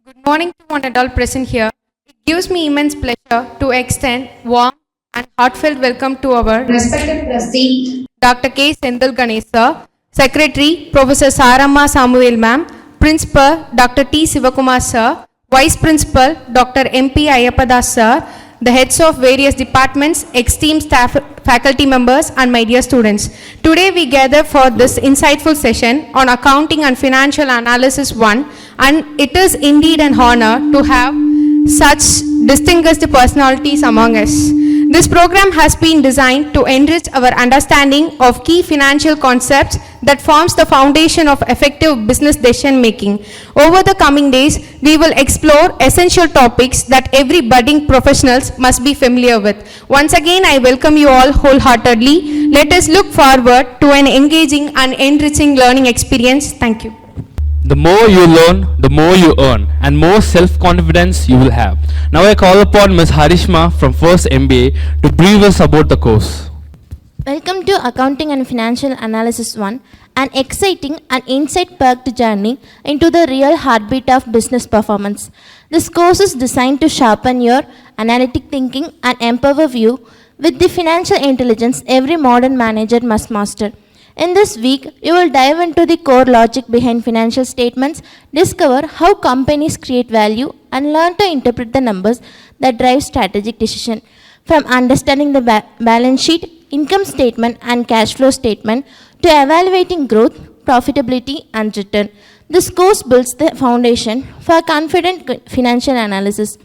Good morning to one and all present here. It gives me immense pleasure to extend warm and heartfelt welcome to our respected trustee, Dr. K. Sendil Ganesh sir, Secretary, Professor Saramma Samuel ma'am, Principal, Dr. T. Sivakumar sir, Vice Principal, Dr. M.P. Ayapadas sir, the heads of various departments, esteemed staff, faculty members, and my dear students. Today we gather for this insightful session on Accounting and Financial Analysis 1, and it is indeed an honor to have such distinguished personalities among us. This program has been designed to enrich our understanding of key financial concepts that forms the foundation of effective business decision making. Over the coming days, we will explore essential topics that every budding professionals must be familiar with. Once again, I welcome you all wholeheartedly. Let us look forward to an engaging and enriching learning experience. Thank you. The more you learn, the more you earn, and more self-confidence you will have. Now I call upon Ms. Harishma from First MBA to brief us about the course. Welcome to Accounting and Financial Analysis 1, an exciting and insight-packed journey into the real heartbeat of business performance. This course is designed to sharpen your analytic thinking and empower you with the financial intelligence every modern manager must master. In this week, you will dive into the core logic behind financial statements, discover how companies create value, and learn to interpret the numbers that drive strategic decision. From understanding the balance sheet, income statement, and cash flow statement to evaluating growth, profitability, and return. This course builds the foundation for confident financial analysis.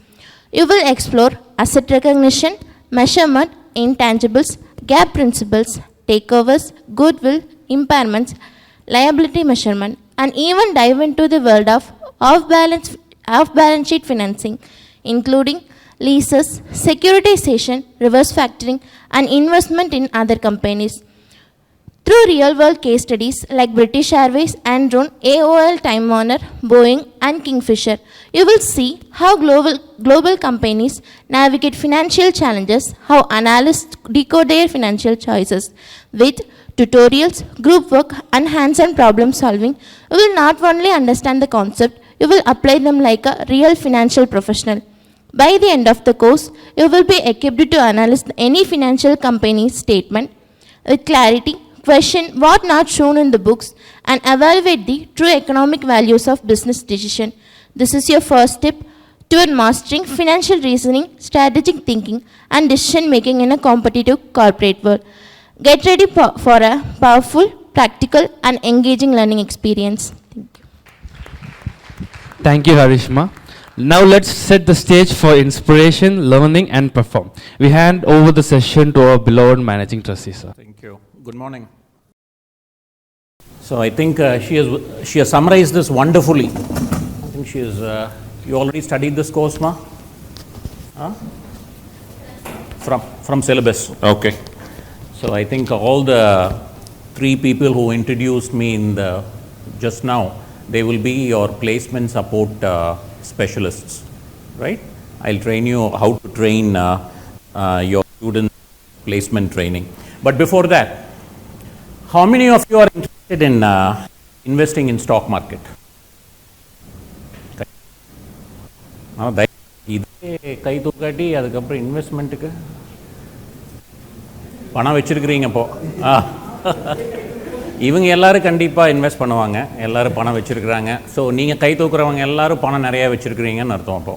You will explore asset recognition, measurement, intangibles, GAAP principles, takeovers, goodwill, impairments, liability measurement, and even dive into the world of off-balance sheet financing, including leases, securitization, reverse factoring, and investment in other companies. Through real-world case studies like British Airways, Enron, AOL, Time Warner, Boeing, and Kingfisher, you will see how global companies navigate financial challenges, how analysts decode their financial choices. With tutorials, group work, and hands-on problem solving, you will not only understand the concept, you will apply them like a real financial professional. By the end of the course, you will be equipped to analyze any financial company's statement with clarity, question what not shown in the books, and evaluate the true economic values of business decision. This is your first step toward mastering financial reasoning, strategic thinking, and decision making in a competitive corporate world. Get ready for a powerful, practical, and engaging learning experience. Thank you. Thank you, Harishma. Now let's set the stage for inspiration, learning, and perform. We hand over the session to our beloved managing trustee, sir. Thank you. Good morning. So I think she has summarized this wonderfully. I think she is. You already studied this course, ma? Huh? From syllabus. Okay. So I think all the three people who introduced me in just now, they will be your placement support specialists, right? I'll train you how to train your student placement training. But before that, how many of you are interested in investing in stock market? கை தூக்காட்டி அதுக்கப்புறம் இன்வெஸ்ட்மெண்ட்டுக்கு பணம் வச்சிருக்கிறீங்க இப்போ இவங்க எல்லாரும் கண்டிப்பாக invest பண்ணுவாங்க, எல்லாரும் பணம் வச்சிருக்கிறாங்க. ஸோ நீங்கள் கை தூக்குறவங்க எல்லாரும் பணம் நிறையா வச்சிருக்கிறீங்கன்னு அர்த்தம். அப்போ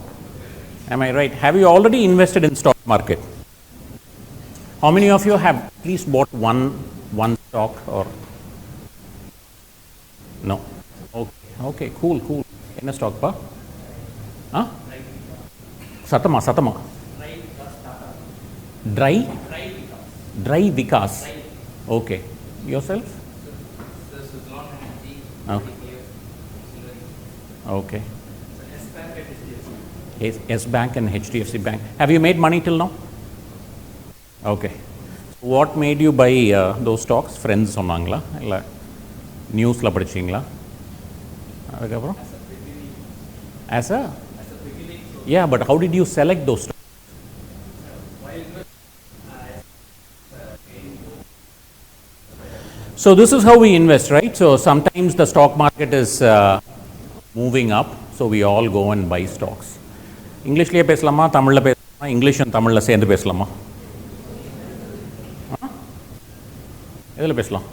am I right? Have you already invested in stock market? How many of you have at least bought one stock or no? Okay, cool. என்ன ஸ்டாக் பா? சத்தமா dry vikas. Okay, yourself? Okay. S Bank and HDFC Bank. Have you made money till now? Okay. What made you buy those stocks? Friends சொன்னாங்களா இல்லை நியூஸில் படிச்சிங்களா? அதுக்கப்புறம் as a yeah, but how did you select those stocks? So this is how we invest, right? So sometimes the stock market is moving up, So we all go and buy stocks. இங்கிலீஷ்லேயே பேசலாமா தமிழில் பேசலாமா இங்கிலீஷும் தமிழில் சேர்ந்து பேசலாமா எதில் பேசலாம்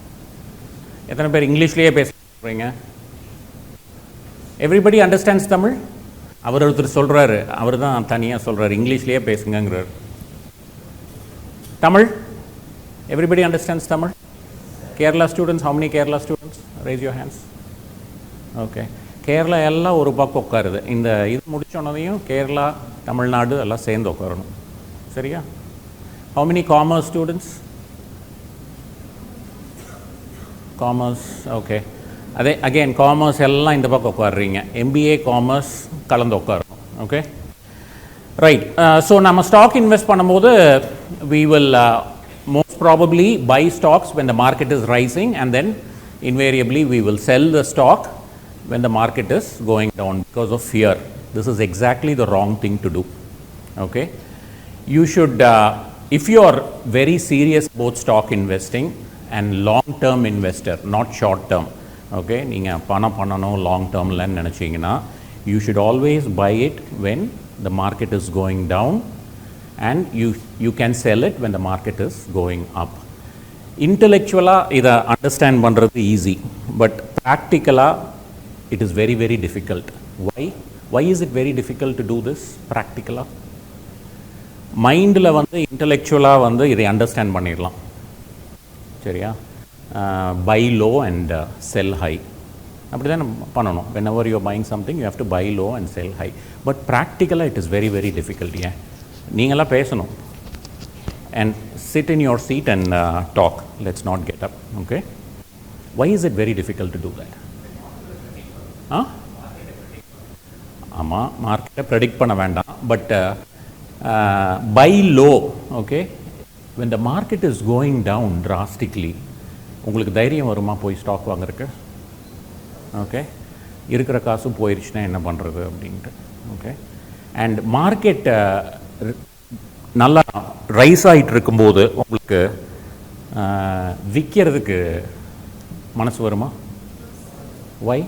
எத்தனை பேர் இங்கிலீஷ்லேயே பேசுகிறீங்க எவ்ரிபடி அண்டர்ஸ்டாண்ட்ஸ் தமிழ் அவர் ஒருத்தர் சொல்கிறாரு அவர் தான் தனியாக சொல்கிறார் இங்கிலீஷ்லேயே பேசுங்கிறார் Tamil everybody understands Tamil Kerala students how many Kerala students raise your hands okay Kerala எல்லாம் ஒரு பக்கம் உட்காருது இந்த இது முடிச்சோன்னதையும் கேரளா தமிழ்நாடு எல்லாம் சேர்ந்து உட்காரணும் சரியா how many commerce students commerce okay அதே அகெயின் காமர்ஸ் எல்லாம் இந்த பக்கம் உட்காடுறீங்க எம்பிஏ காமர்ஸ் கலந்து உட்காரணும் ஓகே ரைட் ஸோ நம்ம ஸ்டாக் இன்வெஸ்ட் பண்ணும்போது we will most probably buy stocks when the market is rising and then invariably we will sell the stock when the market is going down because of fear. This is exactly the wrong thing to do. Okay? You should, if you are very serious about stock investing and long-term investor, not short-term, okay? நீங்க பணம் பண்ணணும் long-termல நினைச்சீங்கன்னா you should always buy it when the market is going down and you can sell it when the market is going up. Intellectually, இதை understand பண்றது easy, but practically it is very very difficult. Why is it very difficult to do this practically? மைண்டில் வந்து இன்டெலெக்சுவலாக வந்து இதை understand பண்ணிடலாம் சரியா buy low and sell high அப்படி தான் பண்ணணும் whenever you are buying something you have to buy low and sell high but practically it is very very difficult ஏன் நீங்களாம் பேசணும் and sit in your seat and talk let's not get up okay why is it very difficult to do that ஆமாம் மார்க்கெட்டை predict பண்ண வேண்டாம் but buy low okay when the market is going down drastically உங்களுக்கு தைரியம் வருமா போய் stock வாங்குறதுக்கு okay இருக்கிற காசும் போயிடுச்சுன்னா என்ன பண்ணுறது அப்படின்ட்டு ஓகே அண்ட் மார்க்கெட் நல்லா ரைஸ் ஆகிட்டு இருக்கும்போது உங்களுக்கு விற்கிறதுக்கு மனசு வருமா வை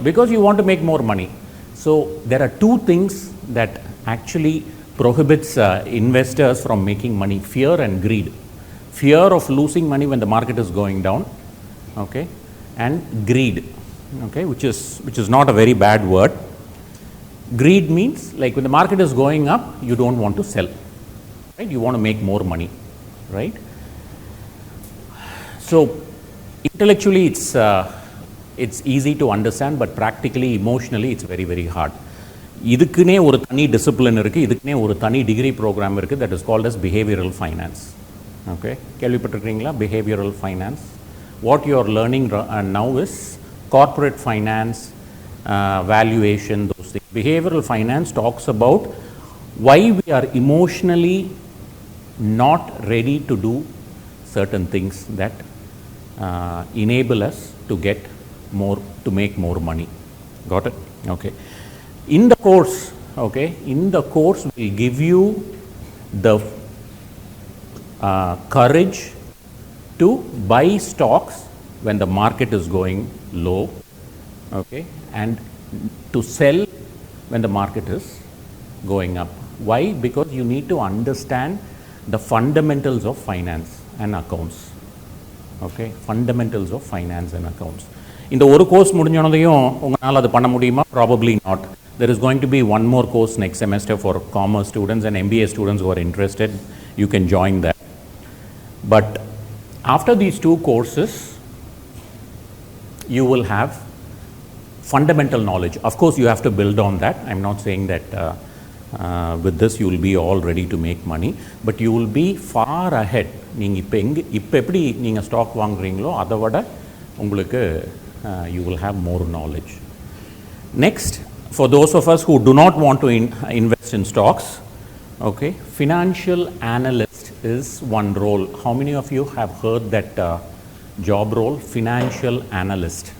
because you want to make more money so there are two things that actually prohibits investors from making money fear and greed fear of losing money when the market is going down okay and greed okay which is not a very bad word greed means like when the market is going up you don't want to sell right you want to make more money right so intellectually it's easy to understand but practically emotionally it's very very hard இதுக்குனே ஒரு தனி discipline இருக்குது இதுக்குனே ஒரு தனி degree program இருக்குது that is called as behavioral finance okay கேள்விப்பட்டிருக்கீங்களா behavioral finance what you are learning now is corporate finance valuation those things behavioral finance talks about why we are emotionally not ready to do certain things that enable us to get more to make more money got it okay in the course will give you the courage to buy stocks when the market is going low okay and to sell when the market is going up why because you need to understand the fundamentals of finance and accounts okay fundamentals of finance and accounts இந்த ஒரு course முடிஞ்சோனதையும் உங்களால் அது பண்ண முடியுமா probably not there is going to be one more course next semester for commerce students and MBA students who are interested you can join that but after these two courses you will have fundamental knowledge of course you have to build on that I'm not saying that with this you will be all ready to make money but you will be far ahead நீங்கள் இப்போ எப்படி நீங்கள் stock வாங்குறீங்களோ அதை விட உங்களுக்கு you will have more knowledge next for those of us who do not want to invest in stocks okay financial analyst is one role how many of you have heard that job role financial analyst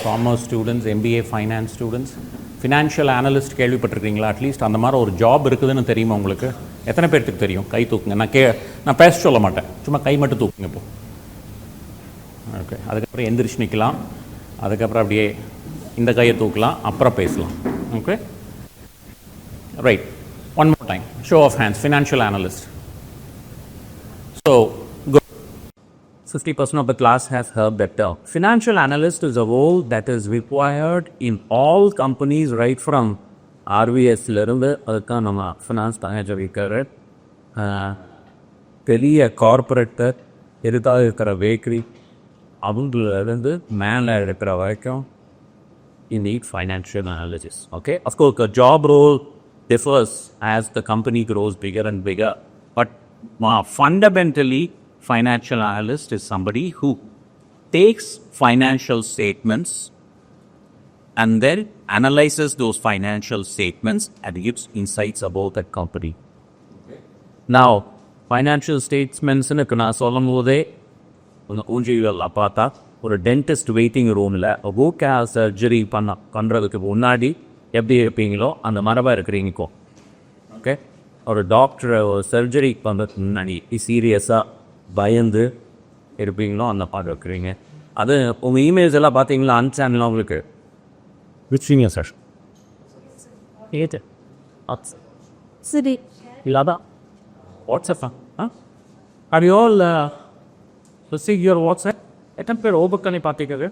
commerce students MBA finance students financial analyst கேள்விப்பட்டிருக்கீங்களா at least அந்த மாதிரி ஒரு job இருக்குதுன்னு தெரியுமா உங்களுக்கு எத்தனை பேருக்கு தெரியும் கை தூக்குங்க நான் பேச சொல்ல மாட்டேன் சும்மா கை மட்டும் தூக்குங்க இப்போ ஓகே அதுக்கப்புறம் எந்திரிச்சு நிற்கலாம் அதுக்கப்புறம் அப்படியே இந்த கையை தூக்கலாம், அப்புறம் பேசலாம். Okay, right. One more time, show of hands, financial analyst. So, good. 50% of the class has heard that term. Financial analyst is a role that is required in all companies, right from RVS இருந்து அதுதான் நம்ம finance manager இருக்காரு, பெரிய corporate எதிர்த்தாக இருக்கிற bakery அவங்களிருந்து மேலே இருக்கிற வரைக்கும் you need financial analysis. Okay, of course the job role differs as the company grows bigger and bigger, but fundamentally financial analyst is somebody who takes financial statements and then analyzes those financial statements and gives insights about that company. Now financial statements னுக்கு நான் சொல்லும் போதே ஊஞ்சிகள் பார்த்தா ஒரு dentist waiting ரூமில் okay surgery பண்ணுறதுக்கு முன்னாடி எப்படி இருப்பீங்களோ அந்த மரபாக இருக்கிறீங்கக்கோ. ஓகே, ஒரு டாக்டரை ஒரு சர்ஜரி பண்ணுறதுக்கு முன்னாடி சீரியஸாக பயந்து இருப்பீங்களோ அந்த மாதிரி இருக்கிறீங்க. அது உங்கள் இமெயில்ஸ் எல்லாம் பார்த்தீங்களா அன்சானலாம் உங்களுக்கு விச்சிங்க சார் ஏட்டு சரி இல்லாதான் வாட்ஸ்அப்பா are you all receive your WhatsApp? எத்தனை பேர் ஓபன் பண்ணி பார்த்துக்கிறது?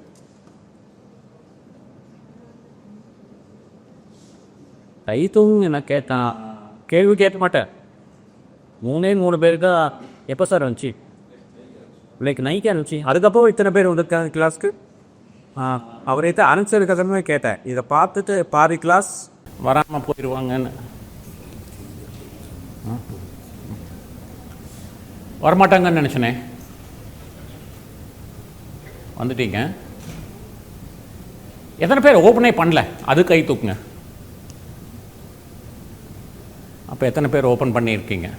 டைத்தும் என்ன கேட்டான், கேள்வி கேட்க மாட்டேன். 3 பேருக்கு எப்போ சார் வந்துச்சு? லைக் நைக்கே இருந்துச்சு. அதுக்கப்புறம் இத்தனை பேர் வந்திருக்காங்க கிளாஸ்க்கு. அவர்கிட்ட ஆன்சருக்காகவே கேட்டேன், இதை பார்த்துட்டு பாதி கிளாஸ் வராமல் போயிடுவாங்கன்னு. வரமாட்டாங்கன்னு நினச்சினேன். வந்துட்டீங்க. எத்தனை பேர் ஓப்பனே பண்ணல? அது கை தூக்குங்க. அப்போ எத்தனை பேர் ஓப்பன் பண்ணியிருக்கீங்க?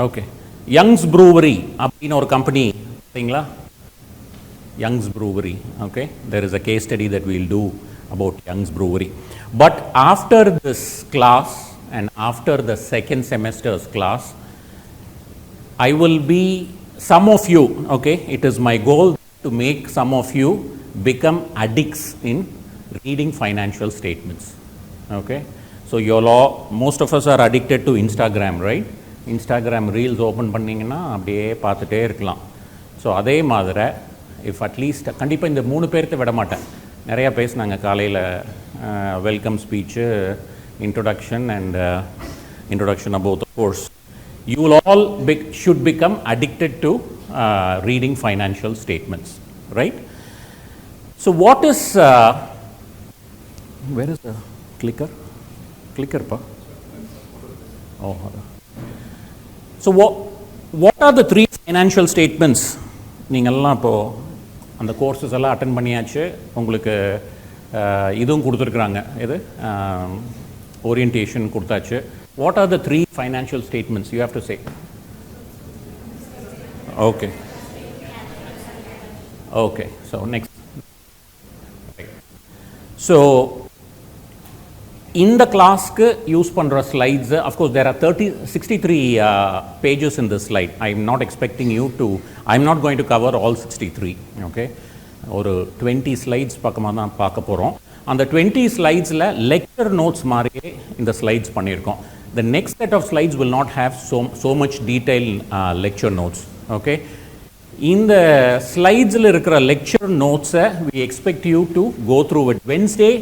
ஓகே, யங்ஸ் ப்ரூவரி அப்படின்னு ஒரு கம்பெனி பார்த்தீங்களா? Young's brewery. Okay, there is a case study that we'll do about Young's brewery. But after this class and after the second semester's class, I will be some of you, okay, it is my goal to make some of you become addicts in reading financial statements. Okay, so most of us are addicted to Instagram, right? Instagram reels open பண்ணீங்கன்னா அப்படியே பார்த்துட்டே இருக்கலாம். So அதே மாதிரி if at least கண்டிப்பாக இந்த 3 பேர்த்த விட மாட்டேன். நிறையா பேசினாங்க காலையில், welcome speech, introduction and introduction about the course. You will all should become addicted to reading financial statements, right? So what is where is the clicker pa? Oh, so what are the 3 financial statements? நீங்கள்லாம் இப்போ அந்த courses எல்லாம் attend பண்ணியாச்சு. உங்களுக்கு இதுவும் கொடுத்துருக்குறாங்க, இது orientation கொடுத்தாச்சு. What are the 3 financial statements you have to say? Okay. Okay, so next. So in the class use பண்ற slides, of course there are 63 pages in this slide. I am not expecting you to, I am not going to cover all 63. Okay, ஒரு 20 slides பக்கமாக தான் பார்க்க போகிறோம். அந்த 20 slides-ல lecture notes மாதிரியே இந்த slides பண்ணியிருக்கோம். The next set of slides will not have so much detailed lecture notes. Okay, in the slides la irukra lecture notes we expect you to go through it. Wednesday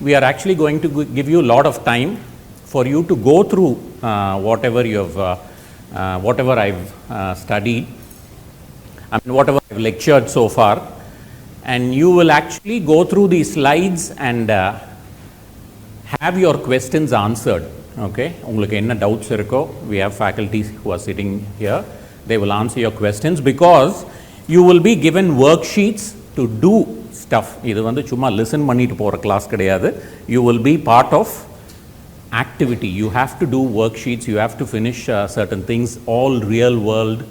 we are actually going to give you a lot of time for you to go through whatever you have whatever I've studied, I mean whatever I've lectured so far, and you will actually go through these slides and have your questions answered. Okay, உங்களுக்கு என்ன doubts இருக்கோ, we have faculties who are sitting here, they will answer your questions because you will be given worksheets to do stuff. இது வந்து சும்மா listen பண்ணிட்டு போகிற class கிடையாது. You will be part of activity. You have to do worksheets, you have to finish certain things, all real world.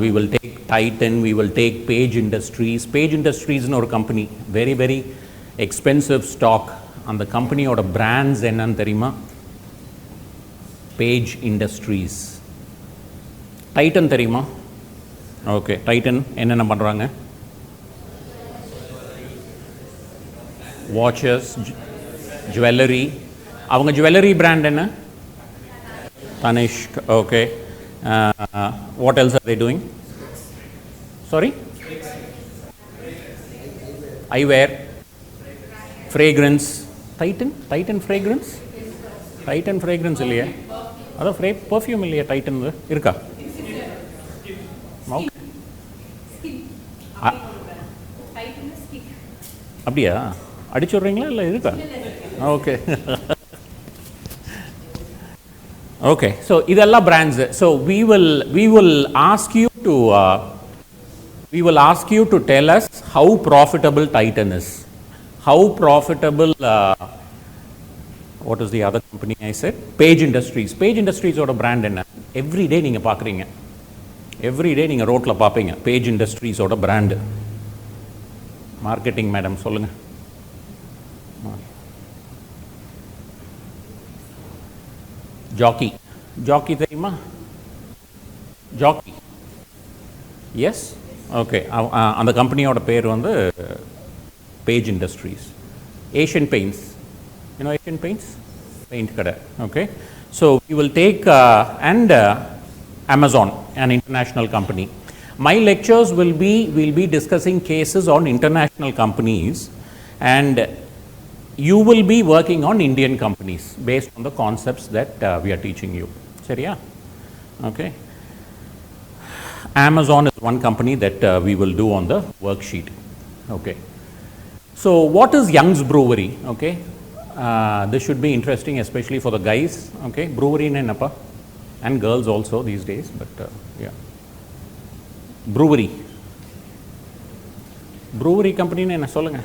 We will take Titan, we will take Page Industries. Page Industries is ஒரு company, very very expensive stock. அந்த கம்பெனியோட brands என்னன்னு தெரியுமா? Page Industries. Titan தெரியுமா? Okay, Titan என்னென்ன பண்ணுறாங்க? Watches, jewellery. அவங்க jewellery brand என்ன? Tanishq, okay. What else are they doing? Sorry? Eyewear, fragrance, Titan fragrance? Titan fragrance இல்லையா? அதான் perfume இல்லையா Titan இருக்கா? அப்படியா? அடிச்சு விடுறீங்களா இல்லை இருக்கா? Okay. Okay, so idella brands. So we will ask you to tell us how profitable Titan is. How profitable what is the other company I said? Page Industries. Page Industries oda brand enna? Every day neenga paakringa. Every day neenga road la paapinga. Page Industries oda brand. Marketing madam solunga. Jockey தெரியுமா? Jockey, yes, okay. அந்த கம்பெனியோட பேர் வந்து Page Industries. Asian Paints, you know Asian Paints paint கடை. Okay, so we will take and Amazon, an international company. My lectures will be discussing cases on international companies, and you will be working on Indian companies based on the concepts that we are teaching you. Seriya? Okay. Amazon is one company that we will do on the worksheet. Okay. So what is Young's Brewery? Okay. This should be interesting, especially for the guys. Okay. Brewery ne nappa, and girls also these days. But yeah. Brewery company ne enna solunga.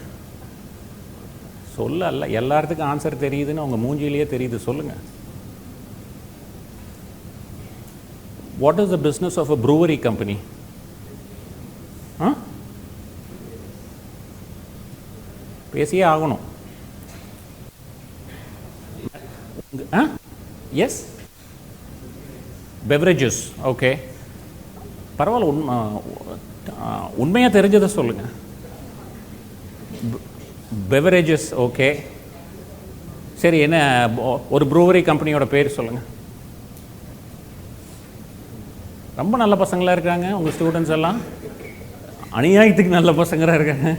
சொல்ல எல்லாத்துக்கும் answer தெரியுதுன்னு உங்கள் மூஞ்சிலேயே தெரியுது. சொல்லுங்கள். What is the business of a brewery company? பேசியே ஆகணும். Yes, beverages. Okay, பரவாயில்ல. உண்மையாக தெரிஞ்சதை சொல்லுங்கள். Beverages, okay. சரி, என்ன ஒரு ப்ரூவரி கம்பெனியோட பேர் சொல்லுங்கள். ரொம்ப நல்ல பசங்களாக இருக்காங்க உங்கள் ஸ்டூடெண்ட்ஸ் எல்லாம். அநியாயத்துக்கு நல்ல பசங்களாக இருக்காங்க.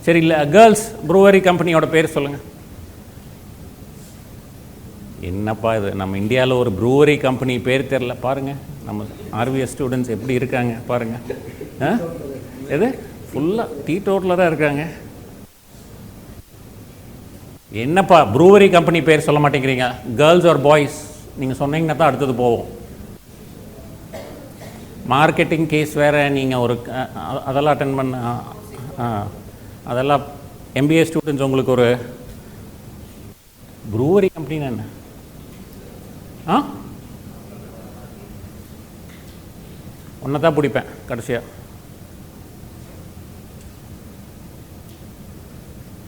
சரி, இல்லை கேர்ள்ஸ் ப்ரூவரி கம்பெனியோட பேர் சொல்லுங்கள். என்னப்பா இது, நம்ம இந்தியாவில் ஒரு ப்ரூவரி கம்பெனி பேர் தெரில. பாருங்கள் நம்ம ஆர்விஎஸ் ஸ்டூடெண்ட்ஸ் எப்படி இருக்காங்க பாருங்கள். எது ஃபுல்லாக டீடோட்டலராக இருக்காங்க. என்னப்பா ப்ரூவரி கம்பெனி பேர் சொல்ல மாட்டேங்கிறீங்க? கேர்ள்ஸ் ஆர் பாய்ஸ் நீங்கள் சொன்னீங்கன்னா தான் அடுத்தது போவோம். மார்க்கெட்டிங் கேஸ் வேறு. நீங்கள் ஒரு அதெல்லாம் அட்டென்ட் பண்ண அதெல்லாம் எம்பிஏ ஸ்டூடெண்ட்ஸ். உங்களுக்கு ஒரு ப்ரூவரி கம்பெனின்னு என்ன? ஒன்றை தான் பிடிப்பேன் கடைசியாக.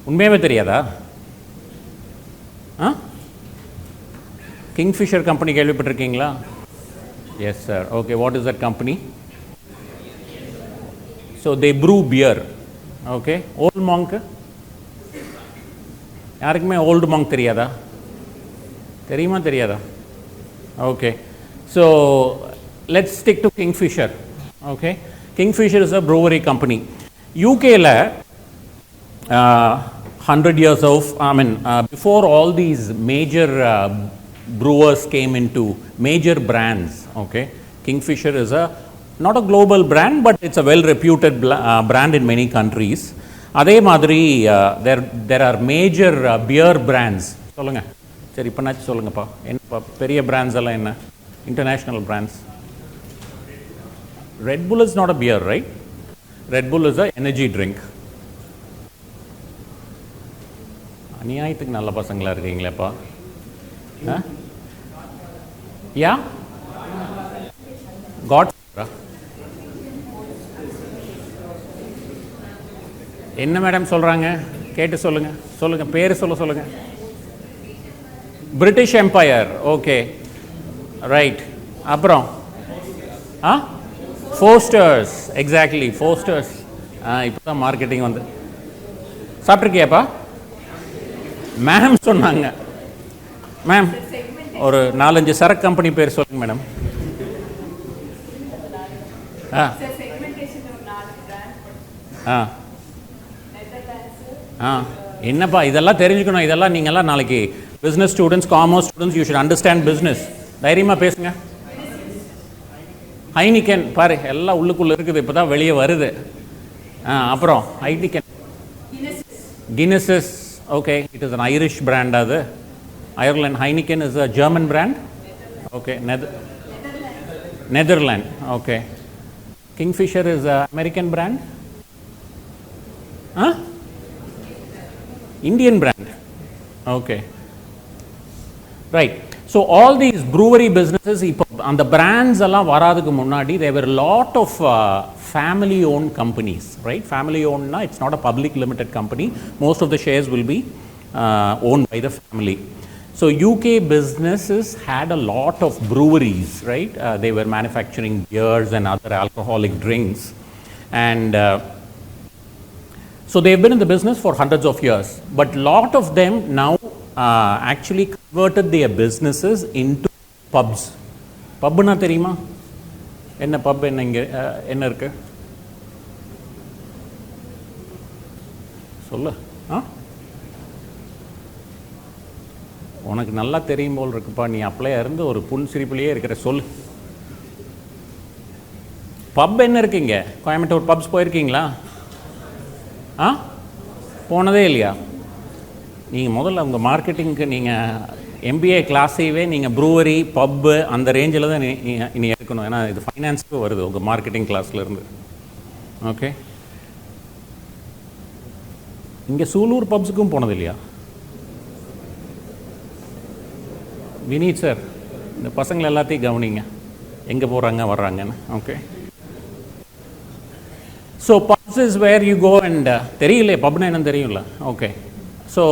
உண்மையாகவே தெரியாதா? கிங்ஃபிஷர் கம்பெனி கேள்விப்பட்டிருக்கீங்களா? Yes sir. Okay, what is that company? So they brew beer. Okay, Old Monk. யாருக்குமே ஓல்டு மாங்க் தெரியாதா? தெரியுமா தெரியாதா? Okay, so let's stick to Kingfisher. Okay, Kingfisher is a brewery company. யூகேல 100 years of, before all these major brewers came into major brands, okay, Kingfisher is not a global brand, but it's a well reputed brand in many countries. அதே மாதிரி there are major beer brands. சொல்லுங்க. சரி, இப்போனாச்சு சொல்லுங்கப்பா. என்னப்பா பெரிய brands எல்லாம் என்ன? International brands. Red Bull is not a beer, right? Red Bull is a energy drink. அநியாயத்துக்கு நல்ல பசங்களாக இருக்கீங்களேப்பா. யா காட் என்ன மேடம் சொல்கிறாங்க? கேட்டு சொல்லுங்கள். சொல்லுங்கள், பேர் சொல்லுங்கள். British empire. Okay, right. அப்புறம் ஃபோஸ்டர்ஸ். எக்ஸாக்ட்லி, ஃபோஸ்டர்ஸ். இப்போ தான் மார்க்கெட்டிங் வந்து. சாப்பிட்ருக்கியாப்பா? மேம் சொன்னாங்க. மேம் ஒரு 4-5 சரக்கு கம்பெனி பேர் சொல்லுங்க மேடம். ஆ ஆ ஆ என்னப்பா இதெல்லாம் தெரிஞ்சுக்கணும். இதெல்லாம் நீங்கள்லாம் நாளைக்கு business students, commerce students, you should understand business. தைரியமாக பேசுங்க. ஹைனிகன் பாரு, எல்லாம் உள்ளுக்குள்ளே இருக்குது, இப்போ தான் வெளியே வருது. அப்புறம் Heineken, Guinness, okay, it is an Irish brand. அது Ireland. Heineken is a German brand. Okay, Netherland. Okay, Kingfisher is a American brand. Indian brand. Okay. Right. So all these brewery businesses, and the brands alla varadukku munnadi, there were a lot of family owned companies, right? Family owned na, it's not a public limited company. Most of the shares will be owned by the family. So UK businesses had a lot of breweries, right? They were manufacturing beers and other alcoholic drinks, and so they've been in the business for hundreds of years, but lot of them now actually converted their businesses into pubs. Pubna theriyuma? Enna pub enna inge enna irukku? Sollu. உனக்கு நல்லா தெரியும் போல் இருக்குப்பா, நீ அப்படியே இருந்து ஒரு புன் சிரிப்புலேயே இருக்கிற. சொல்லு. பப் என்ன இருக்குங்க? கோயம்புத்தூர் பப்ஸ் போயிருக்கீங்களா? போனதே இல்லையா? நீங்கள் முதல்ல உங்கள் மார்க்கெட்டிங்க்கு நீங்கள் எம்பிஏ கிளாஸையே நீங்கள் ப்ரூவரி, பப்பு அந்த ரேஞ்சில் தான் இனி எடுக்கணும். ஏன்னா இது ஃபைனான்ஸுக்கு வருது உங்கள் மார்க்கெட்டிங் கிளாஸ்லேருந்து. ஓகே, இங்கே சூலூர் பப்ஸுக்கும் போனது இல்லையா? வினீத் சார், இந்த பசங்களை எல்லாத்தையும் கவனிங்க, எங்கே போகிறாங்க வர்றாங்கன்னு. Okay, so pubs is where you go and theriyile pubna enna theriyilla. Okay, so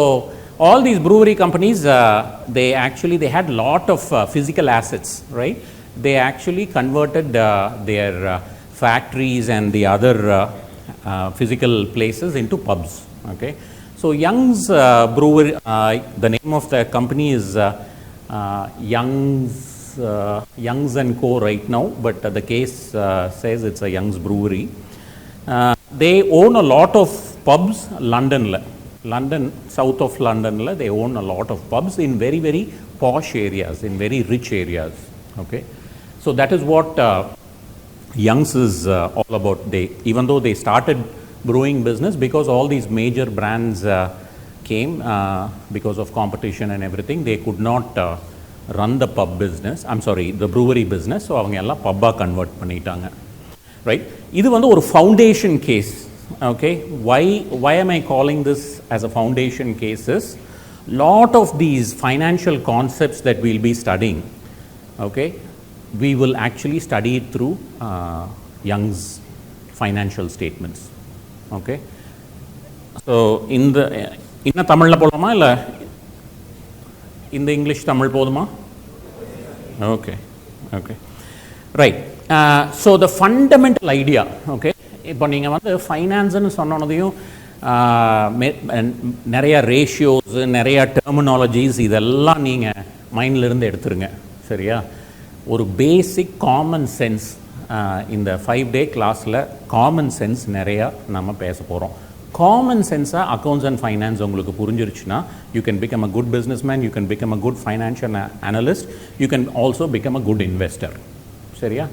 all these brewery companies, they had lot of physical assets, right? They actually converted their factories and the other physical places into pubs. Okay, so Young's brewery, the name of the company is Young's and Co right now, but the case says it's a Young's brewery. They own a lot of pubs. London, south of London, they own a lot of pubs in very, very posh areas, in very rich areas. Okay, so that is what Young's is all about. Even though they started brewing business, because all these major brands came because of competition and everything, they could not run the pub business. I'm sorry, the brewery business. So avanga ella pub-ஆ convert பண்ணிட்டாங்க. Right? இது வந்து ஒரு foundation case. Okay, why am I calling this as a foundation case is, lot of these financial concepts that we'll be studying, okay, we will actually study it through Young's financial statements. Okay, so inna தமிழ்ல போலாமா இல்ல இந்த English Tamil போதுமா? Okay, okay, right. So the fundamental idea, okay, இப்போ நீங்கள் வந்து ஃபைனான்ஸ்னு சொன்னதையும் நிறையா ரேஷியோஸு, நிறையா டெர்மினாலஜிஸ் இதெல்லாம் நீங்கள் மைண்டிலிருந்து எடுத்துருங்க. சரியா? ஒரு பேசிக் காமன் சென்ஸ் இந்த 5-day கிளாஸில் காமன் சென்ஸ் நிறையா நம்ம பேச போகிறோம். காமன் சென்ஸாக அக்கௌண்ட்ஸ் அண்ட் ஃபைனான்ஸ் உங்களுக்கு புரிஞ்சிருச்சுன்னா, you can become a good businessman, you can become a good financial analyst, you can also become a good investor. சரியா?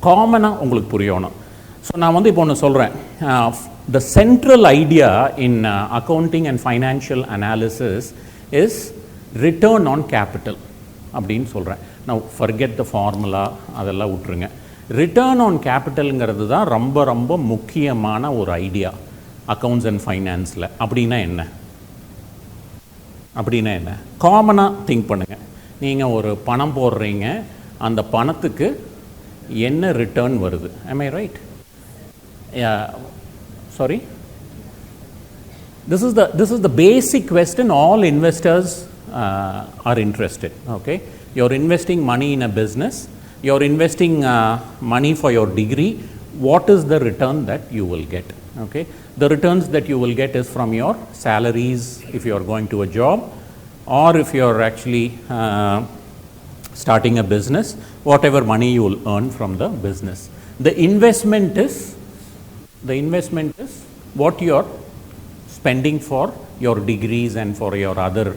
காமனாக உங்களுக்கு புரியணும். ஸோ நான் வந்து இப்போ ஒன்று சொல்கிறேன். The central idea in accounting and financial analysis is return on capital அப்படின்னு சொல்கிறேன். நான் ஃபர்கெட் த ஃபார்முலா, அதெல்லாம் விட்டுருங்க. ரிட்டர்ன் ஆன் கேபிட்டலுங்கிறது தான் ரொம்ப ரொம்ப முக்கியமான ஒரு ஐடியா அக்கௌண்ட்ஸ் அண்ட் ஃபைனான்ஸில். அப்படின்னா என்ன? காமனாக திங்க் பண்ணுங்கள். நீங்கள் ஒரு பணம் போடுறீங்க, அந்த பணத்துக்கு என்ன ரிட்டர்ன் வருது? am I right? Sorry, this is the basic question all investors are interested. Okay, you're investing money in a business, you're investing money for your degree, what is the return that you will get? Okay, the returns that you will get is from your salaries if you are going to a job, or if you are actually starting a business, whatever money you will earn from the business. The investment is what you are spending for your degrees and for your other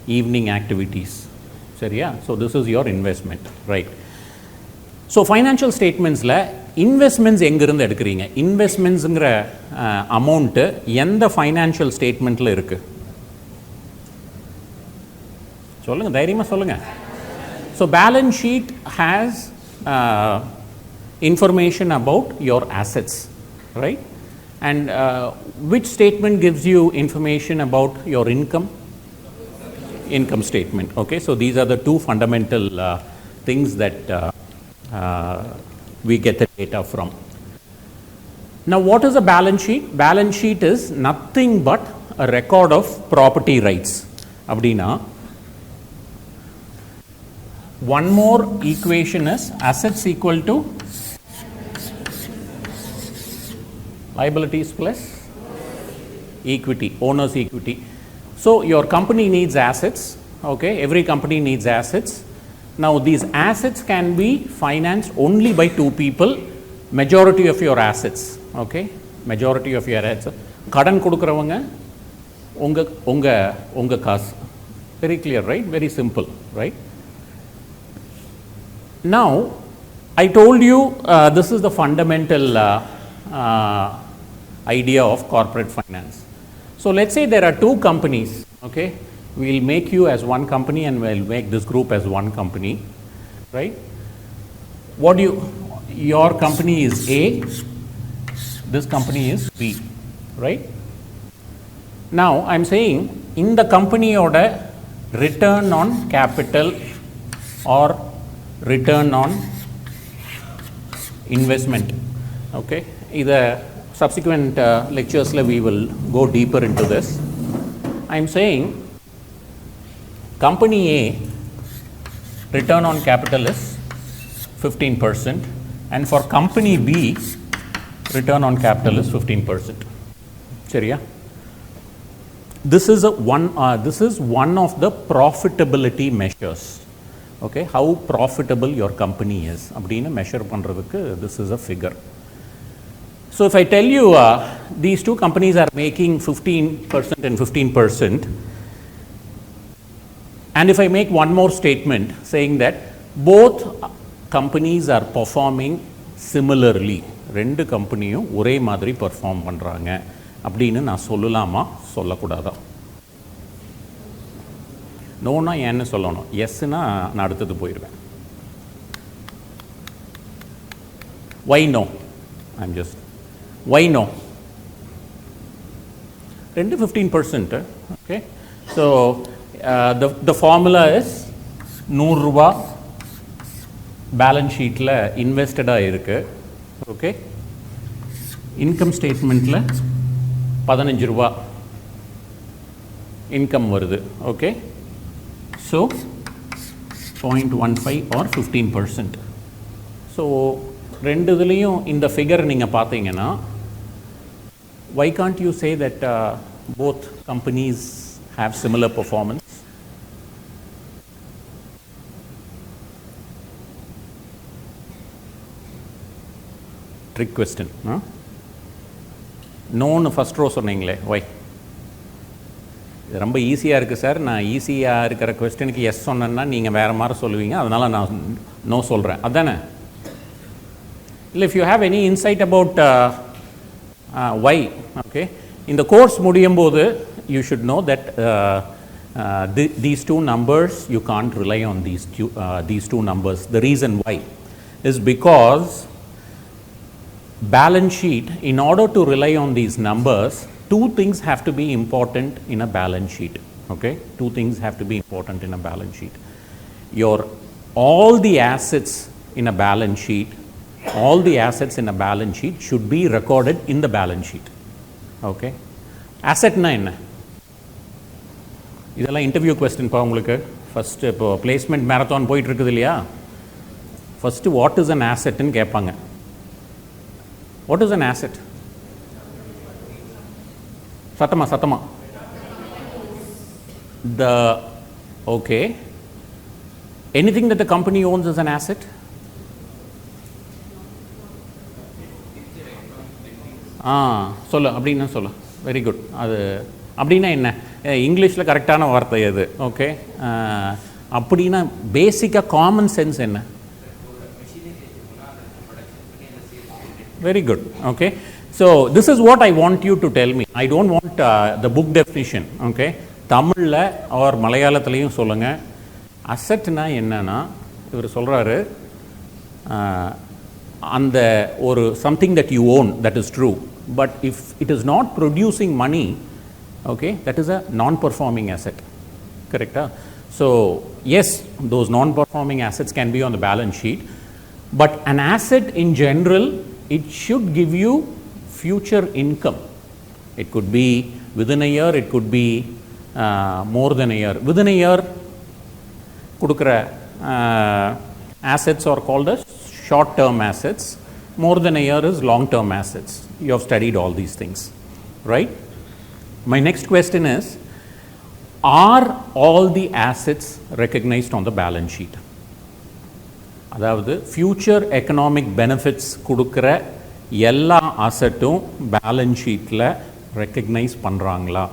evening activities. So this is your investment, right? So financial statements la investments எங்கிருந்து எடுக்கிறீங்க? இன்வெஸ்ட்மெண்ட்ஸுங்கிற amount எந்த financial ஸ்டேட்மெண்ட்டில் இருக்குது? சொல்லுங்கள், தைரியமாக சொல்லுங்கள். So balance sheet has information about your assets, right? And which statement gives you information about your income? Income statement. Okay, so these are the two fundamental things that we get the data from. Now, what is a balance sheet? Balance sheet is nothing but a record of property rights. Abdina, one more equation is assets equal to liabilities plus equity, owner's equity. So your company needs assets, okay? Every company needs assets. Now these assets can be financed only by two people, majority of your assets, okay? Majority of your assets. கடன் கொடுக்கறவங்க உங்க காசு. Very clear, right? Very simple, right? Now I told you this is the fundamental idea of corporate finance. So let's say there are two companies, okay? We'll make you as one company and we'll make this group as one company, right? Your company is A, this company is B, right? Now I'm saying in the company order return on capital or return on investment, okay? Either subsequent lectures we will go deeper into this. I am saying company A return on capital is 15% and for company B return on capital is 15%. Seriya? This is one of the profitability measures. Okay, how profitable your company is அப்படினு measure பண்றதுக்கு this is a figure. So if I tell you these two companies are making 15% and 15%, and if I make one more statement saying that both companies are performing similarly, ரெண்டு கம்பெனியும் ஒரே மாதிரி perform பண்றாங்க அப்படினு நான் சொல்லலாமா சொல்லக்கூடாதா? நோனா என்ன சொல்லணும்? எஸ்னா நான் அடுத்தது போயிடுவேன். Why no? I'm just why no? ரெண்டு 15%, okay? So the formula is 100 ரூபாய் பேலன்ஸ் ஷீட்டில் இன்வெஸ்டடாக இருக்கு, ஓகே? இன்கம் ஸ்டேட்மெண்ட்டில் 15 ரூபாய் இன்கம் வருது, ஓகே? So 0.15 or 15%. So ரெண்டு இதுலேயும் இந்த ஃபிகர் நீங்கள் பார்த்தீங்கன்னா why can't you say that both companies have similar performance? Trick question. நோன்னு ஃபஸ்ட் ரோ சொன்னீங்களே, why? இது ரொம்ப ஈஸியாக இருக்குது சார், நான் ஈஸியாக இருக்கிற கொஸ்டினுக்கு எஸ் சொன்னேன்னா நீங்கள் வேறு மாதிரி சொல்லுவீங்க, அதனால் நான் நோ சொல்கிறேன், அதுதானே? இல்லை, if you have any insight about why, okay? இந்த கோர்ஸ் முடியும் போது you should know that these two numbers, you can't rely on these two numbers. The reason why is because balance sheet, in order to rely on these numbers, two things have to be important in a balance sheet, okay? Two things have to be important in a balance sheet. All the assets in a balance sheet, all the assets in a balance sheet should be recorded in the balance sheet, okay? Asset na enna? இதெல்லாம் interview question பா உங்களுக்கு. First இப்போ placement marathon போயிட்டு இருக்குது இல்லையா, first what is an ஆசெட்னு கேட்பாங்க. What is an asset? சத்தமா. Okay. Anything that the company owns as an asset? சொல்லு அப்படின்னா சொல்லு. Very good. அது அப்படின்னா என்ன? இங்கிலீஷில் கரெக்டான வார்த்தை அது. ஓகே. அப்படின்னா பேசிக்காக காமன் சென்ஸ் என்ன? Very good. Okay. So this is what I want you to tell me. I don't want the book definition. Okay. தமிழில் or மலையாளத்துலேயும் சொல்லுங்கள். அசெட்னா என்னன்னா இவர் சொல்கிறாரு, அந்த ஒரு something that you own, that is true, but if it is not producing money, okay, that is a non-performing asset. Correct? So yes, those non-performing assets can be on the balance sheet, but an asset in general, it should give you future income. It could be within a year, it could be more than a year. Within a year kudukra assets are called as short term assets. More than a year is long term assets. You have studied all these things, right? My next question is, are all the assets recognized on the balance sheet? அதாவது future economic benefits கொடுக்குற எல்லா அசட்டும் balance ஷீட்டில் recognise பண்ணுறாங்களா?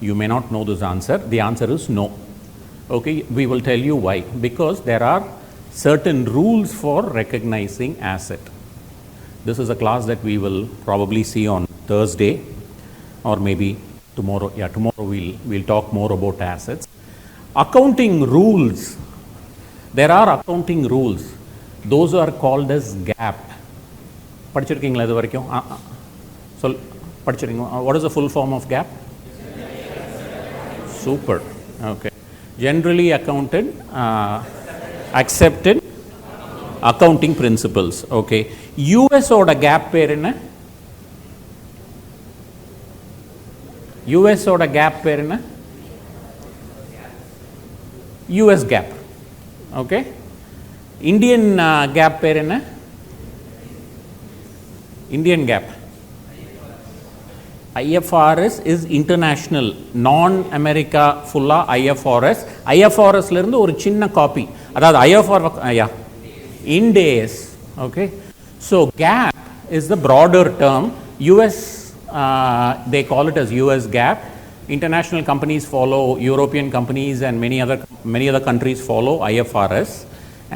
You may not know this answer. The answer is no. Okay, we will tell you why. Because there are certain rules for recognizing asset. This is a class that we will probably see on Thursday or maybe tomorrow. Yeah, tomorrow we'll talk more about assets. Accounting rules. There are accounting rules. Those are called as GAAP. படிச்சிருக்கீங்களா இது வரைக்கும்? படிச்சிருக்கீங்க. What is the full form of GAAP? Super. Okay. Generally accepted accounting principles. Okay. US ஓட GAAP பேர் என்ன? US ஓட GAAP பேர் என்ன? US GAAP. Okay. Indian GAAP பேர் என்ன? Indian GAAP. IFRS is international, non-America fulla IFRS. IFRS ல இருந்து ஒரு சின்ன காப்பி, அதாவது IFRS Ind AS. Okay. So GAAP is the broader term. US they call it as US GAAP. International companies follow, European companies and many other countries follow IFRS,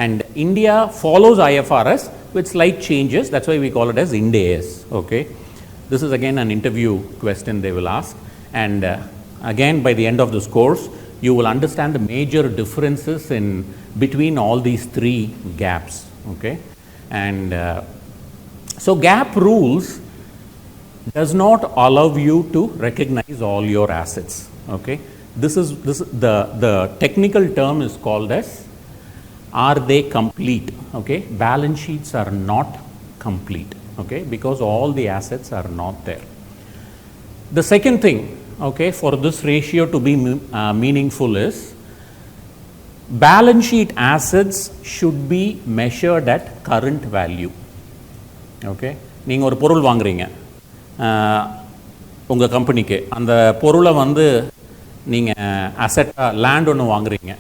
and India follows IFRS with slight changes. That's why we call it as Ind AS. Okay. This is again an interview question they will ask, and again by the end of this course you will understand the major differences in between all these three gaps. Okay. And so GAAP rules does not allow you to recognize all your assets. Okay. This the technical term is called as, are they complete? Okay. Balance sheets are not complete. Okay, because all the assets are not there. The second thing, okay, for this ratio to be meaningful is, balance sheet assets should be measured at current value. Okay, நீங்கள் ஒரு பொருள் வாங்குறீங்க உங்கள் கம்பெனிக்கு, அந்த பொருளை வந்து நீங்கள் அசெட்டாக லேண்ட் ஒன்று வாங்குறீங்க,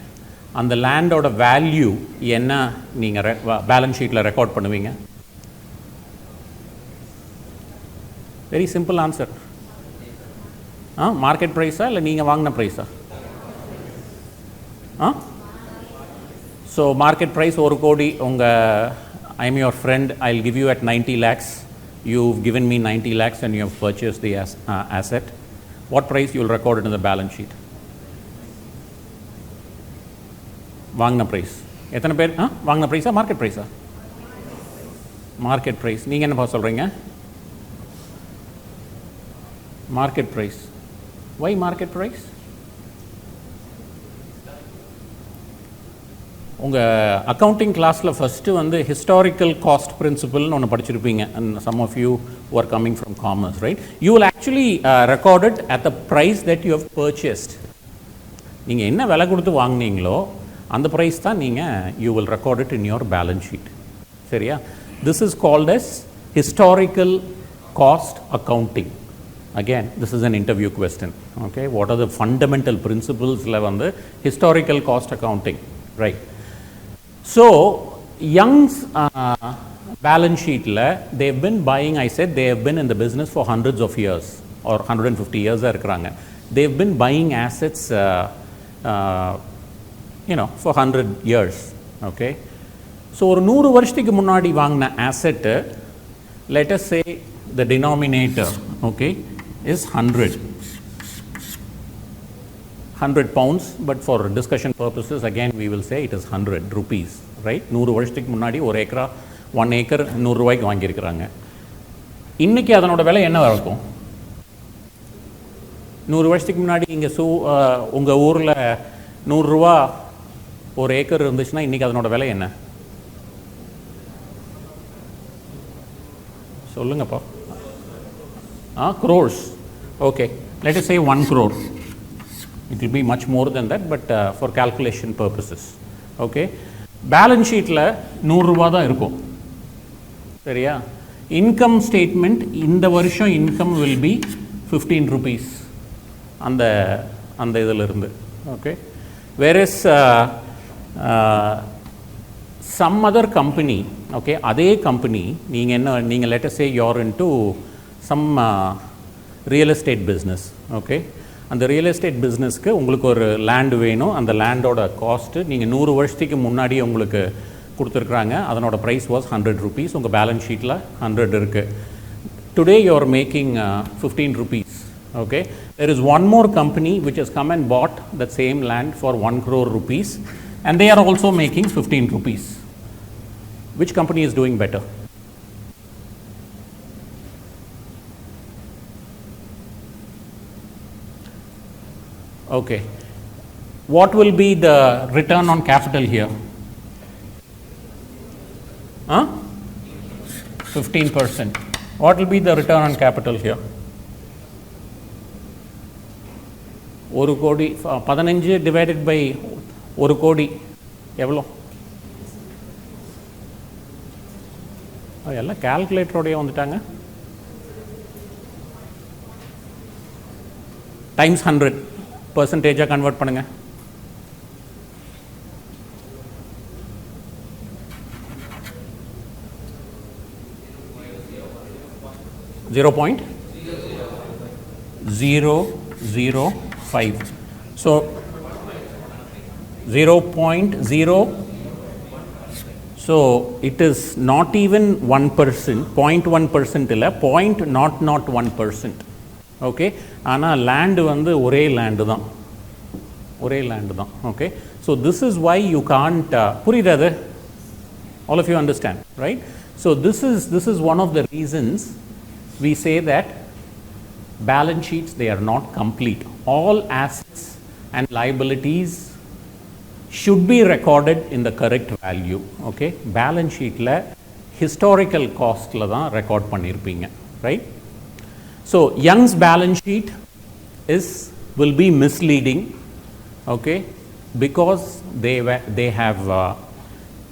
அந்த லேண்டோட வேல்யூ என்ன நீங்கள் பேலன்ஸ் ஷீட்டில் ரெக்கார்ட் பண்ணுவீங்க? Very simple answer. மார்க்கெட் ப்ரைஸா இல்லை நீங்கள் வாங்கின ப்ரைஸா? ஸோ மார்க்கெட் ப்ரைஸ் 1 கோடி. உங்கள் I am your friend, I will give you at 90 lakhs. You've given me 90 lakhs and you have purchased the asset. What price you will record it in the balance sheet? வாங்கின price. எத்தனை பேர் வாங்கின ப்ரைஸா market ப்ரைஸா? Market price. நீங்கள் என்னப்பா சொல்கிறீங்க? Market price. Why market price? உங்கள் அக்கௌண்டிங் கிளாஸில் ஃபஸ்ட்டு வந்து ஹிஸ்டாரிக்கல் காஸ்ட் பிரின்சிபல்னு ஒன்று படிச்சிருப்பீங்க, and some of you who are coming from commerce, right? You will actually record it at the price that you have purchased. நீங்கள் என்ன விலை கொடுத்து வாங்கினீங்களோ அந்த ப்ரைஸ் தான் நீங்கள் you will record it in your balance sheet. சரியா? This is called as historical cost accounting. Again, this is an interview question. Okay, what are the fundamental principles on the historical cost accounting, right? So, Young's balance sheet, they've been buying, I said they have been in the business for hundreds of years or 150 years. They've been buying assets, for 100 years. Okay, so ஒரு 100 வருஷத்துக்கு முன்னாடி வாங்கின asset, let us say the denominator, okay, is 100 pounds, but for discussion purposes again we will say it is 100 rupees, right? 100 வருஷத்துக்கு முன்னாடி ஒரு ஏக்கரா 1 acre 100 ரூபாய்க்கு வாங்கியிருக்கிறாங்க. இன்னைக்கு அதனோட விலை என்ன இருக்கும்? 100 வருஷத்துக்கு முன்னாடி இங்கே உங்கள் ஊரில் 100 ரூபா ஒரு ஏக்கர் இருந்துச்சுன்னா இன்றைக்கி அதனோட விலை என்ன சொல்லுங்கப்பா? Crores. Okay, let us say 1 crore. It will be much more than that, but for calculation purposes. Okay, balance sheet la 100 ரூபா தான் இருக்கும். சரியா? Income statement, இந்த வருஷம் income will be 15 rupees. அந்த இதில் இருந்து. Okay, whereas some other company, okay, அதே company நீங்கள் let us say you're into some real estate business. Okay, அந்த ரியல் எஸ்டேட் பிஸ்னஸ்க்கு உங்களுக்கு ஒரு லேண்டு வேணும். அந்த லேண்டோட காஸ்ட்டு நீங்கள் 100 வருஷத்துக்கு முன்னாடி உங்களுக்கு கொடுத்துருக்குறாங்க. அதனோட ப்ரைஸ் வாஸ் 100 rupees. உங்கள் பேலன்ஸ் ஷீட்டில் 100 இருக்குது. Today you are making 15 rupees. Okay, there is one more company which has come and bought the same land for 1 crore rupees, and they are also making 15 rupees. Which company is doing better? Okay, what will be the return on capital here? 15%. What will be the return on capital here? 1 கோடி 15 divided by 1 கோடி எவ்வளோ? எல்லாம் கால்குலேட்டரோடய வந்துட்டாங்க. Times 100 பர்சன்டேஜாக convert பண்ணுங்க. $0.005. So 0.0. So it is not even 1%, 0.1% இல்லை, 0.001%. Okay, ஆனால் land வந்து ஒரே லேண்டு தான். Okay, so this is why you can't, புரியுது அது? All of you understand, right? So this is one of the reasons we say that balance sheets, they are not complete. All assets and liabilities should be recorded in the correct value. Okay, balance sheet la historical cost la dhaan record pannirpeenga, right? So Young's balance sheet will be misleading, okay, because they have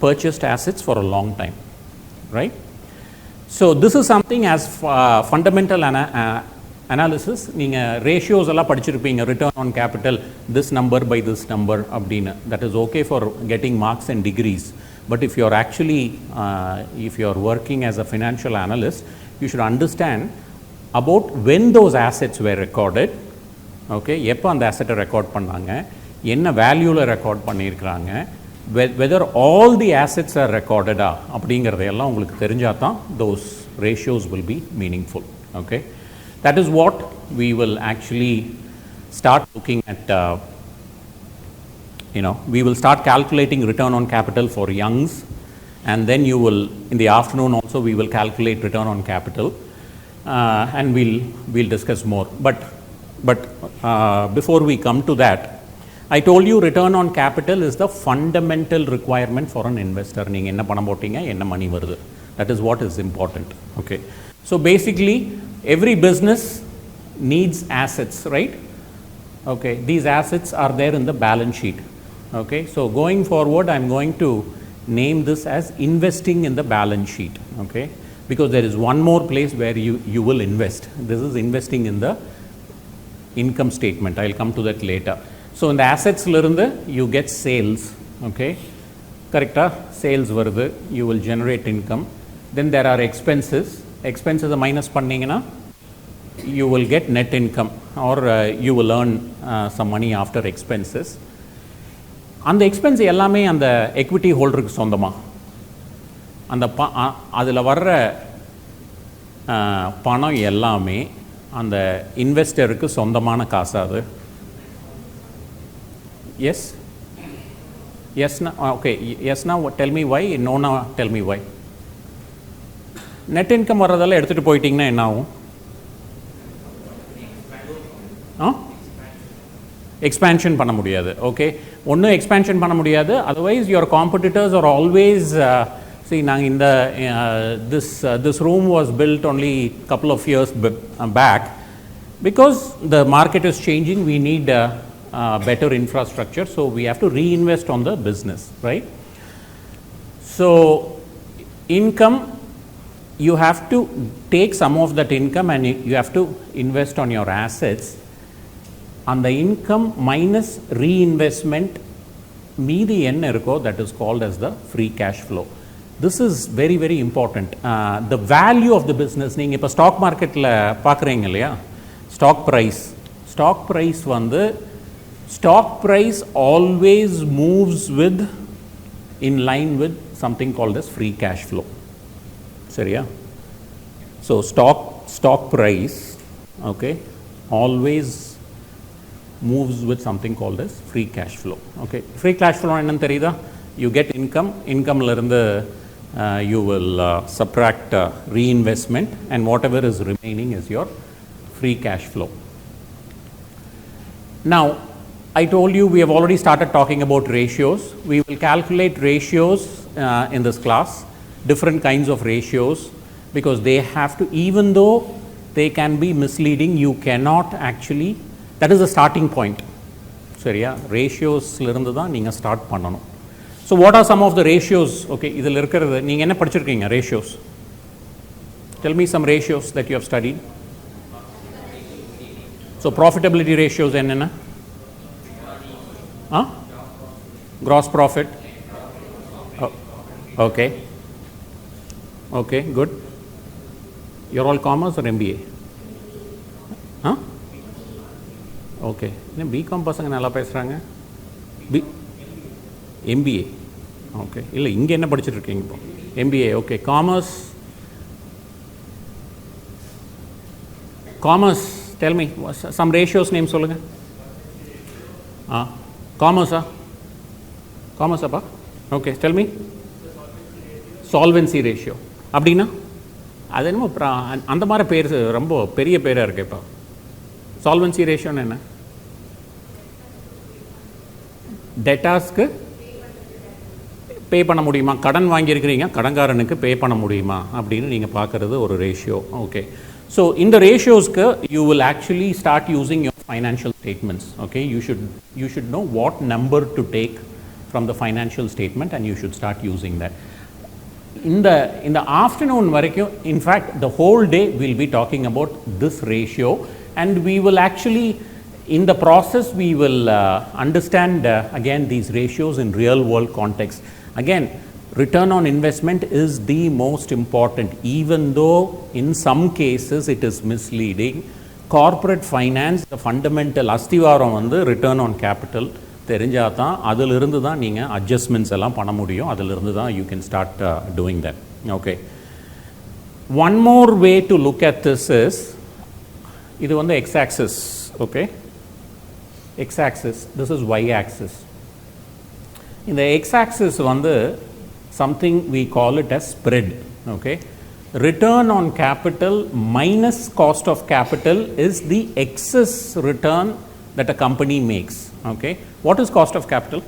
purchased assets for a long time, right? So this is something as fundamental analysis. நீங்கள் ratios எல்லாம் படிச்சிருப்பீங்க, return on capital this number by this number அப்படின்னு. That is okay for getting marks and degrees. But if you are actually if you are working as a financial analyst, you should understand about when those assets were recorded. Okay, எப்போ அந்த ஆசெட்டை record பண்ணாங்க, என்ன வேல்யூவில் record பண்ணியிருக்கிறாங்க, whether all the assets are recorded அப்படிங்கிறதையெல்லாம் உங்களுக்கு தெரிஞ்சால் தான் those ratios will be meaningful. Okay, that is what we will actually start looking at. We will start calculating return on capital for Young's, and then you will, in the afternoon also we will calculate return on capital, and we'll discuss more. But before we come to that, I told you return on capital is the fundamental requirement for an investor. நீங்க என்ன பணம் போட்டீங்க, என்ன மணி வருது, that is what is important. Okay, so basically every business needs assets, right? Okay, these assets are there in the balance sheet. Okay, so going forward I'm going to name this as investing in the balance sheet. Okay, because there is one more place where you will invest. This is investing in the income statement. I'll come to that later. So in the assets you get sales, okay, correct? Sales varudhu, you will generate income. Then there are expenses minus panningana, you will get net income, or you will earn some money after expenses. And the expense ellame and the equity holder ku sondama, and the adula varra panam ellame and the investor ku sondamana kaasa adu. Yes, yes, now okay, yes, now tell me why. No, now tell me why. Net income வரதெல்லாம் எடுத்துட்டு போயிட்டீங்கன்னா என்ன ஆகும்? Expansion பண்ண முடியாது. Okay, ஒன்றும் expansion பண்ண முடியாது. Otherwise your competitors are always see நாங்கள் இந்த this room was built only couple of years back because the market is changing. We need better infrastructure, so we have to reinvest on the business, right? So income, you have to take some of that income and you have to invest on your assets, and the income minus reinvestment meedi enna irukko, that is called as the free cash flow. This is very very important. The value of the business, neenga ipo stock market la paakreenga illaya, stock price vandu, stock price always moves with in line with something called as free cash flow. Seriya? So stock price, okay, always moves with something called as free cash flow. Okay, free cash flow enna theriyudha? You get income la irundhu you will subtract reinvestment, and whatever is remaining is your free cash flow. Now I told you we have already started talking about ratios. We will calculate ratios in this class, different kinds of ratios, because they have to, even though they can be misleading, you cannot actually, that is the starting point. Seriya? Ratios lirundhu dhaan neenga start pananum. So what are some of the ratios? Okay, idhil irukkiradhu neenga enna padichirukeenga? Ratios. Tell me some ratios that you have studied. So profitability ratios enna? Gross profit. Okay. Okay, good. You're all commerce or MBA? Okay. என்ன BCom பசங்க நல்லா பேசுகிறாங்க. MBA. Okay, இல்லை இங்கே என்ன படிச்சுட்டு இருக்கீங்க இப்போ? MBA. Okay, commerce tell me some ratios name சொல்லுங்கள். காமர்ஸாப்பா? Okay, tell me. Solvency ratio அப்படின்னா அது என்னமோ அந்த மாதிரி பேர் ரொம்ப பெரிய பேராக இருக்கு. இப்போ சால்வென்சி ரேஷியோன்னு என்ன? டெட்டாஸ்க்கு பே பண்ண முடியுமா? கடன் வாங்கியிருக்கிறீங்க, கடன்காரனுக்கு பே பண்ண முடியுமா அப்படின்னு நீங்கள் பார்க்குறது ஒரு ரேஷியோ. ஓகே, ஸோ இந்த ரேஷியோஸ்க்கு you will actually start using your financial statements. Okay, you should know what number to take from the financial statement and you should start using that. In the afternoon varaikkum, in fact the whole day we'll be talking about this ratio, and we will actually, in the process we will understand again these ratios in real world context. Again, return on investment is the most important, even though in some cases it is misleading. Corporate finance, the fundamental அஸ்திவாரம் வந்து return on capital தெரிஞ்சால் தான் அதிலிருந்து தான் நீங்கள் adjustments எல்லாம் பண்ண முடியும். அதிலிருந்து தான் you can start doing that. Okay, one more way to look at this is, இது வந்து x axis. Okay, x axis, this is y axis. In the x axis வந்து something we call it as spread. Okay, return on capital minus cost of capital is the excess return that a company makes. Okay, what is cost of capital?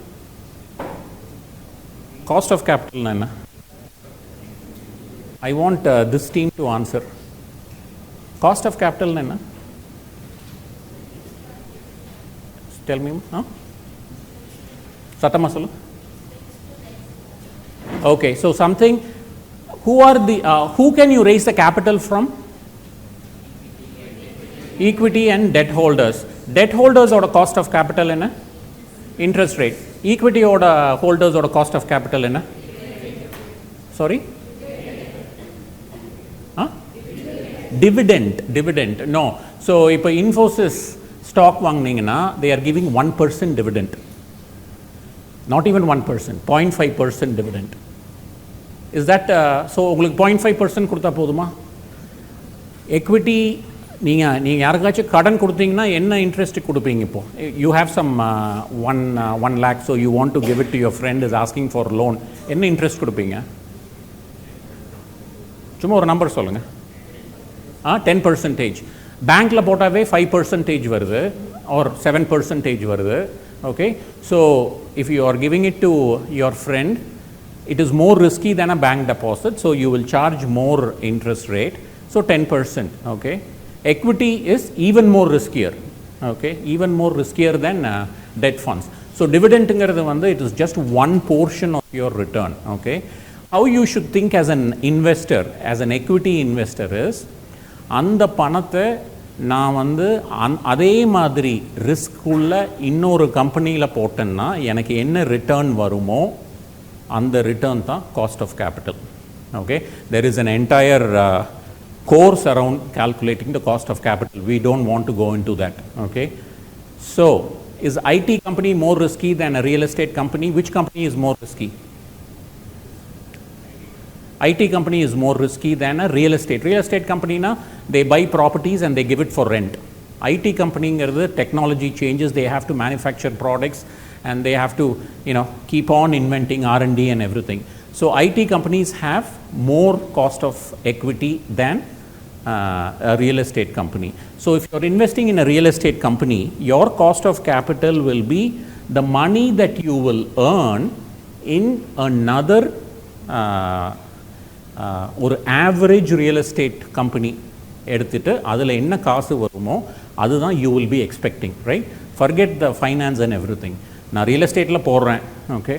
Cost of capital nana? I want this team to answer. Cost of capital nana? Tell me. Satama solo. Okay, so something, who can you raise the capital from? Equity and debt holders. Debt holders oda cost of capital enna? Interest rate. Equity oda holders oda cost of capital enna? Sorry? Huh? Dividend. No. So, if Infosys stock vaangningana, they are giving 1% dividend. Not even 1%, 0.5% dividend. Is that, so 0.5% கொடுத்தா போதுமா? Equity, நீங்கள் யாருக்காச்சும் கடன் கொடுத்தீங்கன்னா என்ன interest கொடுப்பீங்க இப்போ? You have some 1 lakh, so you want to give it to your friend is asking for loan. என்ன இன்ட்ரெஸ்ட் கொடுப்பீங்க? சும்மா ஒரு நம்பர் சொல்லுங்க. 10%. பேங்க்கில் போட்டாவே 5% வருது or 7% வருது. Okay, so if you are giving it to your friend, it is more risky than a bank deposit, so you will charge more interest rate. So 10%. Okay, equity is even more riskier. Okay, even more riskier than debt funds. So dividend it is just one portion of your return. Okay, how you should think as an investor, as an equity investor is, அந்த பணத்தை நான் அதே மாதிரி risk உள்ள இன்னொரு கம்பெனியில் போட்டேன்னா எனக்கு என்ன ரிட்டர்ன் வருமோ அந்த ரிட்டர்ன் தான் cost of capital. Okay, there is an entire course around calculating the cost of capital. We don't want to go into that. Okay, so is IT company more risky than a real estate company? Which company is more risky? IT company is more risky than a real estate. Real estate company na, they buy properties and they give it for rent. IT company technology changes, they have to manufacture products and they have to keep on inventing R&D and everything. So IT companies have more cost of equity than a real estate company. So if you're investing in a real estate company, your cost of capital will be the money that you will earn in another ஒரு average real estate company எடுத்துகிட்டு அதில் என்ன காசு வருமோ அதுதான் you will be expecting, right? Forget the finance and every thing. நான் real எஸ்டேட்டில் போடுறேன். ஓகே,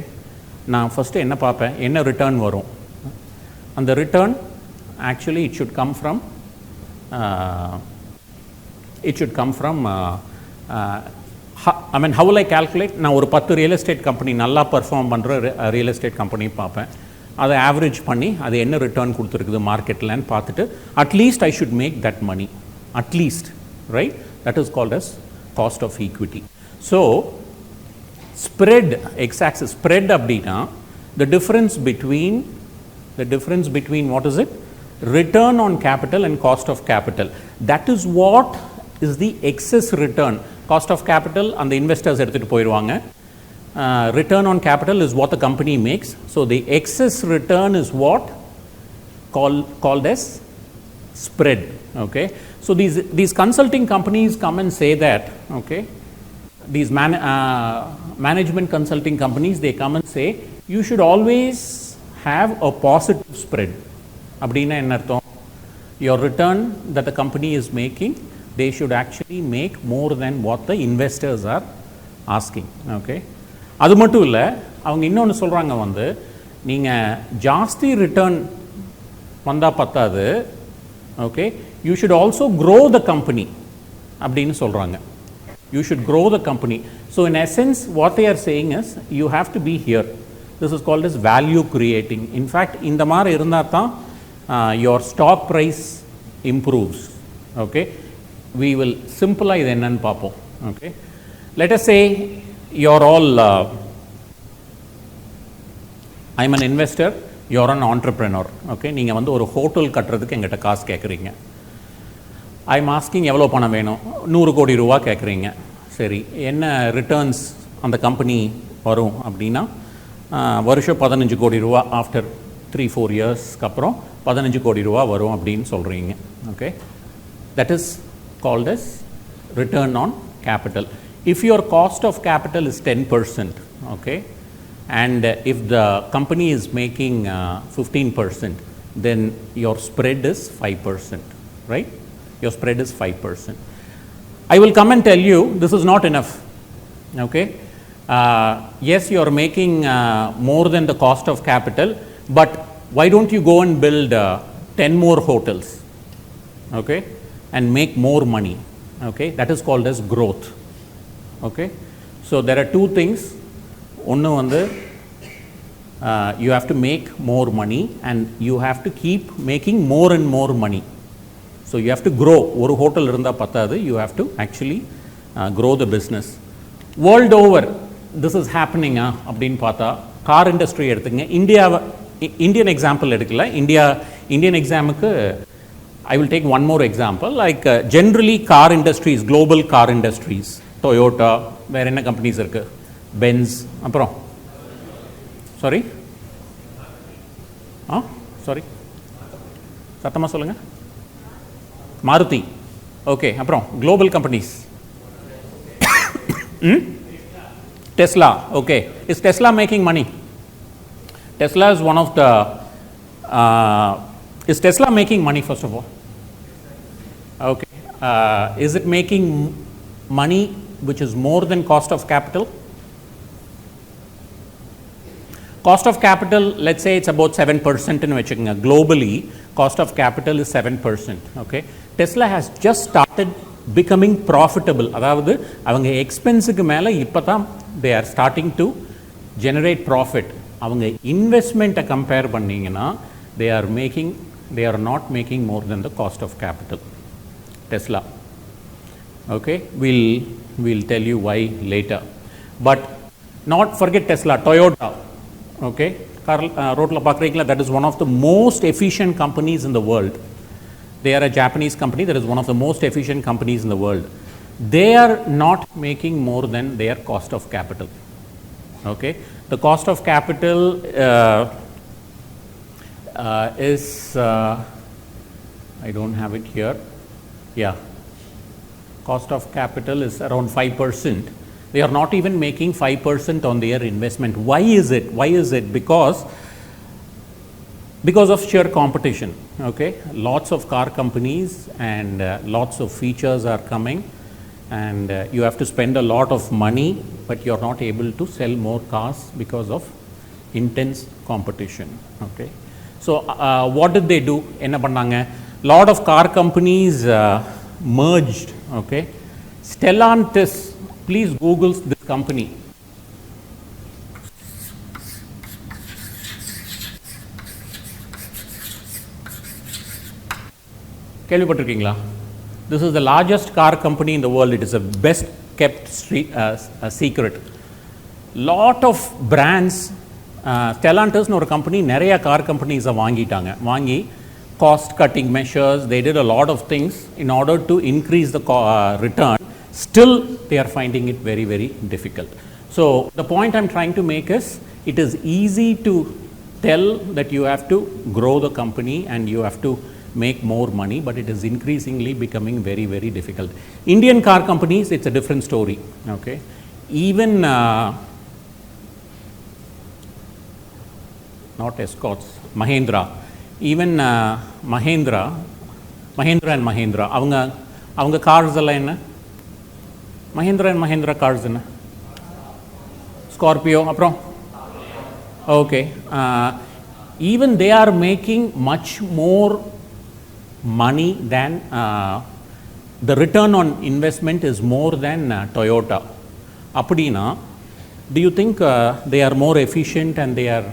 நான் ஃபஸ்ட்டு என்ன பார்ப்பேன், என்ன ரிட்டர்ன் வரும். அந்த return actually it should come from I mean how will I calculate? நான் ஒரு 10 ரியல் எஸ்டேட் கம்பெனி நல்லா பர்ஃபார்ம் பண்ணுற ரியல் எஸ்டேட் கம்பெனி பார்ப்பேன். அதை ஆவரேஜ் பண்ணி அது என்ன ரிட்டர்ன் கொடுத்துருக்குது மார்க்கெட்லன்னு பார்த்துட்டு at least I should make that money, at least, right? That is called as cost of equity. So spread, x axis spread அப்படின்னா the difference between what is it? Return on capital and cost of capital. That is what is the excess return. Cost of capital and the investors எடுத்துட்டு போயிடுவாங்க. Return on capital is what the company makes. So the excess return is what called as spread. Okay, so these consulting companies come and say that, okay, these management consulting companies, they come and say you should always have a positive spread. அப்படின்னா என்ன அர்த்தம்? Your return that the company is making, they should actually make more than what the investors are asking. Okay, அது மட்டும் இல்லை, அவங்க இன்னொன்று சொல்கிறாங்க, நீங்கள் ஜாஸ்தி ரிட்டர்ன் வந்தால் பத்தாது, okay, you should also grow the company அப்படின்னு சொல்கிறாங்க. You should grow the company. So in essence what they are saying is you have to be here. This is called is value creating. In fact இந்த மாதிரி இருந்தால் தான் your stock price improves. Okay, we will சிம்பிளாக இது என்னன்னு பார்ப்போம். Okay, let us say you're all I'm an investor, you're an entrepreneur. Okay, நீங்கள் ஒரு ஹோட்டல் கட்டுறதுக்கு எங்கிட்ட காசு கேட்குறீங்க. I'm asking எவ்வளோ பணம் வேணும்? 100 கோடி ரூபா கேட்குறீங்க. சரி, என்ன ரிட்டர்ன்ஸ் அந்த கம்பெனி வரும் அப்படின்னா வருஷம் 15 கோடி ரூபா, ஆஃப்டர் 3-4 இயர்ஸ்க்கு அப்புறம் 15 கோடி ரூபா வரும் அப்படின்னு சொல்கிறீங்க. Okay, that is called as return on capital. If your cost of capital is 10%, okay, and if the company is making 15%, then your spread is 5%, right? Your spread is 5%. I will come and tell you this is not enough. Okay, yes, you are making more than the cost of capital, but why don't you go and build 10 more hotels, okay, and make more money, okay? That is called as growth, okay? So there are two things. One, you have to make more money and you have to keep making more and more money. So you have to grow. One hotel irundha pathadu, you have to actually grow the business. World over, this is happening. Abdin pata car industry eduthinga. Indian example edukala. Indian example. I will take one more example. Like generally car industries, global car industries, Toyota, where enna companies irukku, Benz, aprom. Sorry? Sorry? Sattama solunga. Maruti. Okay, aprom. Global companies. Tesla. Okay. Is Tesla making money? Tesla is one of the. Is Tesla making money first of all? Okay. Is it making money which is more than cost of capital? Cost of capital, let's say it's about 7% in vechukanga. Globally, cost of capital is 7%. Okay. Tesla has just started becoming profitable. அதாவது அவங்க எக்ஸ்பென்ஸுக்கு மேலே இப்போ தான் they are starting to generate profit. அவங்க இன்வெஸ்ட்மெண்ட்டை compare பண்ணிங்கன்னா they are not making more than the cost of capital. Tesla. Okay, we'll tell you why later. But not forget Tesla, Toyota. Okay, roadla paakreekla, that is one of the most efficient companies in the world. They are a Japanese company that is one of the most efficient companies in the world. They are not making more than their cost of capital. Okay, the cost of capital is I don't have it here. Yeah, cost of capital is around 5%. They are not even making 5% on their investment. Why is it? Because of sheer competition. Okay, lots of car companies and lots of features are coming, and you have to spend a lot of money, but you are not able to sell more cars because of intense competition. Okay, so what did they do? Enna pannanga? Lot of car companies merged. Okay, Stellantis, please Google this company. கேள்விப்பட்டிருக்கீங்களா? This is the largest car company in the world. It is a best kept secret. Lot of brands, Stellantis ஒரு company நிறைய car companies வாங்கிட்டாங்க. வாங்கி cost cutting measures, they did a lot of things in order to increase the return. Still they are finding it very, very difficult. So the point I'm trying to make is, it is easy to tell that you have to grow the company and you have to make more money, but it is increasingly becoming very, very difficult. Indian car companies, it's a different story. Okay, even not Escorts, Mahindra, even Mahindra and Mahindra, அவங்க cars எல்லாம் என்ன? Mahindra and Mahindra cars என்ன? Scorpio, அப்புறம்? Okay, even they are making much more money than the return on investment is more than Toyota. Appadina, do you think they are more efficient and they are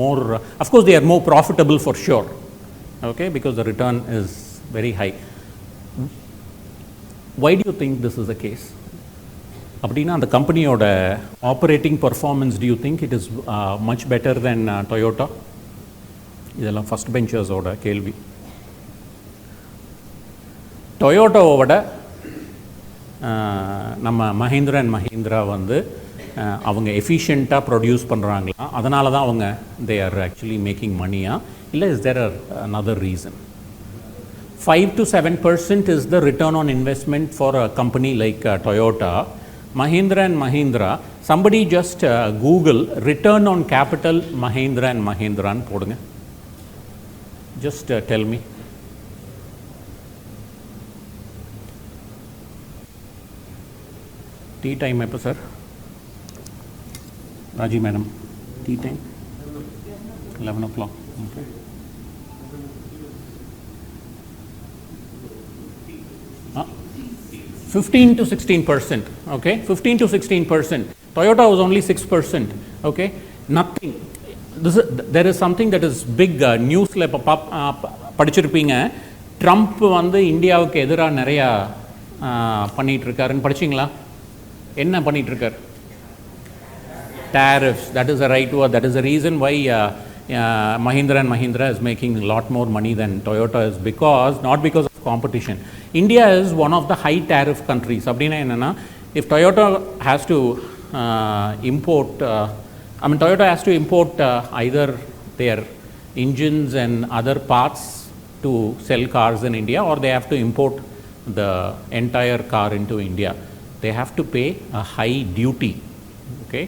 more, of course they are more profitable for sure, okay, because the return is very high. Why do you think this is the case? Appadina, the company or the operating performance, do you think it is much better than Toyota? இதெல்லாம் first பெஞ்சர்ஸோட கேள்வி. டொயோட்டோவோட நம்ம Mahindra and Mahindra வந்து அவங்க எஃபிஷியண்ட்டாக produce பண்ணுறாங்களா, அதனால தான் அவங்க they are actually making மணியா, இல்லை is there another reason? 5 to 7% is the return on investment for a company like Toyota. Mahindra and Mahindra, somebody just Google return on capital Mahindra and Mahindra and போடுங்க. Just tell me. Tea time எப்போ sir? Raji madam, tea time 11 o'clock. Huh? 15 to 16%. Okay, 15 to 16%. Toyota was only 6%. Okay, nothing. There is something that is big newsல படிச்சிருப்பீங்க. Trump வந்து இந்தியாவுக்கு எதிராக நிறையா பண்ணிட்டு இருக்காருன்னு படிச்சிங்களா? என்ன பண்ணிட்டு இருக்கார்? Tariffs. That is the right word. That is the reason why Mahindra and Mahindra is making a lot more money than Toyota is, because not because of competition. India is one of the high tariff countries. அப்படின்னா என்னன்னா, if Toyota has to import, Toyota has to import either their engines and other parts to sell cars in India, or they have to import the entire car into India. They have to pay a high duty. Okay,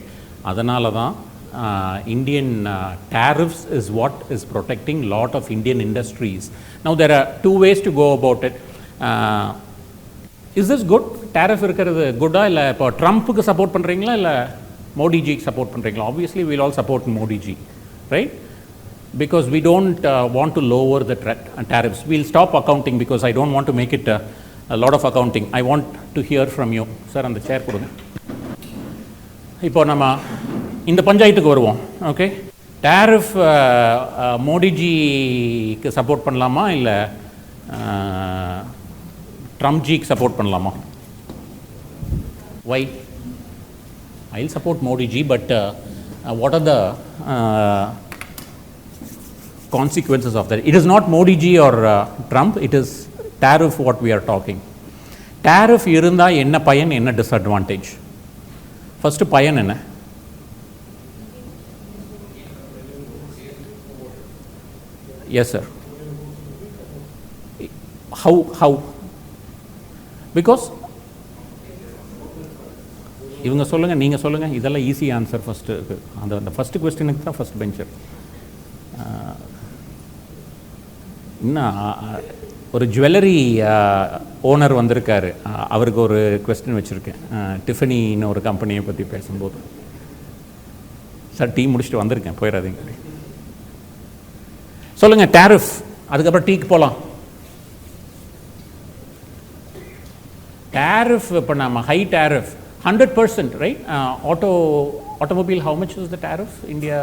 அதனால தான் Indian tariffs is what is protecting lot of Indian industries. Now there are two ways to go about it. Is this good? Tariff இருக்கிறது குட்டா இல்லை இப்போ ட்ரம்ப்புக்கு support பண்ணுறீங்களா இல்லை மோடிஜிக்கு support பண்ணுறீங்களா? Obviously we'll all support Modiji, right? Because we don't want to lower the tariffs. We'll stop accounting because I don't want to make it a lot of accounting. I want to hear from you. Sir, அந்த சேர் கொடுங்க. இப்போ நம்ம இந்த பஞ்சாயத்துக்கு வருவோம். Okay, tariff மோடிஜிக்கு support பண்ணலாமா இல்லை ட்ரம்ப்ஜிக்கு support பண்ணலாமா? Why? I'll support Modi ji, but what are the consequences of that? It is not Modi ji or Trump, it is tariff what we are talking. Tariff இருந்தா என்ன பயன், என்ன disadvantage? First பயன் என்ன? Yes sir. How? Because இவங்க சொல்லுங்க, நீங்க சொல்லுங்க, இதெல்லாம் ஈஸி ஆன்சர். ஃபர்ஸ்ட் அந்த ஃபர்ஸ்ட் क्वेश्चनக்கு தான் ஃபர்ஸ்ட் பெஞ்சர். இன்னும் ஒரு ஜுவல்லரி ஓனர் வந்திருக்காரு, அவருக்கு ஒரு கொஸ்டின் வச்சுருக்கேன். டிஃபனின்னு ஒரு கம்பெனியை பற்றி பேசும்போது. சார் டீ முடிச்சுட்டு வந்திருக்கேன், போயிடாதீங்க. சொல்லுங்கள் டேரிஃப், அதுக்கப்புறம் டீக்கு போகலாம். டேரிஃப் இப்போ நம்ம high tariff 100%, right? Automobile, how much is the tariff? India,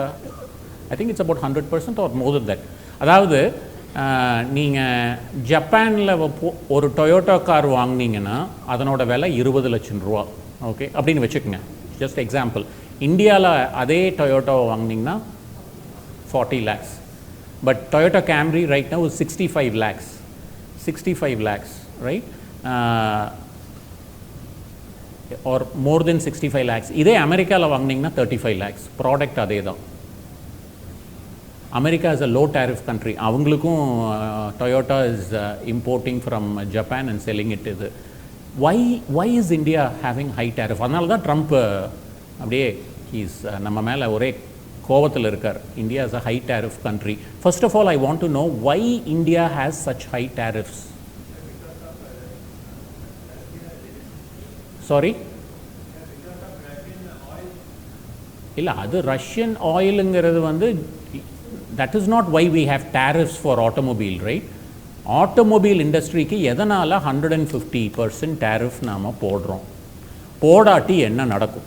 I think it's about 100% or more than that. அதாவது நீங்கள் ஜப்பானில் ஒரு டொயோட்டோ கார் வாங்கினீங்கன்னா அதனோட விலை 20 லட்சம் ரூபா. ஓகே, அப்படின்னு வச்சுக்கோங்க, ஜஸ்ட் எக்ஸாம்பிள். இந்தியாவில் அதே டொயோட்டோ வாங்கினீங்கன்னா 40 lakhs. But Toyota Camry right now 65 lakhs. 65 lakhs, right? Or more than 65 lakhs. இதே அமெரிக்காவில் வாங்கினீங்கன்னா 35 lakhs. ப்ராடக்ட் அதே தான். America is a low tariff country. அவங்களுக்கும் Toyota is importing from Japan and selling it to the. Why is India having high tariff? அதனால தான் Trump அப்படியே நம்ம மேலே ஒரே கோபத்தில் இருக்கார். India is a high tariff country. First of all, I want to know why India has such high tariffs. Sorry? இல்லை, அது ரஷ்யன் ஆயிலுங்கிறது வந்து that is not why we have tariffs for automobile, right? Automobile industryக்கு எதனால் 150% tariff நாம் போடுறோம்? போடாட்டி என்ன நடக்கும்?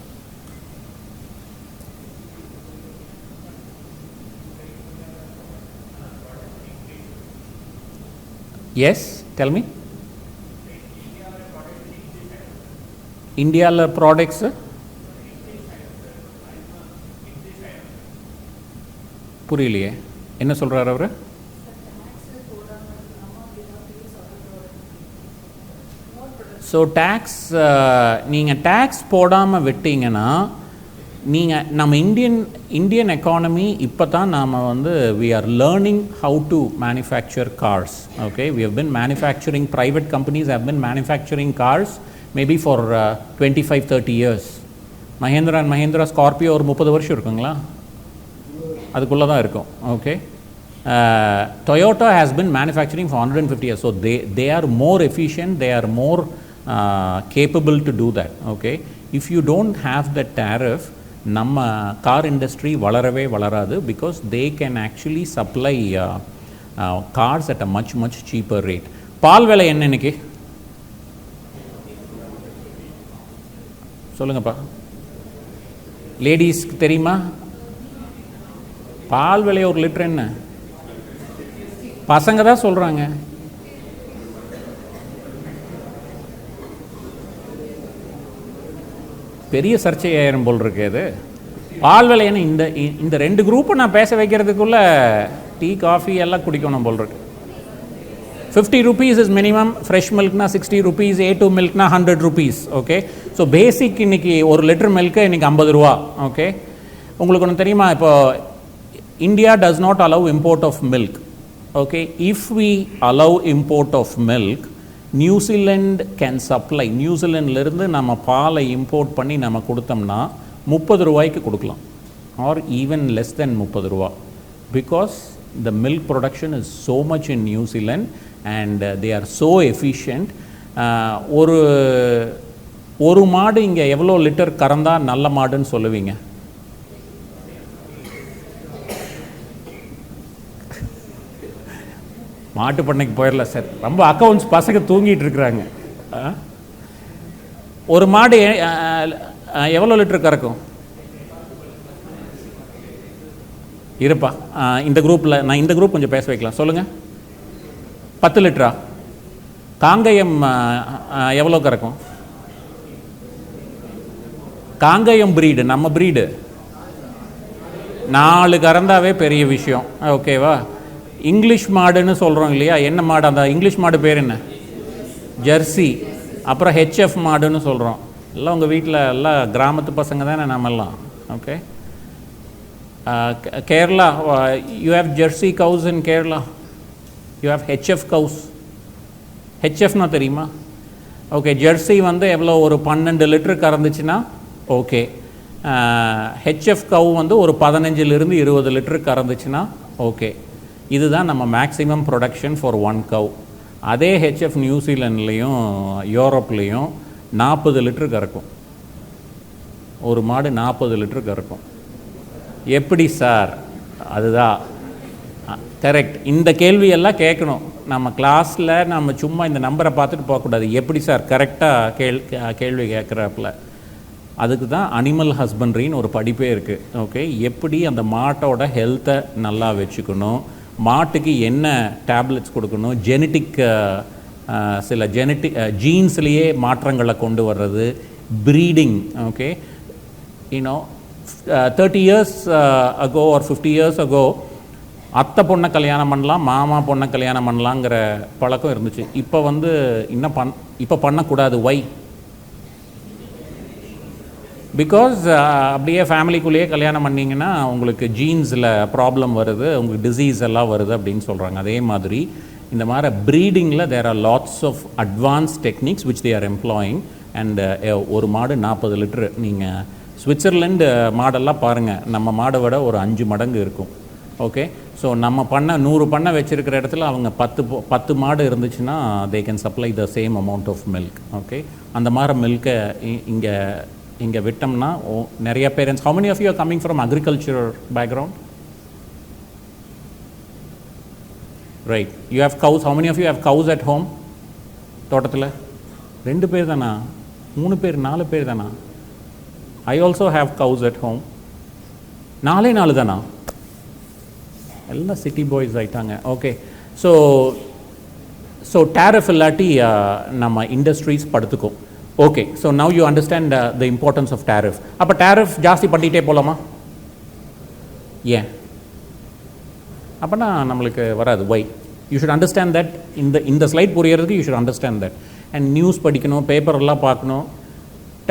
Yes, tell me. இந்தியாவில் products புரியலையே, என்ன சொல்கிறார் அவர்? ஸோ டேக்ஸ், நீங்கள் டேக்ஸ் போடாமல் விட்டீங்கன்னா நம்ம இந்தியன் எக்கானமி இப்போ தான் நாம் வந்து we are learning how to manufacture cars. Okay, we have been manufacturing, private companies have been manufacturing cars maybe for 25-30 years. Mahindra and Mahindra Scorpio ஒரு 30 வருஷம் இருக்குங்களா? அதுக்குள்ளே தான் இருக்கும். Okay, Toyota has been manufacturing for 150 years, so they are more efficient, they are more capable to do that. Okay, if you don't have the tariff, நம்ம car industry வளரவே வளராது. Because they can actually supply cars at a much much cheaper rate. பால் விலை என்ன இன்னைக்கு சொல்லுங்கப்பா, லேடிஸ்க்கு தெரியுமா? பால் விலை ஒரு லிட்டர் என்ன? பசங்க தான் சொல்கிறாங்க. பெரிய சர்ச்சையாயிரம் போல் இருக்கு அது. பால் விலை என்ன? இந்த ரெண்டு குரூப்பை நான் பேச வைக்கிறதுக்குள்ள டீ காஃபி எல்லாம் குடிக்கணும் போல் இருக்கு. 50 rupees is minimum, fresh milk na 60 rupees, A2 milk na 100 rupees. Okay, so basic இன்னைக்கு ஒரு லிட்டர் மில்க்கு இன்னைக்கு 50 ரூபா. ஓகே, உங்களுக்கு ஒன்று தெரியுமா? இப்போ India does not allow import of milk. Okay, if we allow import of milk, New Zealand can supply. நியூசிலாண்ட்லேருந்து நம்ம பாலை இம்போர்ட் பண்ணி நம்ம கொடுத்தோம்னா 30 ரூபாய்க்கு கொடுக்கலாம், ஆர் ஈவன் லெஸ் தென் 30 ரூபா. Because the milk production is so much in New Zealand and they are so efficient. ஒரு மாடு இங்கே எவ்வளோ லிட்டர் கறந்தா நல்ல மாடுன்னு சொல்லுவீங்க? மாட்டு பண்ணைக்கு போயிடல சார், ரொம்ப அக்கௌண்ட்ஸ் பசங்க தூங்கிட்டு இருக்கிறாங்க. ஒரு மாடு எவ்வளோ லிட்டர் கறக்கும்? இருப்பா, இந்த குரூப்பில் நான் இந்த குரூப் கொஞ்சம் பேச வைக்கலாம். சொல்லுங்கள், 10 லிட்டரா? காங்கயம் எவ்வளோ கறக்கும்? காங்கயம் ப்ரீடு, நம்ம ப்ரீடு 4 கறந்தாவே பெரிய விஷயம். ஓகேவா? இங்கிலீஷ் மாடுன்னு சொல்கிறோம் இல்லையா? என்ன மாடு? அந்த இங்கிலீஷ் மாடு பேர் என்ன? ஜெர்சி. அப்புறம் ஹெச்எஃப் மாடுன்னு சொல்கிறோம். எல்லாம் உங்கள் வீட்டில் எல்லாம் கிராமத்து பசங்க தானே நம்மெல்லாம். Okay, Kerala, you have Jersey cows in Kerala. You have HF cows. HF na தெரியுமா? ஓகே, ஜெர்சி வந்து எவ்வளோ ஒரு 12 லிட்டர் கறந்துச்சுன்னா ஓகே. ஹெச்எஃப் கவு வந்து ஒரு 15லிருந்து 20 லிட்டர் கறந்துச்சுன்னா ஓகே. இதுதான் நம்ம மேக்ஸிமம் ப்ரொடக்ஷன் ஃபார் 1 கவ். அதே ஹெச்எஃப் நியூசிலாண்ட்லேயும் யூரோப்லேயும் 40 லிட்டர் கறக்கும். ஒரு மாடு 40 லிட்டர் கறக்கும். எப்படி சார்? அதுதான் கரெக்ட். இந்த கேள்வியெல்லாம் கேட்கணும் நம்ம கிளாஸில். நம்ம சும்மா இந்த நம்பரை பார்த்துட்டு போகக்கூடாது. எப்படி சார் கரெக்டாக கேள்வி கேட்குறாப்புல. அதுக்கு தான் அனிமல் ஹஸ்பண்ட்ரின்னு ஒரு படிப்பே இருக்குது. ஓகே, எப்படி அந்த மாட்டோட ஹெல்த்தை நல்லா வச்சுக்கணும், மாட்டுக்கு என்ன டேப்லெட்ஸ் கொடுக்கணும், சில ஜீன்ஸ்லேயே மாற்றங்களை கொண்டு வர்றது, breeding. Okay, you know 30 years ago or 50 years ago அத்தை பொண்ணை கல்யாணம் பண்ணலாம், மாமா பொண்ணை கல்யாணம் பண்ணலாங்கிற பழக்கம் இருந்துச்சு. இப்போ வந்து இன்னும் இப்போ பண்ணக்கூடாது. வை? பிகாஸ் அப்படியே ஃபேமிலிக்குள்ளேயே கல்யாணம் பண்ணிங்கன்னா உங்களுக்கு ஜீன்ஸில் ப்ராப்ளம் வருது, உங்களுக்கு டிசீஸ் எல்லாம் வருது அப்படின்னு சொல்கிறாங்க. அதே மாதிரி இந்த மாதிரி ப்ரீடிங்கில் there are lots of advance techniques which they are employing. And ஒரு மாடு 40 லிட்டரு. நீங்கள் சுவிட்சர்லாண்டு மாடெல்லாம் பாருங்கள், நம்ம மாடை விட ஒரு 5 மடங்கு இருக்கும். ஓகே, ஸோ நம்ம 100 பண்ணை வச்சுருக்கிற இடத்துல அவங்க 10 மாடு இருந்துச்சுன்னா they can supply the same amount of milk. Okay, அந்த மாதிரி மில்கை இங்கே விட்டோம்னா நிறைய parents. How many of you are coming from agriculture background? Right, you have cows. How many of you have cows at home? தோட்டத்தில் 2 பேர் தானா? 3 பேர்? 4 பேர் தானா? I also have cows at home. 4 தானா? எல்லாம் சிட்டி பாய்ஸ் ஆயிட்டாங்க. ஓகே, ஸோ டேரிஃப் இல்லாட்டி நம்ம இண்டஸ்ட்ரீஸ் படுத்துக்கும். Okay, so now you understand the importance of tariff. அப்போ டேரிஃப் ஜாஸ்தி பண்ணிகிட்டே போகலாமா? ஏன்? அப்போனா நம்மளுக்கு வராது. Why? You should understand that. இந்த ஸ்லைட் புரியறதுக்கு you should understand that. And news படிக்கணும், பேப்பரெல்லாம் பார்க்கணும்.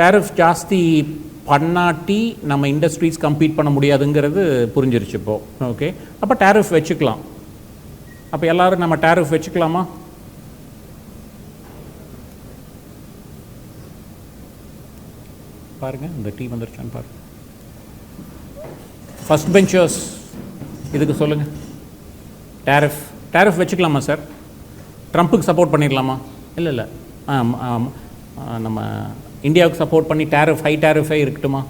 டேரிஃப் ஜாஸ்தி பண்ணாட்டி நம்ம இண்டஸ்ட்ரீஸ் கம்பீட் பண்ண முடியாதுங்கிறது புரிஞ்சிருச்சு இப்போது. ஓகே, அப்போ டேரிஃப் வச்சுக்கலாம். அப்போ எல்லோரும் நம்ம டேரிஃப் வச்சுக்கலாமா? பாருங்கள், இந்த டீ வந்துருச்சான்னு பாருங்கள். ஃபர்ஸ்ட் பெஞ்சர்ஸ் இதுக்கு சொல்லுங்கள். டேரிஃப் வச்சுக்கலாமா சார்? ட்ரம்ப்புக்கு சப்போர்ட் பண்ணிடலாமா? இல்லை, நம்ம இந்தியாவுக்கு சப்போர்ட் பண்ணி ஹை டேரிஃபே இருக்கட்டுமா?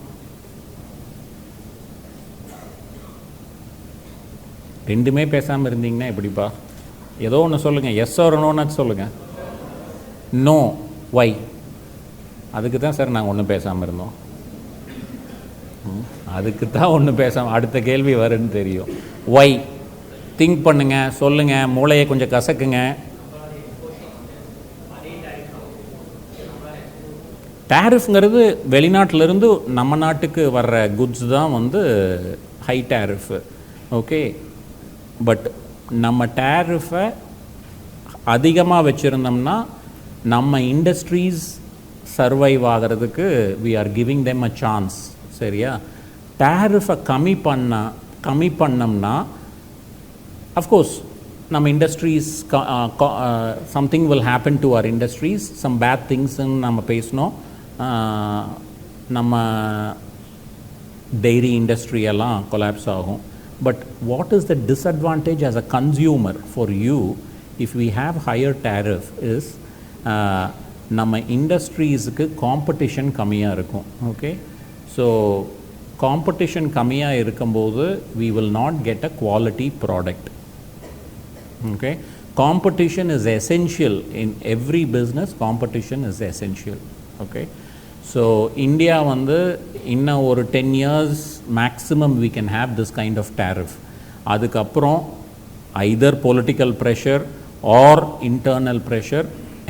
ரெண்டுமே பேசாமல் இருந்தீங்கன்னா எப்படிப்பா? ஏதோ ஒன்று சொல்லுங்கள், எஸ் ஆர் நோன்னு சொல்லுங்கள். நோ, வை? அதுக்கு தான் சார் நாங்கள் ஒன்றும் பேசாமல் இருந்தோம். அதுக்கு தான் ஒன்றும் பேசாமல், அடுத்த கேள்வி வருன்னு தெரியும். வை? திங்க் பண்ணுங்கள், சொல்லுங்கள், மூளையை கொஞ்சம் கசக்குங்க. டேரிஃப்ங்கிறது வெளிநாட்டிலேருந்து நம்ம நாட்டுக்கு வர்ற குட்ஸ் தான் வந்து ஹை டேரிஃப். ஓகே, பட் நம்ம டேரிஃபை அதிகமாக வச்சுருந்தோம்னா நம்ம இண்டஸ்ட்ரீஸ் சர்வைவ் ஆகிறதுக்கு we are giving them a chance. சரியா? டேரிஃபை கம்மி பண்ணோம்னா அஃப்கோர்ஸ் நம்ம industries something will happen to our industries, some bad திங்ஸ்ன்னு நம்ம பேசினோம். நம்ம டெய்ரி இண்டஸ்ட்ரியெல்லாம் கொலாப்ஸ் ஆகும். But what is the disadvantage as a consumer for you if we have higher tariff is நம்ம இண்டஸ்ட்ரீஸுக்கு காம்படிஷன் கம்மியாக இருக்கும். ஓகே, ஸோ காம்படிஷன் கம்மியாக இருக்கும்போது we will not get a quality product. Okay, competition is essential in every business. Competition is essential. Okay, so India வந்து இன்னும் ஒரு 10 years maximum we can have this kind of tariff. அதுக்கப்புறம் either political pressure or internal pressure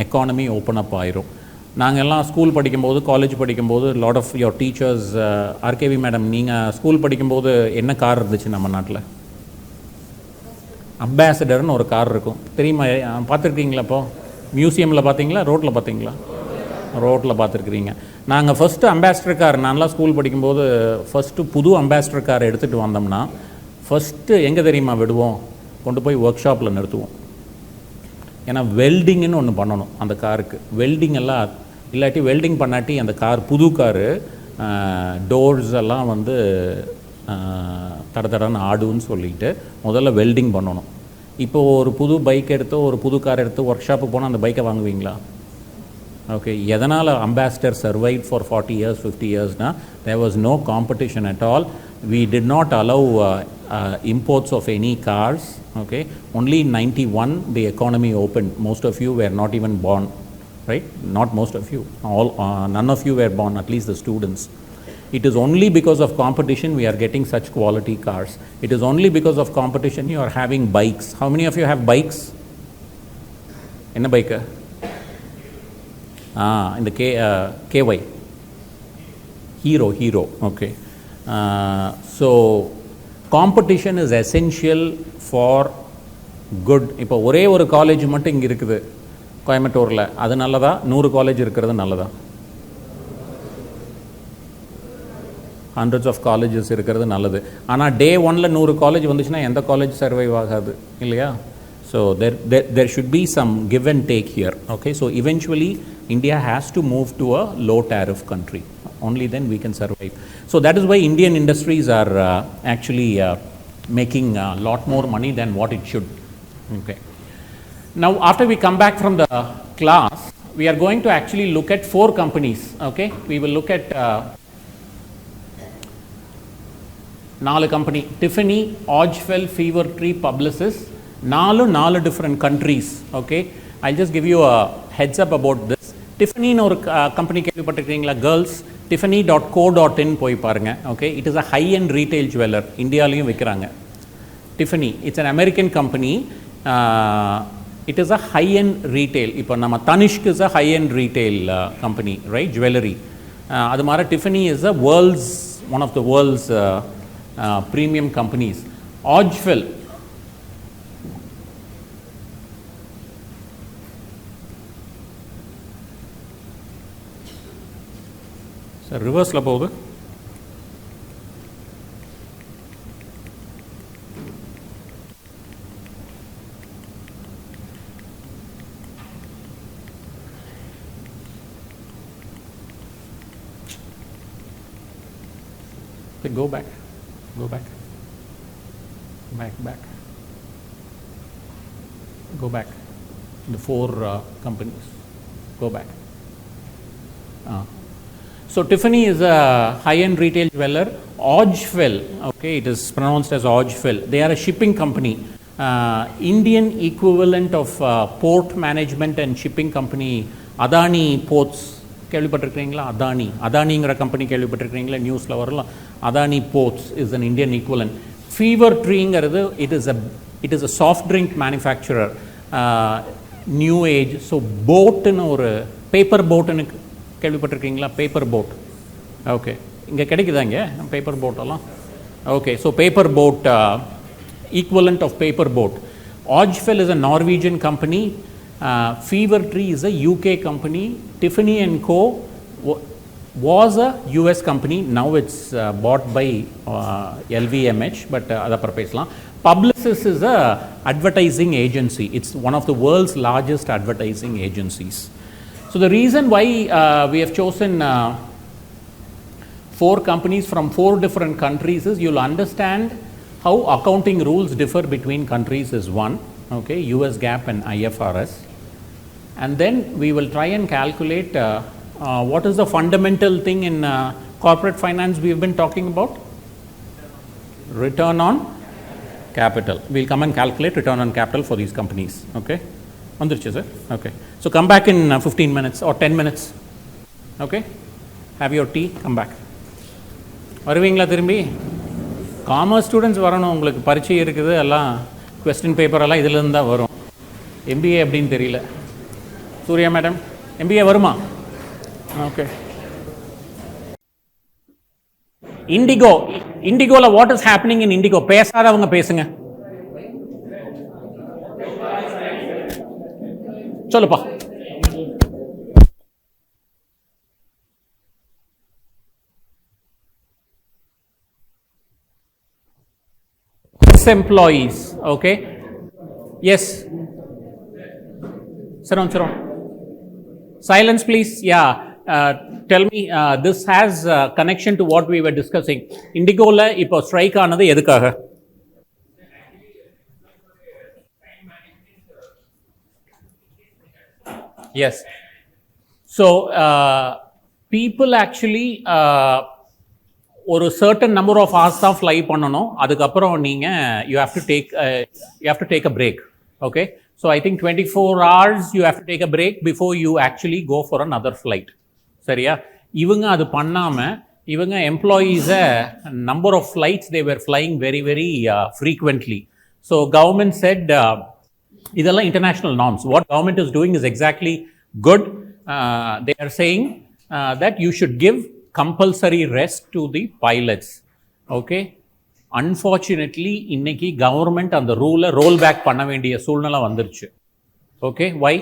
economy open up ஆயிரும். நாங்கள் எல்லாம் school படிக்கும்போது, college படிக்கும்போது, lot of your teachers, RKV madam, நீங்கள் ஸ்கூல் படிக்கும்போது என்ன கார் இருந்துச்சு நம்ம நாட்டில்? அம்பாசடர்னு ஒரு கார் இருக்கும், தெரியுமா? பார்த்துருக்கீங்களா? இப்போ மியூசியமில் பார்த்தீங்களா, ரோட்டில் பார்த்தீங்களா? ரோட்டில் பார்த்துருக்குறீங்க. நாங்கள் ஃபஸ்ட்டு அம்பாஸ்டர் கார், நான்லாம் ஸ்கூல் படிக்கும்போது ஃபஸ்ட்டு புது அம்பாஸ்டர் கார் எடுத்துகிட்டு வந்தோம்னா ஃபஸ்ட்டு எங்கே தெரியுமா விடுவோம்? கொண்டு போய் ஒர்க் ஷாப்பில் நிறுத்துவோம். ஏன்னா வெல்டிங்குன்னு ஒன்று பண்ணணும் அந்த காருக்கு. வெல்டிங் எல்லாம் இல்லாட்டி, வெல்டிங் பண்ணாட்டி அந்த கார், புது காரு, டோர்ஸ் எல்லாம் வந்து தடன்னு ஆடுன்னு சொல்லிட்டு முதல்ல வெல்டிங் பண்ணணும். இப்போ ஒரு புது பைக் எடுத்தோ ஒரு புது கார் எடுத்து ஒர்க் ஷாப்புக்கு போனால் அந்த பைக்கை வாங்குவீங்களா? ஓகே, எதனால் Ambassador survive for 40 years 50 yearsனா there was no competition at all. We did not allow imports of any cars. Okay, only in 91 the economy opened. Most of you were not even born, right? Not most of you, all none of you were born, at least the students. It is only because of competition we are getting such quality cars. It is only because of competition you are having bikes. How many of you have bikes? Enna bike? In the KY Hero. Okay, so competition is essential for good. இப்போ ஒரே ஒரு college மட்டும் இங்கே இருக்குது கோயம்புத்தூரில், அது நல்லதா? 100 college இருக்கிறது நல்லதா? ஹண்ட்ரட்ஸ் ஆஃப் காலேஜஸ் இருக்கிறது நல்லது. ஆனால் டே 1ல் 100 காலேஜ் வந்துச்சுன்னா எந்த காலேஜ் சர்வைவ் ஆகாது இல்லையா? So there should be some give and take here. Okay, so eventually India has to move to a low tariff country. Only then we can survive. So that is why Indian industries are actually making a lot more money than what it should. Okay. Now after we come back from the class, we are going to actually look at 4 companies. Okay, we will look at 4 company: Tiffany, Odgefell, Fever Tree, Publicis. 4 different countries. Okay, I'll just give you a heads up about this. Tiffany ஒரு company கேள்விப்பட்டிருக்கீங்களா? Girls tiffany.co.in போய் பாருங்க. Okay, it is a high end retail jeweller. இந்தியாலையும் விற்கிறாங்க. Tiffany it's an American company. It is a high end retail. இப்போ நம்ம Tanishq is a high end retail company, right? Jewellery. அது மாதிரி Tiffany is a world's one of the world's premium companies. ஆஜ்ஃபெல் sir ரிவர்ஸில் போகுது. Go back. Go back. The 4 companies. Go back. So Tiffany is a high-end retail jeweler. Odgefell, okay, it is pronounced as Odgefell. They are a shipping company. Indian equivalent of port management and shipping company Adani Ports. கேள்விப்பட்டிருக்கிறீங்களா? அதானிங்கிற company கேள்விப்பட்டிருக்கிறீங்களா? நியூஸில் வரலாம். Adani Ports is an Indian equivalent. Fever ட்ரீங்கிறது it is a soft drink manufacturer, new age. So போட்டுன்னு ஒரு பேப்பர் போட்டுன்னு கேள்விப்பட்டிருக்கீங்களா? பேப்பர் போட், ஓகே, இங்கே கிடைக்குதாங்க பேப்பர் போட்டெல்லாம்? Okay, so paper boat, equivalent of paper boat. Odgefell is a Norwegian company. Fever Tree is a UK company. Tiffany and Co. was a US company. Now it's bought by LVMH, but other purpose. Publicis is a advertising agency. It's one of the world's largest advertising agencies. So the reason why we have chosen 4 companies from 4 different countries is you'll understand how accounting rules differ between countries is one, okay, US GAAP and IFRS. And then we will try and calculate what is the fundamental thing in corporate finance we have been talking about? Return on capital. We'll come and calculate return on capital for these companies, okay? Vandirchu sir, okay. So come back in 15 minutes or 10 minutes, okay? Have your tea, come back. வருவீங்களா திரும்பி? Commerce students வரணும், உங்களுக்கு பரீட்சை இருக்குது, எல்லாம் question பேப்பரெல்லாம் இதிலேருந்து தான் வரும். எம்பிஏ அப்படின்னு தெரியல. சூர்யா மேடம், எம்பிஏ வருமா? ஓகே. இண்டிகோவில் what is happening in IndiGo? பேசாதவங்க பேசுங்க. சொல்லுப்பா. Employees, okay, yes, sit on. Silence please. Yeah, tell me, this has connection to what we were discussing. Indigo la ipo strike aanadhu edukaga? Yes, so people actually ஒரு certain number of hours தான் fly பண்ணணும். அதுக்கப்புறம் நீங்கள் you have to take a break, okay? So I think 24 hours you have to take a break before you actually go for another flight. சரியா? இவங்க அது பண்ணாமல் இவங்க எம்ப்ளாயீஸை number of flights they were flying very very frequently. So government said இதெல்லாம் international norms. What government is doing is exactly good. They are saying that you should give compulsory rest to the pilots, okay? Unfortunately இன்னைக்கு government அந்த ரூலை roll back பண்ண வேண்டிய சூழ்நிலை வந்துருச்சு, okay? வை?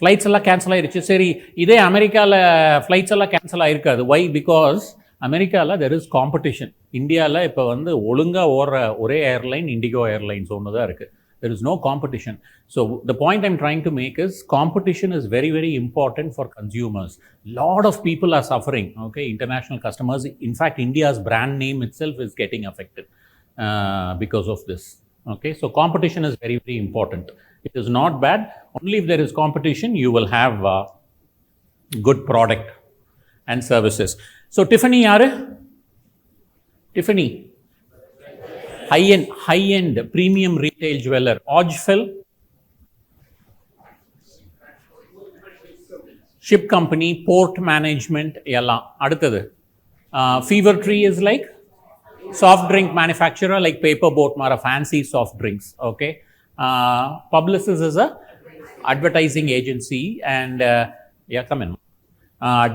Flights எல்லாம் cancel ஆயிருச்சு. சரி, இதே அமெரிக்காவில் ஃப்ளைட்ஸ் எல்லாம் கேன்சல் ஆயிருக்காது. வை? பிகாஸ் அமெரிக்காவில் தெர் இஸ் காம்படிஷன். இந்தியாவில் இப்போ வந்து ஒழுங்காக ஓடுற ஒரே ஏர்லைன் இண்டிகோ ஏர்லைன்ஸ் ஒன்று தான் இருக்குது. There is no competition. So the point I'm trying to make is competition is very very important for consumers. Lot of people are suffering, okay? International customers, in fact India's brand name itself is getting affected because of this, okay? So competition is very very important. It is not bad. Only if there is competition you will have good product and services. So Tiffany yaru? Tiffany high-end premium retail jeweler. Odgefell, ship company, port management, yalla. Aduthathu, Fever Tree is like soft drink manufacturer, like paper boat mara fancy soft drinks, okay? Publicis is a advertising agency, and yeah, come in.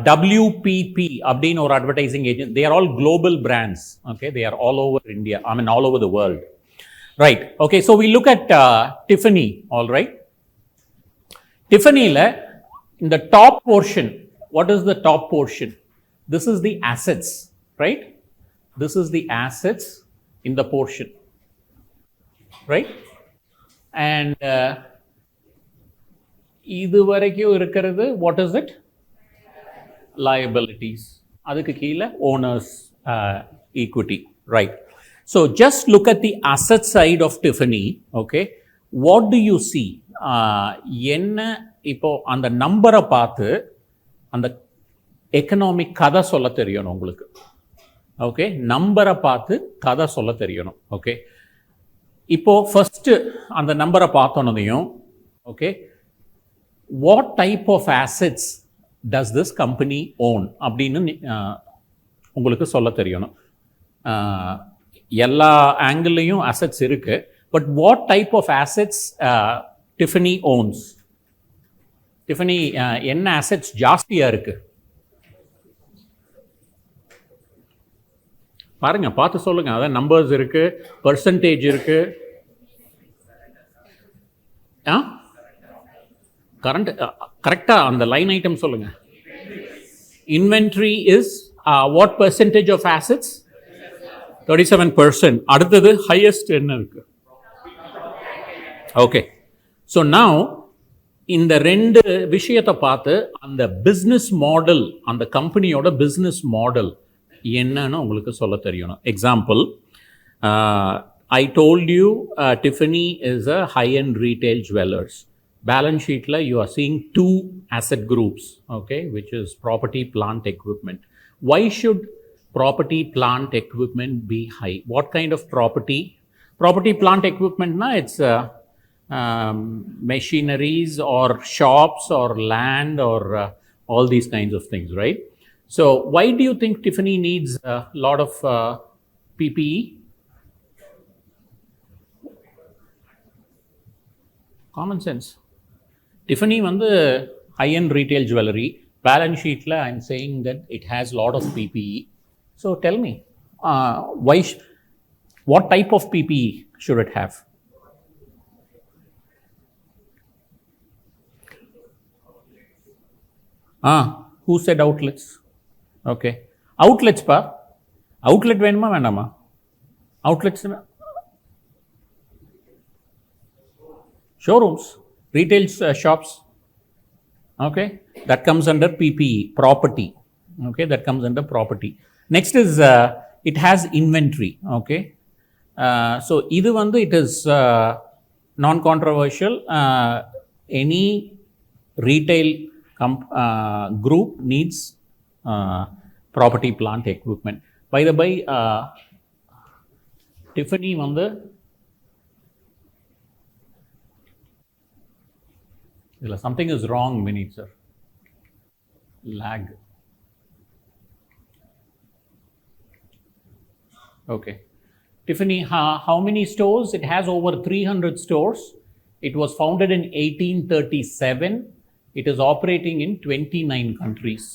WPP abdin or advertising agent, they are all global brands, okay? They are all over India, I mean all over the world, right? Okay, so we look at Tiffany, all right? Tiffany la in the top portion, what is the top portion? This is the assets, right? This is the assets in the portion, right? And idu varaikku irukkirathu, what is it? Liabilities. அதுக்கு கீழே owners equity, right? So just look at the asset side of Tiffany, okay? What do you see? என்ன இப்போ அந்த நம்பரை பார்த்து அந்த economic கதை சொல்ல தெரியணும் உங்களுக்கு. ஓகே, நம்பரை பார்த்து கதை சொல்ல தெரியணும். ஓகே, இப்போ ஃபர்ஸ்ட் அந்த நம்பரை பார்த்தோன்னதையும், okay, what type of assets does this company own அப்படின்னு உங்களுக்கு சொல்ல தெரியணும். எல்லா ஆங்கிள்லையும் அசெட்ஸ் இருக்கு, but what type of assets Tiffany owns? Tiffany என்ன அசெட்ஸ் ஜாஸ்தியா இருக்கு பாருங்க, பார்த்து சொல்லுங்க. அதான் நம்பர்ஸ் இருக்கு, பர்சன்டேஜ் இருக்கு. கரண்ட் கரெக்டா அந்த லைன் ஐட்டம் சொல்லுங்க. Inventory is what percentage of assets? 37%. அடுத்தது ஹையஸ்ட் என்ன இருக்கு? ஓகே, ஸோ நவ் இந்த ரெண்டு விஷயத்தை பார்த்து அந்த பிஸ்னஸ் மாடல், அந்த கம்பெனியோட பிஸ்னஸ் மாடல் என்னன்னு உங்களுக்கு சொல்ல தெரியணும். Example, I told you Tiffany is a high-end retail jewelers. Balance sheetல you are seeing two asset groups, okay, which is property, plant, equipment. Why should property, plant, equipment be high? What kind of property? Property, plant, equipment na it's machineries or shops or land or all these kinds of things, right? So why do you think Tiffany needs a lot of PPE? Common sense. Tiffany வந்து high-end retail jewelry. Balance sheetல I'm saying that it has lot of PPE. So tell me, what type of PPE should it have? Who said outlets? Okay, outlets pa, outlet வேணுமா வேண்டாமா? Outlets showrooms, retail shops. Okay, that comes under PPE, property. Okay, that comes under property. Next is it has inventory. Okay, so இது வந்து it is non-controversial. Any retail group needs property, plant, equipment. By the by, Tiffany வந்து something is wrong, Vineet sir. Lag. Okay. Tiffany, how many stores? It has over 300 stores. It was founded in 1837. It is operating in 29 countries.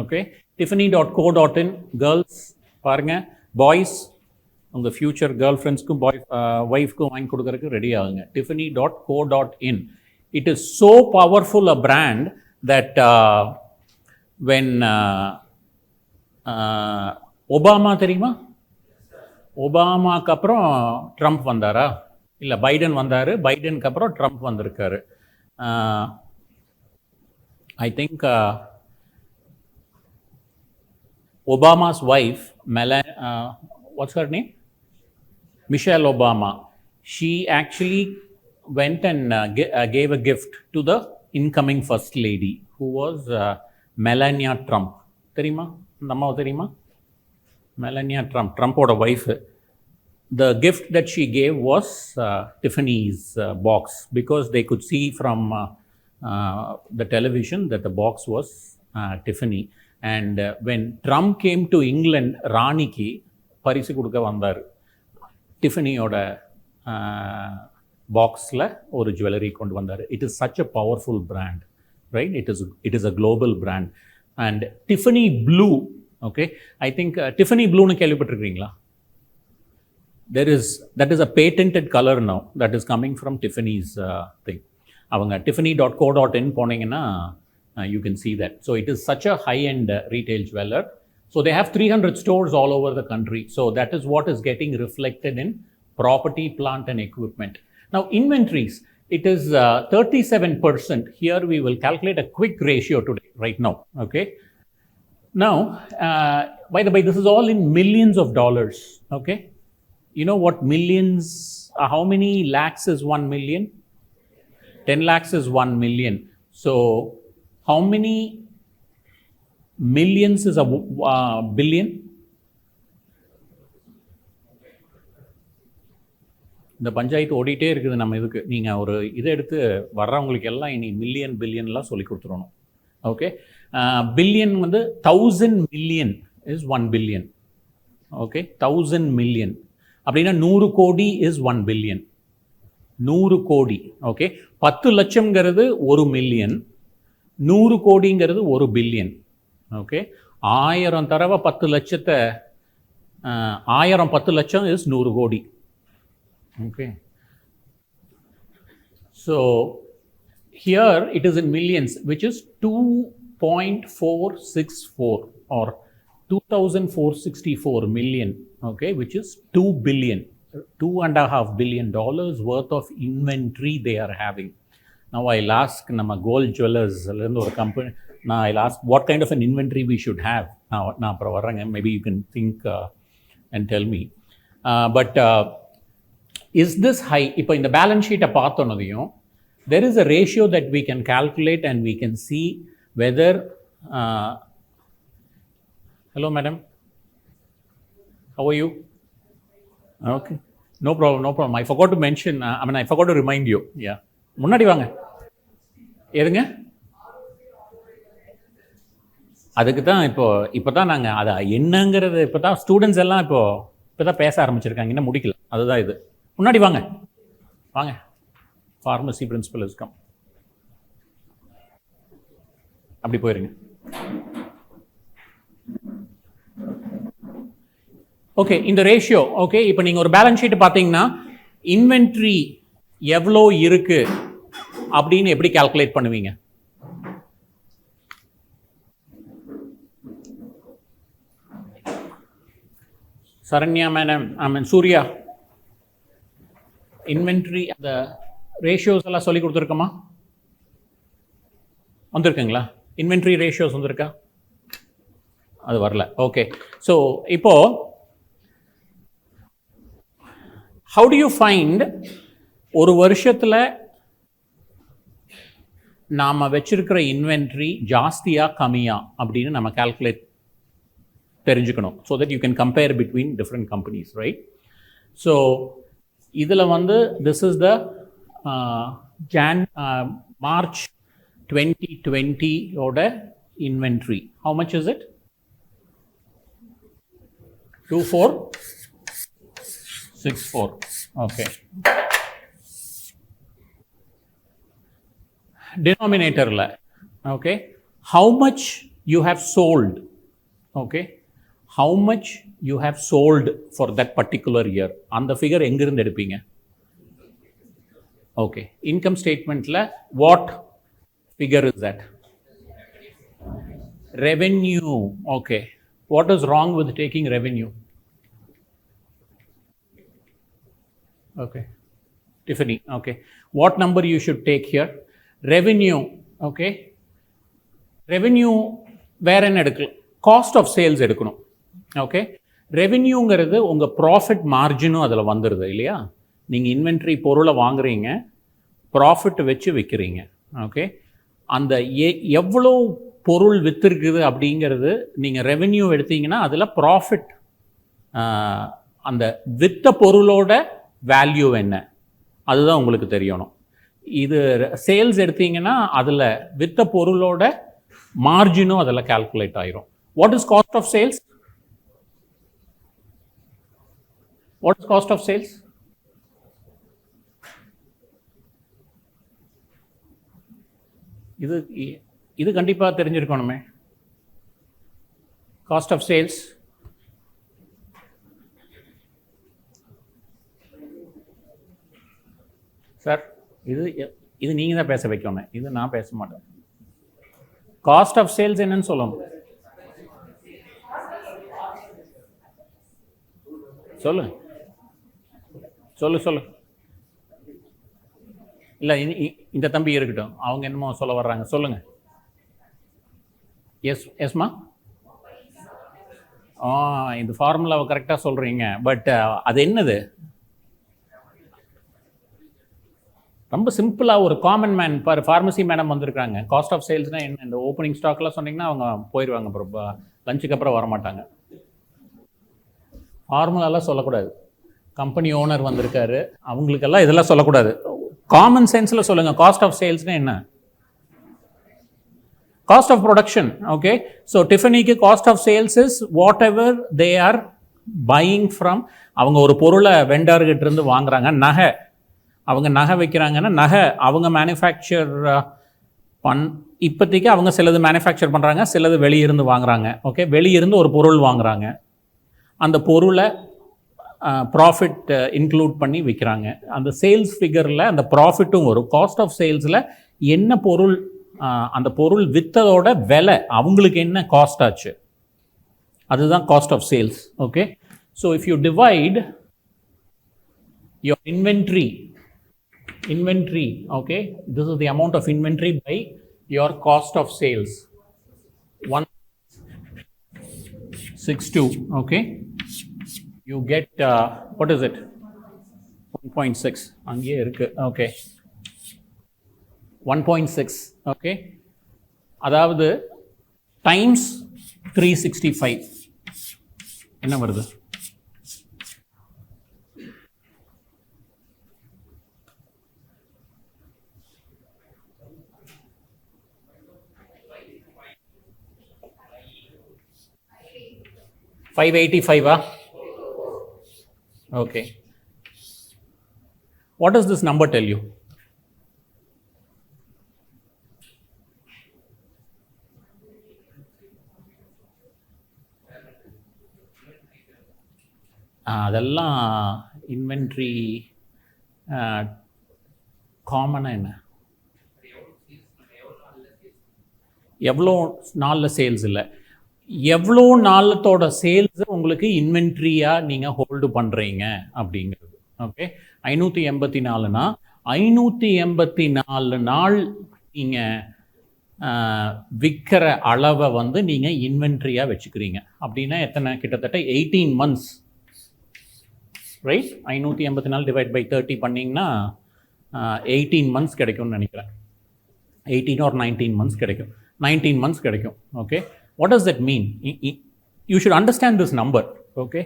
Okay. Tiffany.co.in. Girls, பாருங்க. Boys, உங்க future girlfriendsக்கும் wifeக்கும் வாங்கி கொடுக்கறதுக்கு ready ஆகுங்க. Tiffany.co.in. It is so powerful a brand that when Obama தெரியுமா? ஒபாமாக்கு அப்புறம் Trump வந்தாரா? இல்லை, Biden வந்தார். பைடனுக்கு அப்புறம் ட்ரம்ப் வந்திருக்காரு. I think Obama's wife, what's her name? Michelle Obama. She actually went and gave a gift to the incoming first lady, who was Melania Trump. தெரியுமா? அந்த அம்மாவை தெரியுமா? Melania Trump, Trumpoட wife. The gift that she gave was Tiffany's box, because they could see from the television that the box was Tiffany. And when Trump came to England, ராணிக்கு பரிசு கொடுக்க வந்தார். டிஃபனியோட பாக்ஸில் ஒரு ஜுவல்லரி கொண்டு வந்தார். It is such a powerful brand, right? It is a global brand. And Tiffany Blue, okay, I think Tiffany Blue னு கேள்விப்பட்டிருக்கீங்களா? That is a patented color now that is coming from Tiffany's thing. அவங்க tiffany.co.in போனீங்கன்னா you can see that. So it is such a high-end retail jeweler. So they have 300 stores all over the country. So that is what is getting reflected in property, plant and equipment. Now inventories, it is 37%. Here we will calculate a quick ratio today, right now. Okay. Now, by the way, this is all in millions of dollars. Okay. You know what millions, how many lakhs is 1 million? 10 lakhs is 1 million. So how many millions is a billion. இந்த பஞ்சாயத்து ஓடிட்டே இருக்குது நம்ம இதுக்கு. நீங்கள் ஒரு இதை எடுத்து வர்றவங்களுக்கு எல்லாம் இனி மில்லியன் பில்லியன்லாம் சொல்லி கொடுத்துடணும். ஓகே, பில்லியன் வந்து 1000 million is 1 billion. Okay, 1000 million அப்படின்னா 100 கோடி இஸ் 1 billion. 100 கோடி. Okay, 10 லட்சம்ங்கிறது 1 million, 100 கோடிங்கிறது 1 billion. ஓகே, 1000 தடவை 10 லட்சத்தை 1000 10 லட்சம் இஸ் 100 கோடி. Okay, so here it is in millions, which is 2.464 or 2,464 million, okay, which is 2 billion, $2.5 billion worth of inventory they are having. Now I'll ask Nama Gold Jewelers or company. Now I'll ask what kind of an inventory we should have. Now maybe you can think and tell me. But is this high? இப்போ இந்த balance ஷீட்டை பார்த்தோன்னதையும் there is a ratio that we can calculate and we can see whether hello madam, how are you? Okay, no problem. I forgot to mention, I forgot to remind you. Yeah, முன்னாடி வாங்க. எதுங்க? அதுக்கு தான் இப்போ தான் நாங்கள் அதை என்னங்கிறது இப்போ தான் ஸ்டூடெண்ட்ஸ் எல்லாம் இப்போ தான் பேச ஆரம்பிச்சிருக்காங்க, இன்னும் முடிக்கல. அதுதான் இது. முன்னாடி வாங்க வாங்க. Pharmacy principal is come. அப்படி போயிருங்க. ஓகே, இந்த ரேஷியோ. ஓகே, இப்போ நீங்கள் ஒரு பேலன்ஸ் ஷீட் பார்த்தீங்கன்னா இன்வென்ட்ரி எவ்வளோ இருக்கு அப்படின்னு எப்படி கால்குலேட் பண்ணுவீங்க? சரண்யா மேடம், சூர்யா, இன்வென்ட்ரி அந்த ரேஷியோஸ் எல்லாம் சொல்லி கொடுத்துருக்கோமா? வந்திருக்குங்களா? இன்வென்ட்ரி ரேஷியோஸ் வந்திருக்கா? அது வரல. ஓகே, ஸோ இப்போ ஹவு டு யூ ஃபைண்ட் ஒரு வருஷத்தில் நாம் வச்சிருக்கிற இன்வென்ட்ரி ஜாஸ்தியா கம்மியா அப்படின்னு நம்ம கால்குலேட் தெரிஞ்சுக்கணும். So that you can compare between different companies, right? So இதில் வந்து திஸ் இஸ் த March 2020 ஓட inventory. How much is it? 2464. Okay, denominatorல. Okay, how much you have sold? Okay, how much you have sold for that particular year? அந்த figure எங்கிருந்து எடுப்பீங்க? Okay, income statementல what figure is that? Revenue. Okay, what is wrong with taking revenue? Okay, Tiffany. Okay, what number you should take here? Revenue. Okay, revenue வேற என்ன எடுக்கலாம்? Cost of sales எடுக்கணும். Okay, ரெவென்யூங்கிறது உங்கள் profit மார்ஜினும் அதில் வந்துடுது இல்லையா? நீங்கள் inventory பொருளை வாங்குறீங்க, ப்ராஃபிட் வச்சு விற்கிறீங்க. ஓகே, அந்த எவ்வளோ பொருள் விற்றுருக்குது அப்படிங்கிறது நீங்கள் ரெவென்யூ எடுத்தீங்கன்னா அதில் ப்ராஃபிட், அந்த விற்ற பொருளோட வேல்யூ என்ன அதுதான் உங்களுக்கு தெரியணும். இது சேல்ஸ் எடுத்தீங்கன்னா அதில் விற்ற பொருளோட மார்ஜினும் அதில் கால்குலேட் ஆயிரும். What is cost of sales? What is cost of sales? இது கண்டிப்பாக தெரிஞ்சிருக்கணுமே. Cost of sales. சார், இது நீங்கள் தான் பேச வைக்கணும், இது நான் பேச மாட்டேன். காஸ்ட் ஆஃப் சேல்ஸ் என்னன்னு சொல்லணும். சொல்லு. இல்லை, இந்த தம்பி இருக்கட்டும், அவங்க என்னமோ சொல்ல வர்றாங்க, சொல்லுங்க. எஸ்மா, இந்த ஃபார்முலாவை கரெக்டாக சொல்கிறீங்க, பட் அது என்னது? ரொம்ப சிம்பிளாக ஒரு காமன் மேன் பார் ஃபார்மசி மேடம் வந்திருக்காங்க. காஸ்ட் ஆஃப் சேல்ஸ்னால் என்ன, இந்த ஓப்பனிங் ஸ்டாக்லாம் சொன்னிங்கன்னா அவங்க போயிடுவாங்க, அப்புறம் லஞ்சுக்கு அப்புறம் வரமாட்டாங்க. ஃபார்முலாலாம் சொல்லக்கூடாது. கம்பெனி ஓனர் வந்திருக்காரு, அவங்களுக்கெல்லாம் இதெல்லாம் சொல்லக்கூடாது. காமன் சென்ஸில் சொல்லுங்கள், காஸ்ட் ஆஃப் சேல்ஸ்னால் என்ன? Cost of production. Okay, so டிஃபனிக்கு cost of sales is whatever they are buying from. அவங்க ஒரு பொருளை வெண்டர்கிட்ட இருந்து வாங்குறாங்க, நகை, அவங்க நகை வைக்கிறாங்கன்னா நகை அவங்க மேனுஃபேக்சர் இப்போதைக்கு அவங்க சிலது மேனுஃபேக்சர் பண்ணுறாங்க, சிலது வெளியிருந்து வாங்குறாங்க. ஓகே, வெளியிருந்து ஒரு பொருள் வாங்குறாங்க, அந்த பொருளை ப்ராஃபிட் இன்க்ளூட் பண்ணி விற்கிறாங்க. அந்த சேல்ஸ் ஃபிகரில் அந்த ப்ராஃபிட்டும் வரும். காஸ்ட் ஆஃப் சேல்ஸில் என்ன பொருள், அந்த பொருள் விற்றதோட விலை, அவங்களுக்கு என்ன காஸ்ட் ஆச்சு, அதுதான் cost of sales. Okay, so if you divide your inventory, okay, this is the amount of inventory by your cost of sales, 162, okay, you get what is it, 1.6 அங்கே இருக்கு. ஓகே, 1.6, ஓகே, அதாவது times 365 என்ன வருது? 585. Okay. What does this number tell you? அதெல்லாம் inventory காமனாக என்ன, எவ்வளோ நாளில் சேல்ஸ் இல்லை, எவ்வளோ நாளத்தோட சேல்ஸை உங்களுக்கு இன்வென்ட்ரியாக நீங்கள் ஹோல்டு பண்ணுறீங்க அப்படிங்கிறது. ஓகே, 584னா 584 நாள் நீங்கள் விற்கிற அளவை வந்து நீங்கள் இன்வென்ட்ரியாக வச்சுக்கிறீங்க. அப்படின்னா எத்தனை, கிட்டத்தட்ட 18 months, ரைட்? 584 டிவைட் பை 30 பண்ணிங்கன்னா 18 months கிடைக்கும்னு நினைக்கிறேன். 18 or 19 months கிடைக்கும், 19 months கிடைக்கும். Okay, what does that mean? You should understand this number. Okay,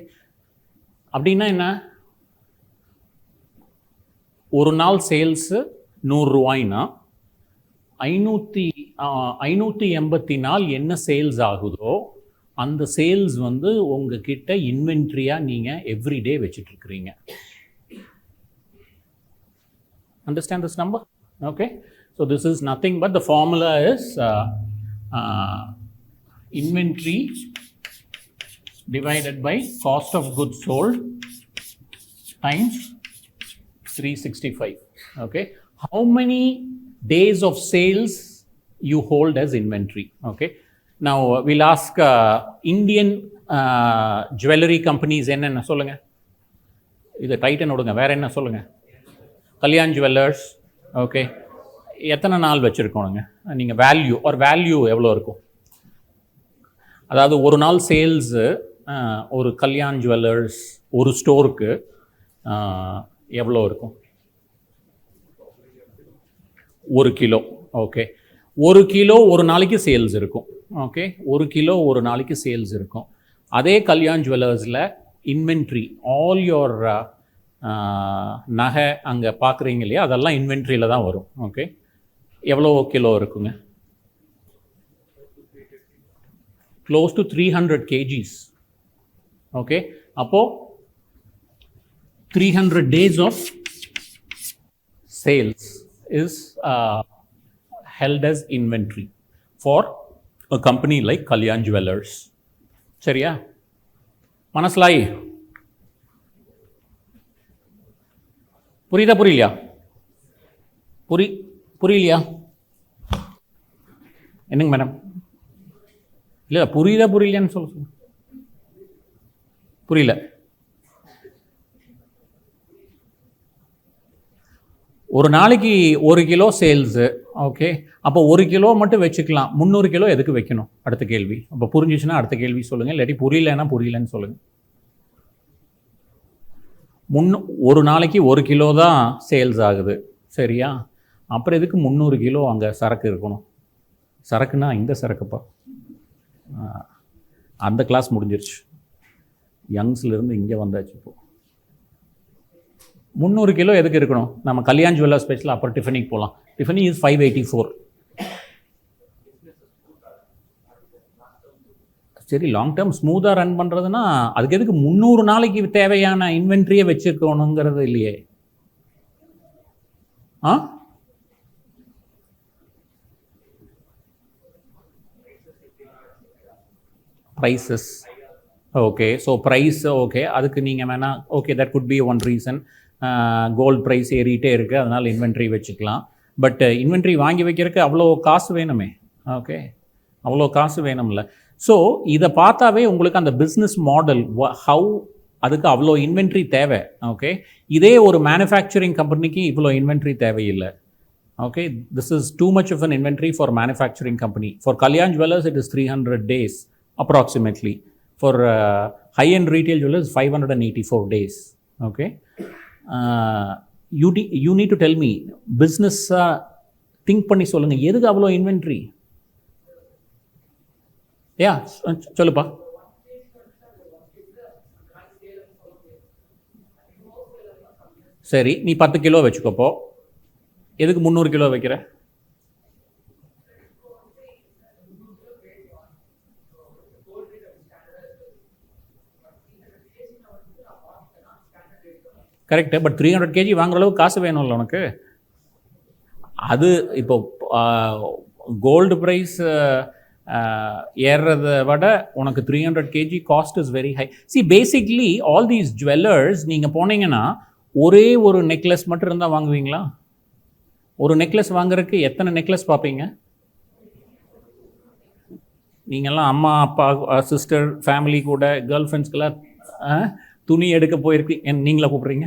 அப்படின்னா என்ன, ஒரு நாள் சேல்ஸு 100 ரூபாய்னா 584 என்ன சேல்ஸ் ஆகுதோ அந்த சேல்ஸ் வந்து உங்ககிட்ட இன்வென்ட்ரியாக நீங்கள் எவ்ரிடே வச்சுட்டு இருக்கிறீங்க. Understand this number? Okay, so this is nothing but the formula is inventory divided by cost of goods sold times 365. Okay, how many days of sales you hold as inventory? Okay, now we'll ask Indian jewelry companies என்னென்ன சொல்லுங்க, இது Titan விடுங்க, வேற என்ன சொல்லுங்க, Kalyan jewellers. Okay, எத்தனை நாள் வச்சுருக்கோனுங்க நீங்கள், வேல்யூ ஒரு வேல்யூ எவ்வளோ இருக்கும், அதாவது ஒரு நாள் சேல்ஸு ஒரு கல்யாண் ஜுவல்லர்ஸ் ஒரு ஸ்டோருக்கு எவ்வளோ இருக்கும்? 1 கிலோ. ஓகே, 1 கிலோ ஒரு நாளைக்கு சேல்ஸ் இருக்கும். ஓகே, 1 கிலோ ஒரு நாளைக்கு சேல்ஸ் இருக்கும். அதே கல்யாண் ஜுவல்லர்ஸில் இன்வென்ட்ரி, ஆல் யோர் நகை அங்கே பார்க்குறீங்க இல்லையா, அதெல்லாம் இன்வென்ட்ரியில் தான் வரும். ஓகே, எவ்வளோ கிலோ இருக்குங்க? close to 300 kgs. Okay, அப்போ 300 days of sales is held as inventory for a company like Kalyan Jewellers. சரியா? மனசிலாயி புரியுதா புரியலையா? புரியலையா? என்னங்க மேடம்? இல்லை புரியுதா புரியலையான்னு சொல்ல புரியல. ஒரு நாளைக்கு 1 கிலோ சேல்ஸு. ஓகே, அப்போ 1 கிலோ மட்டும் வச்சுக்கலாம், 300 கிலோ எதுக்கு வைக்கணும்? அடுத்த கேள்வி. அப்போ புரிஞ்சிச்சுன்னா அடுத்த கேள்வி சொல்லுங்கள், இல்லாட்டி புரியலன்னா புரியலன்னு சொல்லுங்கள். ஒரு நாளைக்கு 1 கிலோ தான் சேல்ஸ் ஆகுது. சரியா? அப்புறம் எதுக்கு 300 கிலோ அங்கே சரக்கு இருக்கணும்? சரக்குன்னா இந்த சரக்குப்பா, அந்த கிளாஸ் முடிஞ்சிருச்சு. யங்ஸ்லேருந்து இங்கே வந்தாச்சு. இப்போ 300 கிலோ எதுக்கு இருக்கணும்? நம்ம கல்யாண் ஜுவல்லர் ஸ்பெஷல் அப்புறம் டிஃபனிக்கு போகலாம். Tiffany is 584. சரி, லாங் டேர்ம் ஸ்மூத்தாக ரன் பண்ணுறதுன்னா அதுக்கு எதுக்கு 300 நாளைக்கு தேவையான இன்வென்ட்ரியை வச்சுருக்கணுங்கிறது இல்லையே. Prices, okay. So price okay, அதுக்கு நீங்கள் வேணால் okay, that could be one reason. Gold price ஏறிட்டே இருக்குது, அதனால் இன்வென்ட்ரி வச்சுக்கலாம். பட் இன்வென்ட்ரி வாங்கி வைக்கிறதுக்கு அவ்வளோ காசு வேணுமே. ஓகே, அவ்வளோ காசு வேணும்ல. ஸோ இதை பார்த்தாவே உங்களுக்கு அந்த பிஸ்னஸ் மாடல் ஹவு அதுக்கு அவ்வளோ இன்வென்ட்ரி தேவை. ஓகே, இதே ஒரு மேனுஃபேக்சரிங் கம்பெனிக்கு இவ்வளோ இன்வென்ட்ரி தேவையில்லை. Okay, this is too much of an inventory for manufacturing company. For Kalyan Jewellers, it is 300 days approximately. For high-end retail jewellers, 584 days. Okay, you need to tell me, business think பண்ணி சொல்லுங்க, எதுக்கு அவ்வளோ inventory? யா, சொல்லுப்பா. சரி, நீ 10 kilo வச்சுக்கப்போ, எதுக்கு 300 kilo வைக்கிற? Correct, but 300 kg வாங்குற அளவுக்கு காசு வேணும்ல உனக்கு. அது இப்போ கோல்டு ப்ரைஸ் ஏறுறத விட உனக்கு 300 kg cost is very high. C, basically all these jewellers நீங்கள் போனீங்கன்னா ஒரே ஒரு நெக்லஸ் மட்டும் இருந்தால் வாங்குவீங்களா? ஒரு நெக்லஸ் வாங்குறதுக்கு எத்தனை நெக்லஸ் பார்ப்பீங்க? நீங்கள்லாம் அம்மா அப்பா சிஸ்டர் ஃபேமிலி கூட கேர்ள் ஃப்ரெண்ட்ஸ்க்கெல்லாம் துணி எடுக்க போயிருக்கு, நீங்களா கூப்பிட்றீங்க?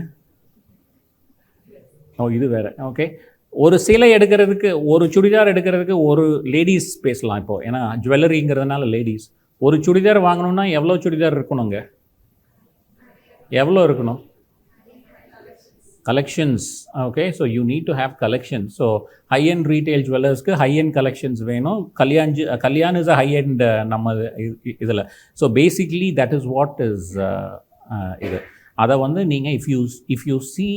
ஓ, இது வேறு. ஓகே, ஒரு சிலை எடுக்கிறதுக்கு, ஒரு சுடிதார் எடுக்கிறதுக்கு ஒரு லேடிஸ் பேசலாம் இப்போது, ஏன்னா ஜுவல்லரிங்கிறதுனால லேடிஸ். ஒரு சுடிதார் வாங்கணுன்னா எவ்வளோ சுடிதார் இருக்கணுங்க? எவ்வளோ இருக்கணும்? collections. Okay, so you need to have collections. So high end retail jewellers ku high end collections venum. Kalyan is a high end நம்ம இதல. So basically that is what is இது. அதை வந்து நீங்கள் if you see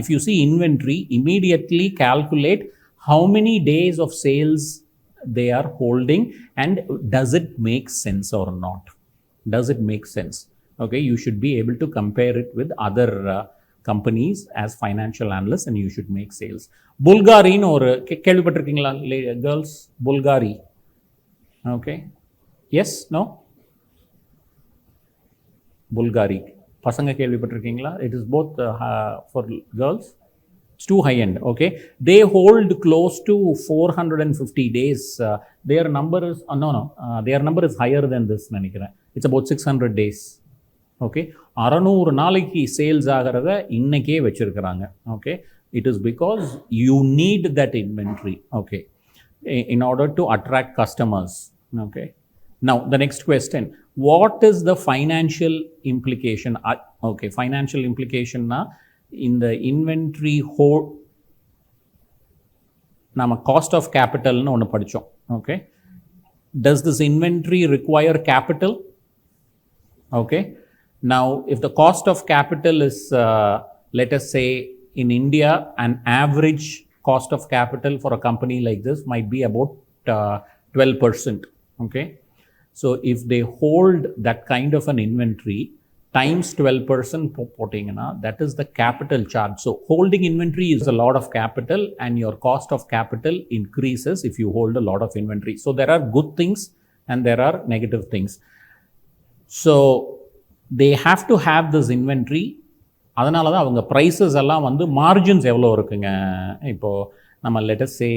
if you see inventory, immediately calculate how many days of sales they are holding and does it make sense or not. Does it make sense? Okay, you should be able to compare it with other companies as financial analysts and you should make sales. Bulgari no ஒரு கேள்விப்பட்டிருக்கீங்களா girls? Bulgari. Okay, yes, no? Bulgari பசங்க கேள்விப்பட்டிருக்கீங்களா? It is both for girls. It's too high end. Okay, they hold close to 450 days. Their number is their number is higher than this நினைக்கிறேன். It's about 600 days. Okay, 600 நாளைக்கு sales ஆகிறத இன்னைக்கே வச்சுருக்கிறாங்க. Okay, it is because you need that inventory. Okay, in order to attract customers. Okay, now the next question, what is the financial implication? Okay, financial இம்ப்ளிகேஷன்னா இந்த inventory நம்ம cost of கேபிட்டல்னு ஒன்று படித்தோம். Okay, does this inventory require capital? Okay, now if the cost of capital is let us say in India, an average cost of capital for a company like this might be about 12%. Okay, so if they hold that kind of an inventory times 12% போட்டிங்கன்னா that is the capital charge. So holding inventory is a lot of capital and your cost of capital increases if you hold a lot of inventory. So there are good things and there are negative things. So they have to have this inventory. அதனால தான் அவங்க prices எல்லாம் வந்து margins எவ்வளோ இருக்குங்க. இப்போது நம்ம lettuce சே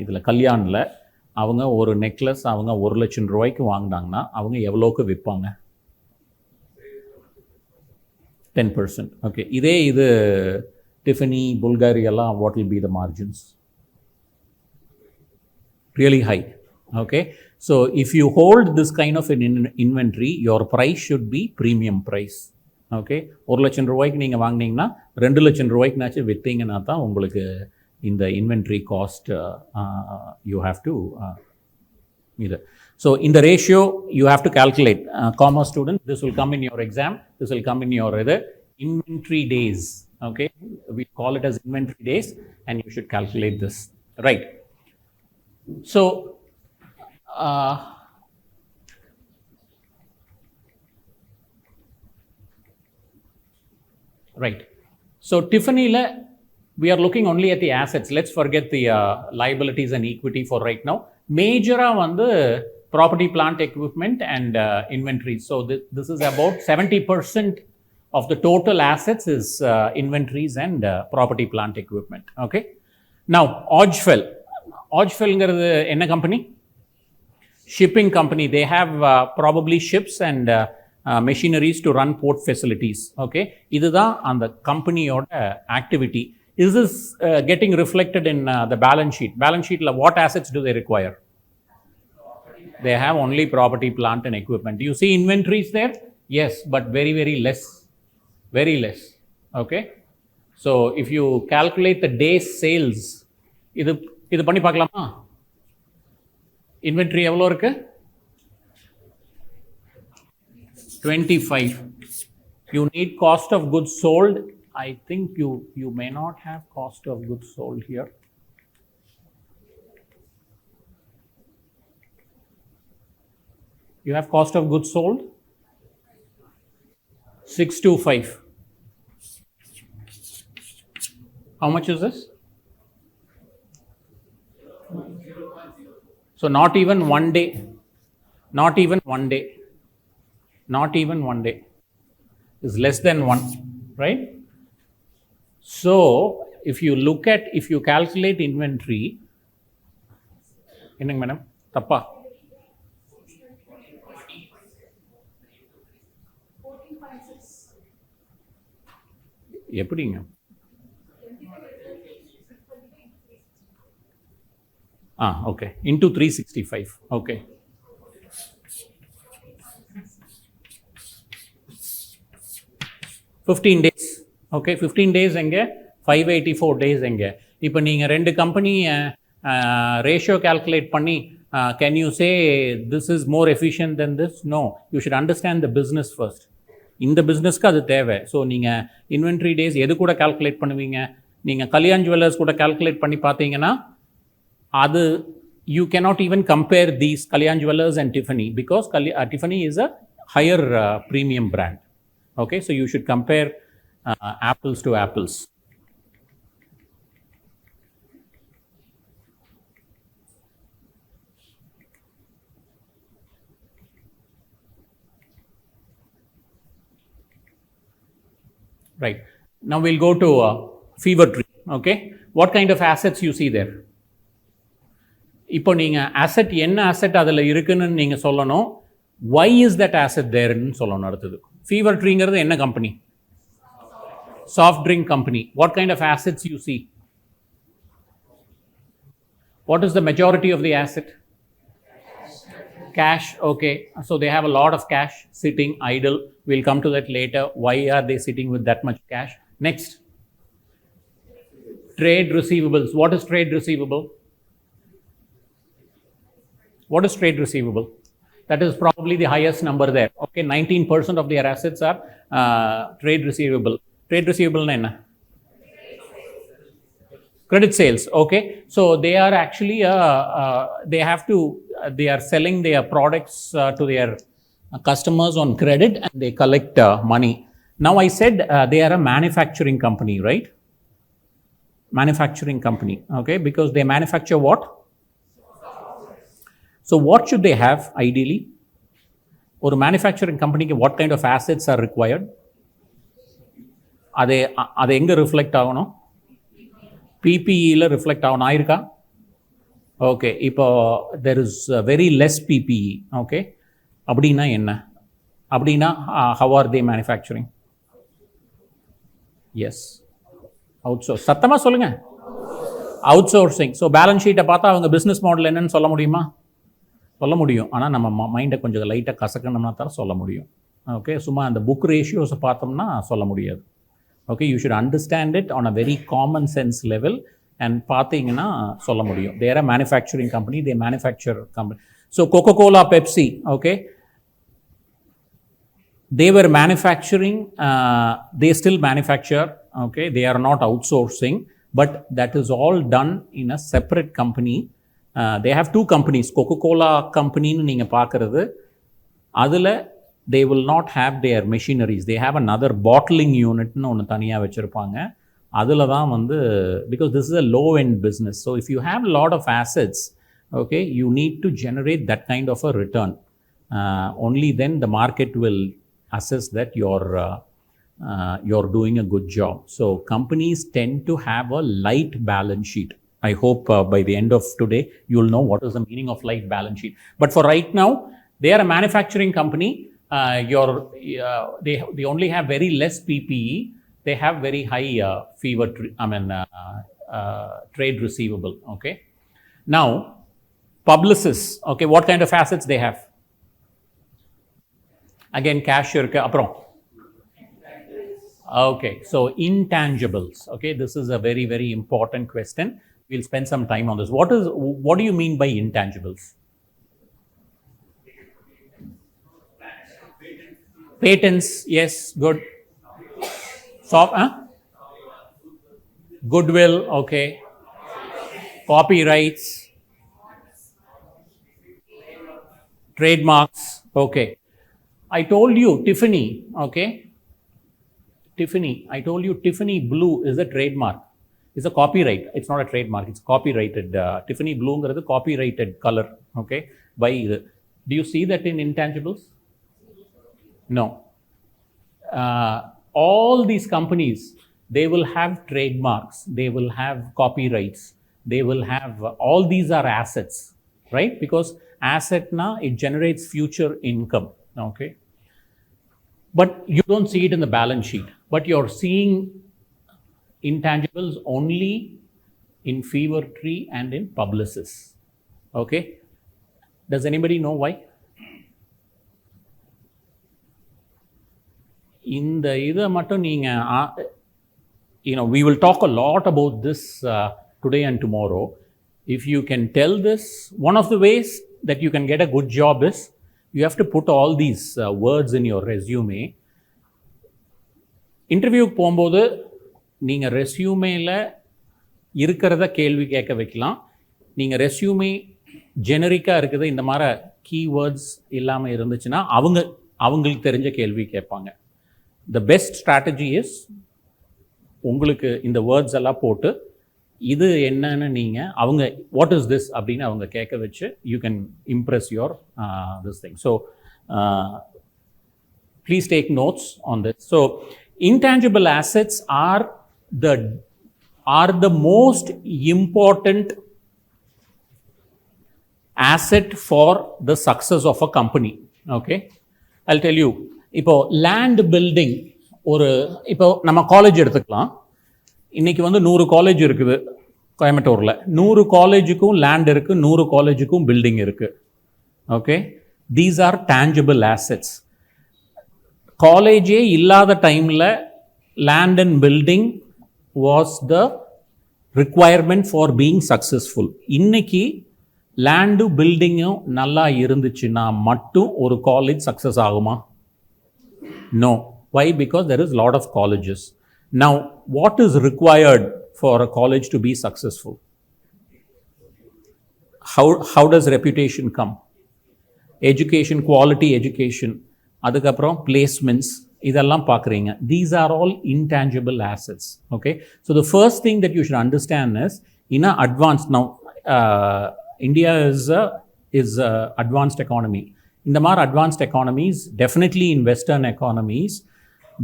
இதில் கல்யாணில் அவங்க ஒரு நெக்லஸ் அவங்க 1 லட்சம் ரூபாய்க்கு வாங்கினாங்கன்னா அவங்க எவ்வளோக்கு விற்பாங்க? 10%. ஓகே, இதே இது டிஃபனி புல்காரி எல்லாம் what will be the margins? Really high. Okay, so if you hold this kind of an inventory, your price should be premium price. Okay, 1 லட்சம் ரூபாய்க்கு நீங்கள் வாங்கினீங்கன்னா 2 லட்சம் ரூபாய்க்குனாச்சும் விற்றீங்கன்னா தான் உங்களுக்கு இந்த inventory cost you have to இது. So in the ratio you have to calculate, commerce student, this will come in your exam, this will come in your inventory days, okay, we call it as inventory days, and you should calculate this, right? So right, so Tiffany la we are looking only at the assets. Let's forget the liabilities and equity for right now. Major property, plant, equipment and inventories. So this is about 70% of the total assets is inventories and property, plant, equipment. Okay. Now Odgefell ngaradu enna company? Shipping company. They have probably ships and machineries to run port facilities. Okay. Idhu and the company oda activity. Is this getting reflected in the balance sheet? Balance sheet la what assets do they require? They have only property, plant and equipment. Do you see inventories there? Yes, but very, very less. Very less. Okay. So if you calculate the day's sales, idu panni paakalama? Inventory evlo irukku? 25. You need cost of goods sold. I think you may not have cost of goods sold here. You have cost of goods sold 625. How much is this? So not even one day. Not even one day. Not even one day. Is less than one, right? So if you look at, if you calculate inventory, enna madam tappa எப்படிங்க? Okay, into 365. Okay. $15 days. Okay, 15 days எங்க? 584 days எங்க? இப்போ நீங்க ரெண்டு company ratio calculate பண்ணி can you say this is more efficient than this? No, you should understand the business first. இந்த பிஸ்னஸ்க்கு அது தேவை. ஸோ நீங்கள் இன்வென்ட்ரி டேஸ் எது கூட கால்குலேட் பண்ணுவீங்க? நீங்கள் கல்யாண் ஜுவல்லர்ஸ் கூட கால்குலேட் பண்ணி பார்த்தீங்கன்னா அது you cannot even compare these Kalyan Jewellers and Tiffany because Tiffany is a higher premium brand. Okay, so you should compare apples to apples. Right. Now we'll go to fever tree. Okay. What kind of assets you see there? இப்போ நீங்கள் asset என்ன asset அதில் இருக்குன்னு நீங்கள் சொல்லணும். Why is that asset there ன்னு சொல்லணும். அடுத்தது fever treeங்கிறது என்ன company? Soft drink company. What kind of assets you see? What is the majority of the asset? Cash. Okay. So they have a lot of cash sitting idle. We'll come to that later. Why are they sitting with that much cash? Next. Trade receivables. What is trade receivable? What is trade receivable? That is probably the highest number there. Okay, 19% of their assets are trade receivable. Trade receivable na enna? Credit sales. Okay, so they are actually they are selling their products to their customers on credit and they collect money. Now I said they are a manufacturing company, right? Manufacturing company. Okay, because they manufacture what? So what should they have ideally? Or a manufacturing company, what kind of assets are required? Are they enga reflect ஆகணும்? PPE reflect ஆகணும் ஆயிருக்கா? Okay, இப்போ there is very less PPE. Okay, அப்படின்னா என்ன? அப்படின்னா how are they manufacturing? Yes, outsource. சத்தமா சொல்லுங்க. Outsourcing. So balance sheet பார்த்தா அவங்க business model என்னன்னு சொல்ல முடியுமா? சொல்ல முடியும். ஆனால் நம்ம மைண்டை கொஞ்சம் லைட்டாக கசக்கணும்னா தான் சொல்ல முடியும். ஓகே, சும்மா அந்த புக் ரேஷியோஸை பார்த்தோம்னா சொல்ல முடியாது. Okay, you should understand it on a very common sense level and பார்த்தீங்கன்னா சொல்ல முடியும். They are a manufacturing company, they manufacture company. So Coca-Cola, Pepsi, okay, they were manufacturing, they still manufacture, okay, they are not outsourcing, but that is all done in a separate company. They have two companies, Coca-Cola company னு நீங்க பார்க்கிறது, அதில் they will not have their machineries, they have another bottling unit னு ஒன்று தனியாக வச்சுருப்பாங்க. அதில் தான் வந்து, because this is a low end business, so if you have a lot of assets, okay, you need to generate that kind of a return. Only then the market will assess that you're doing a good job. So companies tend to have a light balance sheet. I hope by the end of today you'll know what is the meaning of light balance sheet. But for right now, they are a manufacturing company. They only have very less PPE. They have very high trade receivable. Okay. Now, Publicis. Okay, what kind of assets they have? Again, cash irukku aprom. Okay, so intangibles. Okay, this is a very, very important question. We'll spend some time on this. What do you mean by intangibles? Patents, yes, good. Goodwill, okay. Copyrights, trademarks, okay. I told you Tiffany, okay. I told you Tiffany Blue is a trademark. It's a copyright. It's not a trademark. It's copyrighted. Tiffany Blue is a copyrighted color, okay. Do you see that in intangibles? No. All these companies, they will have trademarks. They will have copyrights. They will have, all these are assets, right? Because asset na, it generates future income. Okay, but you don't see it in the balance sheet, but you're seeing intangibles only in Fever Tree and in Publicis. Okay, does anybody know why? In the either mattum neenga, we will talk a lot about this today and tomorrow. If you can tell this, one of the ways that you can get a good job is you have to put all these words in your resume. இன்டர்வியூக்கு போகும்போது நீங்கள் ரெஸ்யூமேல இருக்கிறத கேள்வி கேட்க வைக்கலாம். நீங்கள் resume ஜெனரிக்காக இருக்குது, இந்த மாதிரி கீவேர்ட்ஸ் இல்லாமல் இருந்துச்சுன்னா அவங்களுக்கு தெரிஞ்ச கேள்வி கேட்பாங்க. த பெஸ்ட் ஸ்ட்ராட்டஜி இஸ் உங்களுக்கு இந்த வேர்ட்ஸ் எல்லாம் போட்டு இது என்னன்னு நீங்கள் அவங்க வாட் இஸ் திஸ் அப்படின்னு அவங்க கேட்க வச்சு you can Impress your this thing. So please take notes on this. So intangible assets are the most important asset for the success of a company. Okay, I'll tell you. இப்போ land building, இப்போ நம்ம college எடுத்துக்கலாம். இன்னைக்கு 100 college இருக்குது கோயம்புத்தூரில். 100 காலேஜுக்கும் land இருக்குது, 100 காலேஜுக்கும் building இருக்குது. Okay, these are tangible assets. காலேஜே இல்லாத டைமில் land and building was the requirement for being successful. இன்னைக்கு லேண்டு பில்டிங்கும் நல்லா இருந்துச்சுன்னா மட்டும் ஒரு காலேஜ் சக்ஸஸ் ஆகுமா? No. Why? Because there is a lot of colleges. Now, what is required for a college to be successful? How does reputation come? Education, quality education, adukaprom placements, idallam paakreenga. These are all intangible assets. Okay, so the first thing that you should understand is in a advanced, now India is a advanced economy. In the more advanced economies, definitely in Western economies,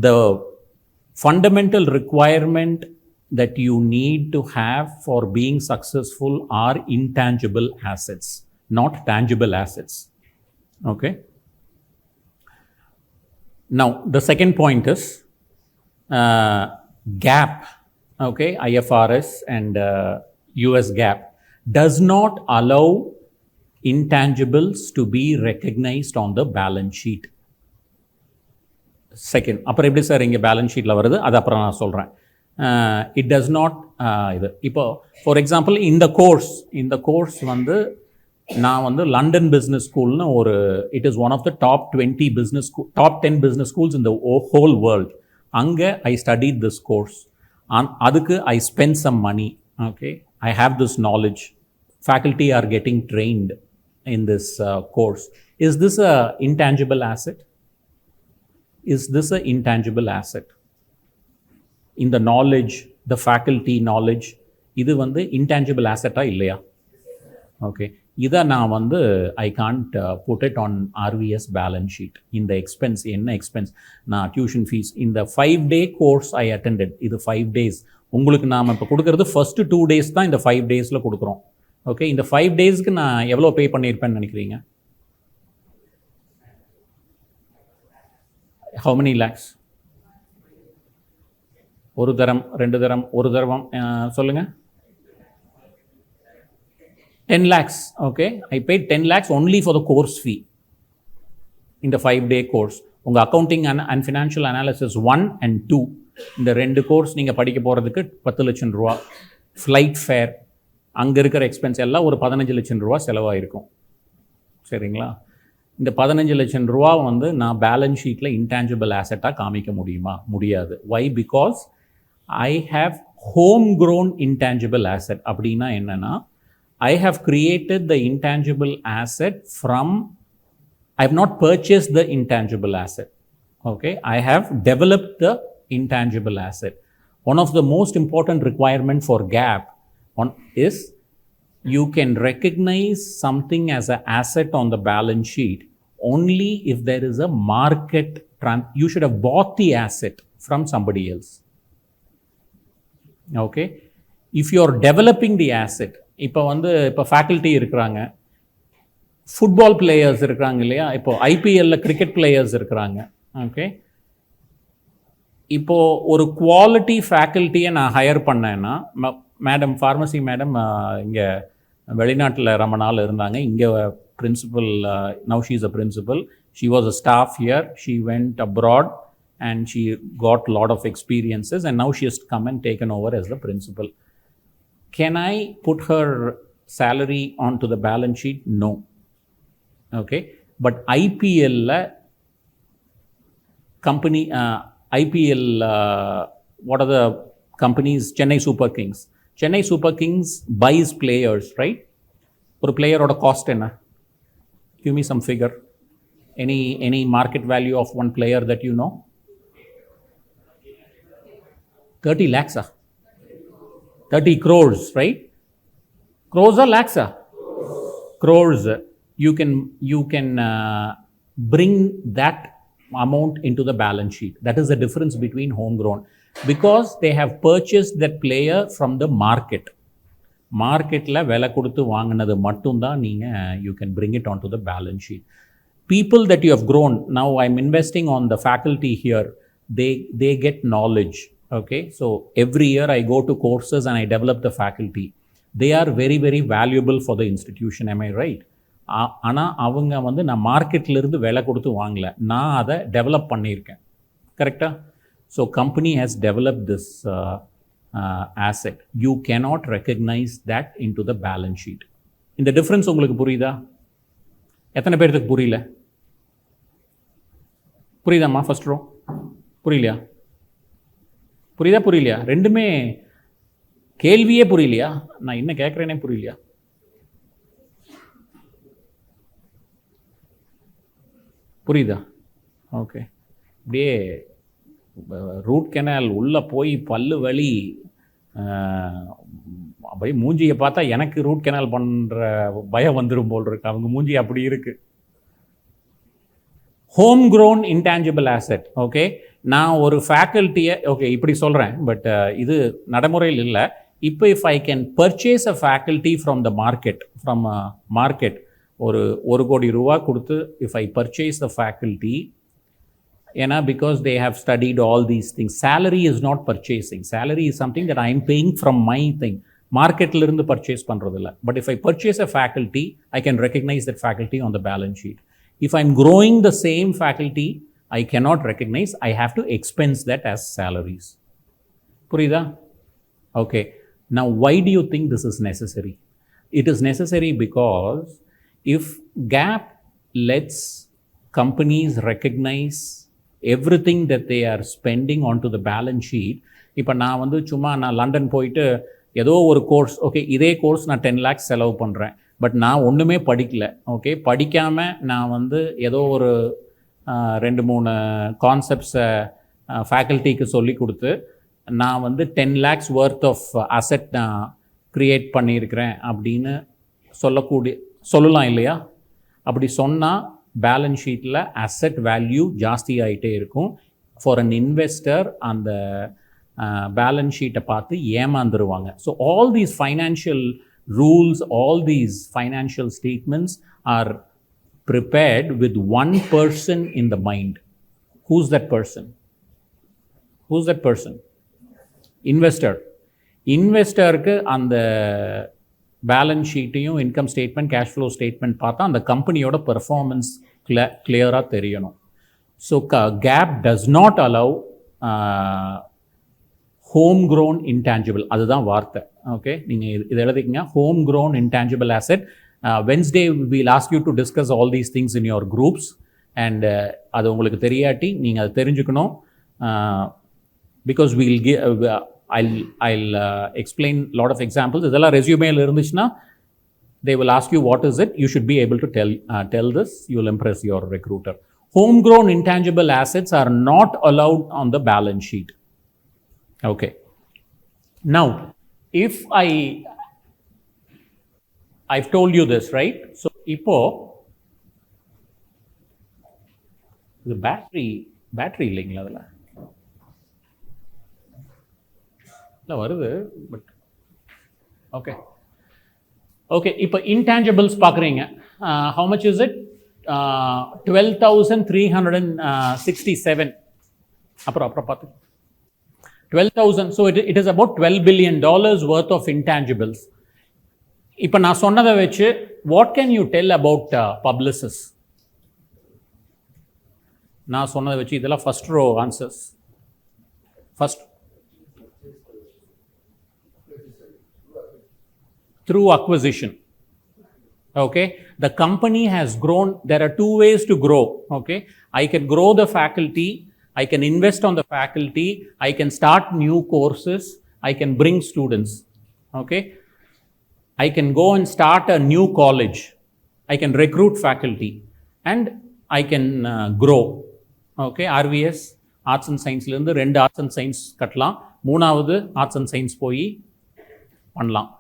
the fundamental requirement that you need to have for being successful are intangible assets, not tangible assets. Okay. Now, the second point is GAAP. Okay, IFRS and US GAAP does not allow intangibles to be recognized on the balance sheet. Second. அப்புறம் எப்படி sir இங்கே balance ஷீட்டில் வருது, அது அப்புறம் நான் சொல்கிறேன். It does not இது. இப்போ ஃபார் எக்ஸாம்பிள் இந்த கோர்ஸ் வந்து நான் வந்து லண்டன் பிஸ்னஸ் ஸ்கூல்னு ஒரு, it is one of the top 10 business schools in the whole world. அங்கே ஐ ஸ்டடிட் திஸ் கோர்ஸ். அதுக்கு I spend some money. Okay, I have this knowledge. Faculty are getting trained in this course. Is this a intangible asset? Is this a intangible asset? In the knowledge, the faculty knowledge, இது வந்து intangible asset இல்லையா? Okay. இதை நான் வந்து I can't put it on RVS balance sheet. இந்த expense என்ன expense? நான் tuition fees, இந்த 5-day கோர்ஸ் ஐ attended, இது 5 days. உங்களுக்கு நாம் இப்போ கொடுக்குறது ஃபஸ்ட்டு 2 days தான் இந்த 5 daysல கொடுக்குறோம். ஓகே, இந்த 5 daysக்கு நான் எவ்வளோ பே பண்ணியிருப்பேன்னு நினைக்கிறீங்க? How many lakhs? ஒரு தரம், 2 தரம், ஒரு தரம் சொல்லுங்கள். 10 lakhs. Okay, I paid 10 lakhs only for the course fee in the 5-day course. உங்கள் accounting and financial analysis 1 and 2, இந்த 2 கோர்ஸ் நீங்கள் படிக்க போகிறதுக்கு 10 லட்சம் ரூபா. ஃப்ளைட் ஃபேர், அங்கே இருக்கிற எக்ஸ்பென்ஸ் எல்லாம் ஒரு 15 லட்சம் ரூபா செலவாயிருக்கும். சரிங்களா? இந்த 15 லட்சம் ரூபா வந்து நான் பேலன்ஸ் ஷீட்டில் இன்டான்ஜிபிள் ஆசெட்டாக காமிக்க முடியுமா? முடியாது. Why? Because I have home grown intangible asset. அப்படின்னா என்னென்னா, I have created the intangible asset from, I have not purchased the intangible asset. Okay, I have developed the intangible asset. One of the most important requirement for GAAP is you can recognize something as an asset on the balance sheet only if there is a market you should have bought the asset from somebody else. Okay, if you are developing the asset, இப்போ faculty இருக்கிறாங்க, football players இருக்கிறாங்க இல்லையா, இப்போது ஐபிஎல்லில் cricket players இருக்கிறாங்க. Okay, இப்போது ஒரு quality ஃபேக்கல்ட்டியை நான் higher பண்ணேன்னா, மேடம் ஃபார்மசி மேடம் இங்கே வெளிநாட்டில் ரொம்ப நாள் இருந்தாங்க, இங்கே principal, now she is a principal, she was a staff here, she went abroad and she got lot of experiences and now she has come and taken over as the principal. Can I put her salary onto the balance sheet? No. Okay, but IPL company, IPL, what are the companies? Chennai Super Kings buys players, right? ஒரு பிளேயரோட cost என்ன? Give me some figure. Any market value of one player that you know? 30 lakhs. 30 crores, right? Crores or lakhs? Crores. You can bring that amount into the balance sheet. That is the difference between homegrown, because they have purchased that player from the market. Marketல விலை கொடுத்து வாங்கினது மட்டும்தான் நீங்கள் you can bring it onto the balance sheet. People that you have grown, now I'm investing on the faculty here, they get knowledge. Okay, so every year I go to courses and I develop the faculty. They are very, very valuable for the institution. Am I right? ஆனால் அவங்க வந்து நான் மார்க்கெட்லேருந்து விலை கொடுத்து வாங்கலை, நான் அதை develop பண்ணியிருக்கேன். கரெக்டாக? So company has develop this asset. You cannot recognize that into the balance sheet. இந்த டிஃப்ரென்ஸ் உங்களுக்கு புரியுதா? எத்தனை பேருக்கு புரியல? புரியுதாம்மா? ஃபர்ஸ்ட் ரோ புரியலையா? புரியலையா? ரெண்டுமே கேள்வியே புரியலையா? நான் என்ன கேட்குறேனே புரியலையா? புரியுதா? ஓகே. இப்படியே ரூட் கெனால் உள்ளே போய் பல்லு வலி, அப்படியே மூஞ்சியை பார்த்தா எனக்கு ரூட் கெனால் பண்ணுற பயம் வந்துடும் போல் இருக்கு. அவங்க மூஞ்சி அப்படி இருக்குது. Home grown intangible asset. Okay, நான் ஒரு ஃபேக்கல்ட்டியை இப்படி சொல்கிறேன், பட் இது நடைமுறையில் இல்லை. இப்போ if I can purchase a faculty from the market ஒரு கோடி ரூபா கொடுத்து if I purchase the faculty, ஏன்னா because they have studied all these things. Salary is not purchasing. Salary is something that I am paying from my thing. மார்க்கெட்லேருந்து பர்ச்சேஸ் பண்ணுறதில்ல. But if I purchase a faculty, I can recognise that faculty on the balance sheet. If I'm growing the same faculty, I cannot recognize. I have to expense that as salaries. புரியுதா? Okay. Now, why do you think this is necessary? It is necessary because if GAAP lets companies recognize everything that they are spending onto the balance sheet, இப்போ நான் வந்து சும்மா நான் London போயிட்டு ஏதோ ஒரு course, okay இதே கோர்ஸ் நான் 10 lakhs செலவு பண்ணுறேன், பட் நான் ஒன்றுமே படிக்கல, ஓகே படிக்காமல் நான் வந்து ஏதோ ஒரு 2-3 கான்செப்ட்ஸை ஃபேக்கல்ட்டிக்கு சொல்லி கொடுத்து நான் வந்து 10 lakhs worth of asset நான் க்ரியேட் பண்ணியிருக்கிறேன் அப்படின்னு சொல்லலாம் இல்லையா? அப்படி சொன்னால் பேலன்ஸ் ஷீட்டில் அசெட் வேல்யூ ஜாஸ்தி ஆகிட்டே இருக்கும். ஃபார் அன் இன்வெஸ்டர் அந்த பேலன்ஸ் ஷீட்டை பார்த்து ஏமாந்துருவாங்க. So all these financial rules, all these financial statements are prepared with one person in the mind. Who's that person? Who's that person? Investor. இன்வெஸ்டருக்கு அந்த பேலன்ஸ் ஷீட்டையும் income statement cash flow statement பார்த்தா அந்த கம்பெனியோட performance கிளியராக தெரியணும். So GAAP does not allow home grown intangible, அதுதான் வார்த்தை. ஓகே, நீங்கள் இது எழுதிக்கங்க, home grown intangible asset. Wednesday will ask you to discuss all these things in your groups. And அது உங்களுக்கு தெரியாட்டி நீங்கள் அதை தெரிஞ்சுக்கணும். Because will I'll explain a lot of examples. இதெல்லாம் ரெஸ்யூமேல இருந்துச்சுன்னா they will ask you what is it. You should be able to tell this. You will impress your recruiter. Homegrown intangible assets are not allowed on the balance sheet. Okay. Now, if I've told you this, right? So, இப்போ the battery இல்லைங்களா அதில் இல்லை வருது, but okay இப்போ intangibles பார்க்குறீங்க. How much is it? 12,367. அப்புறம் பார்த்து 12,000. So it is about $12 billion worth of intangibles. இப்போ நான் சொன்னதை வச்சு what can you tell about Publicis? நான் சொன்னதை வச்சு இதெல்லாம் first row answers. First through acquisition. Okay, the company has grown. There are two ways to grow. Okay, I can grow the faculty, I can invest on the faculty, I can start new courses, I can bring students. Okay, I can go and start a new college, I can recruit faculty, and I can grow. Okay, RVS arts and science la irundhu 2 arts and science கட்டலாம், மூணாவது arts and science போய் பண்ணலாம்.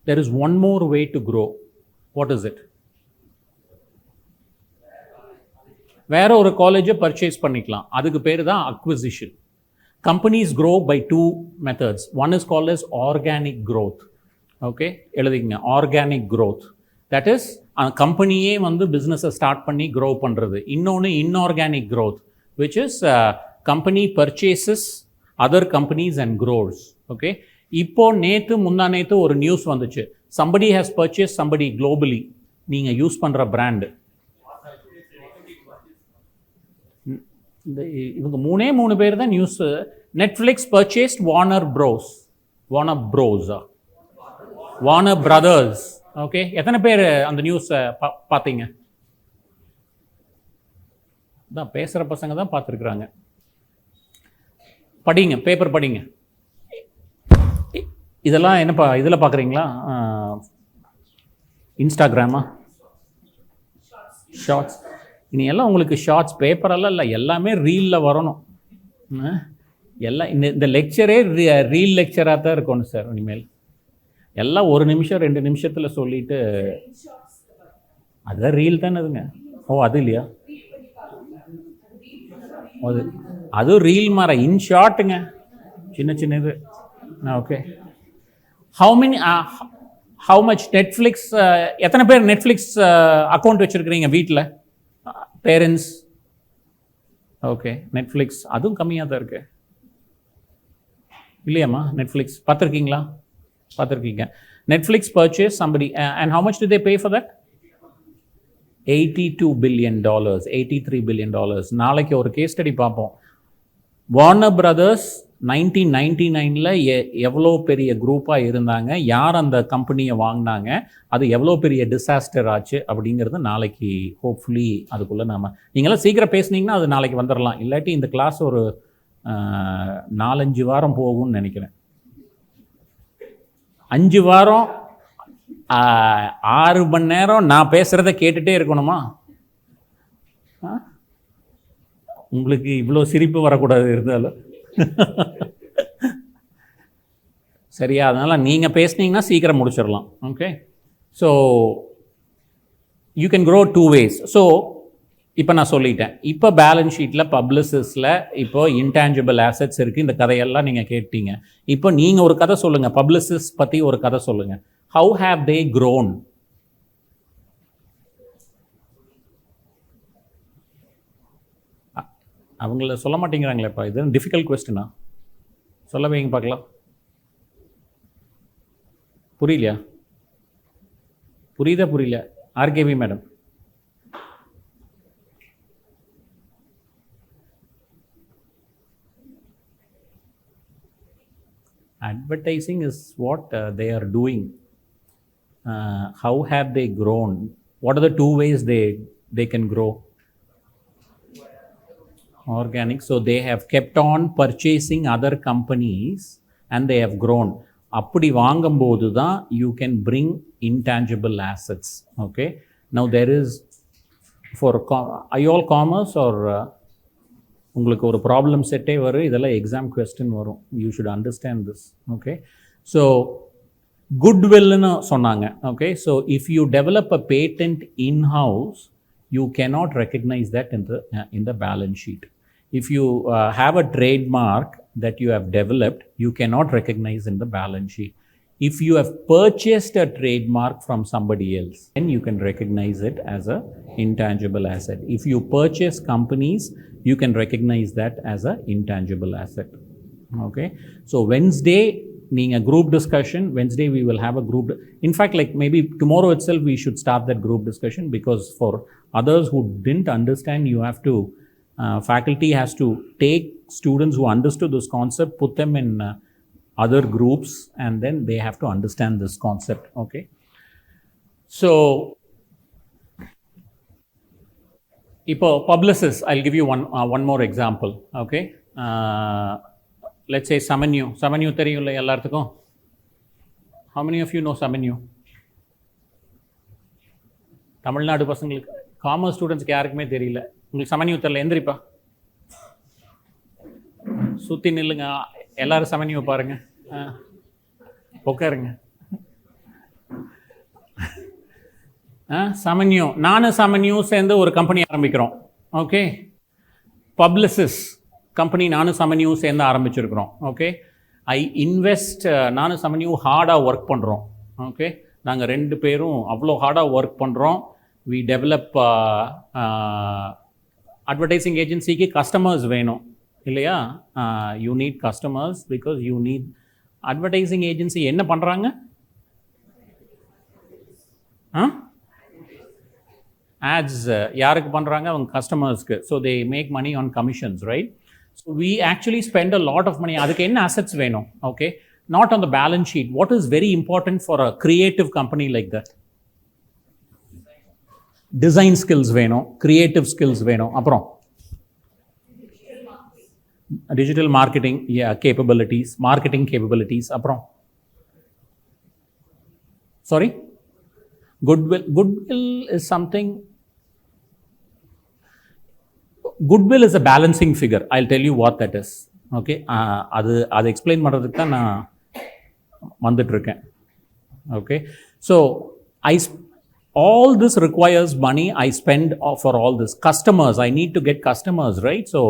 There is one more way to grow. What is it? வேற ஒரு காலேஜை purchase பண்ணிக்கலாம், அதுக்கு பேர் தான் acquisition. Companies grow by 2 methods. One is called as organic growth. Okay, எழுதிக்கங்க, ஆர்கானிக் growth. தட் இஸ் அந்த கம்பெனியே வந்து பிஸ்னஸை ஸ்டார்ட் பண்ணி க்ரோ பண்ணுறது. இன்னொன்று inorganic growth, which is company purchases other companies and grows. Okay, இப்போ முந்தா நேற்று ஒரு நியூஸ் வந்துச்சு, somebody has purchased somebody globally. நீங்கள் யூஸ் பண்ணுற பிராண்டு இவங்க 3 பேர் தான் news. Netflix purchased Warner brothers. Okay, எத்தனை பேர் அந்த நியூஸை பார்த்தீங்க? தான் பேசுகிற பசங்க தான் பார்த்துருக்குறாங்க. படிங்க, பேப்பர் படிங்க. இதெல்லாம் என்னப்பா இதில் பார்க்குறீங்களா? இன்ஸ்டாகிராமா? ஷார்ட்ஸ். இனி எல்லாம் உங்களுக்கு ஷார்ட்ஸ், பேப்பரெல்லாம் இல்லை, எல்லாமே ரீலில் வரணும். எல்லாம் இந்த லெக்சரே ரீல் லெக்சராக தான் இருக்கணும் சார் இனிமேல். எல்லாம் 1 நிமிஷம் 2 நிமிஷத்தில் சொல்லிவிட்டு அதுதான் ரீல் தானே அதுங்க. ஓ, அது இல்லையா? அது ரீல் மாற இன் ஷார்ட்டுங்க, சின்ன இது. ஓகே, how much Netflix, எத்தனை பேர் நெட்ஃப்ளிக்ஸ் அக்கௌண்ட் வச்சுருக்கிறீங்க வீட்டில்? பேரண்ட்ஸ். ஓகே, நெட்ஃப்ளிக்ஸ் அதுவும் கம்மியாக தான் இருக்கு இல்லையாம்மா? நெட்ஃப்ளிக்ஸ் பார்த்துருக்கீங்களா? பார்த்துருக்கீங்க. Netflix purchase somebody and how much did they pay for that? $82 billion, $83 billion. நாளைக்கு ஒரு கேஸ் ஸ்டடி பார்ப்போம். வார்னர் பிரதர்ஸ் 1999ல் எவ்வளோ பெரிய குரூப்பாக இருந்தாங்க, யார் அந்த கம்பெனியை வாங்கினாங்க, அது எவ்வளோ பெரிய டிசாஸ்டர் ஆச்சு அப்படிங்கிறது நாளைக்கு ஹோப்ஃபுல்லி அதுக்குள்ளே நீங்களாம் சீக்கிரம் பேசுனீங்கன்னா அது நாளைக்கு வந்துடலாம். இல்லாட்டி இந்த கிளாஸ் ஒரு 4-5 வாரம் போகும்னு நினைக்கிறேன். 5 வாரம் 6 மணி நேரம் நான் பேசுகிறத கேட்டுகிட்டே இருக்கணுமா? உங்களுக்கு இவ்வளோ சிரிப்பு வரக்கூடாது இருந்தாலும் சரியா? அதனால் நீங்கள் பேசுனீங்கன்னா சீக்கிரம் முடிச்சிடலாம். Okay, so you can grow 2 ways. So இப்போ நான் சொல்லிட்டேன். இப்போ பேலன்ஸ் ஷீட்டில் பப்ளிசிஸில் இப்போ இன்டான்ஜிபிள் ஆசெட்ஸ் இருக்குது. இந்த கதையெல்லாம் நீங்கள் கேட்டீங்க. இப்போ நீங்கள் ஒரு கதை சொல்லுங்கள், பப்ளிசிஸ் பற்றி ஒரு கதை சொல்லுங்கள். How have they grown? அவங்கள சொல்ல மாட்டேங்கிறாங்களேப்பா. இது டிஃபிகல்ட் கொஸ்டினா? சொல்ல வைங்க பார்க்கலாம். புரியலையா? புரியல? RKV madam. Advertising is what they are doing. How have they grown? What are the 2 ways they can grow? Organic. So they have kept on purchasing other companies and they have grown. அப்படி வாங்கும்போது தான் you can bring intangible assets. Okay. Now there is for are you all commerce or உங்களுக்கு ஒரு problem செட்டே வரும், இதெல்லாம் exam question வரும். You should understand this. Okay, so குட்வில்னு சொன்னாங்க. Okay, so if you develop a patent in house, you cannot recognise that in the balance sheet. If you have a trademark that you have developed, you cannot recognize in the balance sheet. If you have purchased a trademark from somebody else, then you can recognize it as a intangible asset. If you purchase companies, you can recognize that as a intangible asset. Okay, so Wednesday being a group discussion, Wednesday we will have a group. In fact, like maybe tomorrow itself we should start that group discussion, because for others who didn't understand, you have to faculty has to take students who understood this concept, put them in other groups, and then they have to understand this concept. Okay, so இப்போ publicists, I'll give you one more example. Okay, let's say Samanyu தெரியும்ல எல்லாத்துக்கும்? How many of you know Samanyu? Tamil Nadu பசங்களுக்கு, commerce ஸ்டூடெண்ட்ஸ்க்கு யாருக்குமே தெரியல. உங்களுக்கு Samanyu தெரியல? எந்திரிப்பா, சுற்றி நில்லுங்க, எல்லாரும் Samanyu பாருங்க, உட்காருங்க. Samanyu, நானும் Samanyu சேர்ந்து ஒரு கம்பெனி ஆரம்பிக்கிறோம். ஓகே, பப்ளிசிஸ் கம்பெனி நானும் Samanyu சேர்ந்து ஆரம்பிச்சிருக்கிறோம். ஓகே, ஐ இன்வெஸ்ட், நானும் Samanyu ஹார்டாக ஒர்க் பண்ணுறோம். ஓகே, நாங்கள் 2 பேரும் அவ்வளோ ஹார்டாக ஒர்க் பண்ணுறோம். வி டெவலப் அட்வர்டைசிங் ஏஜென்சிக்கு கஸ்டமர்ஸ் வேணும் இல்லையா? You need customers because you need advertising agency என்ன பண்ணுறாங்க? ads யாருக்கு பண்ணுறாங்க? அவங்க கஸ்டமர்ஸ்க்கு. So they make money on commissions, right? So we actually spend a lot of money. அதுக்கு என்ன அசெட்ஸ் வேணும்? Okay, not on the balance sheet. What is very important for a creative company like that? Design skills வேணும், creative skills வேணும், அப்புறம் digital marketing capabilities, marketing capabilities, அப்புறம் sorry goodwill is something. Goodwill is a balancing figure. I'll tell you what that is. Okay, அது explain பண்ணுறதுக்கு தான் நான் வந்துட்டுருக்கேன். Okay, so all this requires money I spend for all this. Customers, I need to get customers, right? So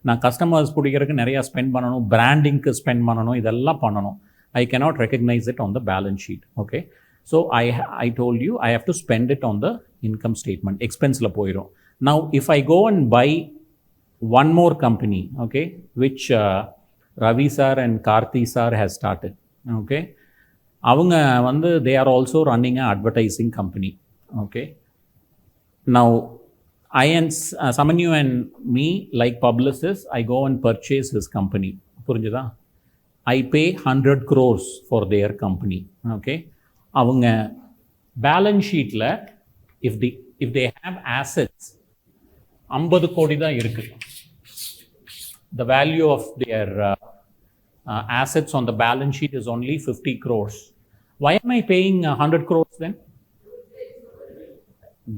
நான் customers பிடிக்கிறதுக்கு நிறையா spend பண்ணணும், பிராண்டிங்க்கு spend பண்ணணும், இதெல்லாம் பண்ணணும். I cannot recognize it on the balance sheet. Okay, so I told you I have to spend it on the income statement. Expense la poirum. Now if I go and buy one more company, okay, which Ravi sir and Karthi sir has started, okay, avanga vandu they are also running an advertising company, okay, Now, Samanyu and me, like publicists, I go and purchase his company. புரிஞ்சுதா? I pay 100 crores for their company. Okay? அவங்க balance sheetல if they have assets 50 கோடி தான் இருக்கு. The value of their assets on the balance sheet is only 50 crores. Why am I paying 100 crores then?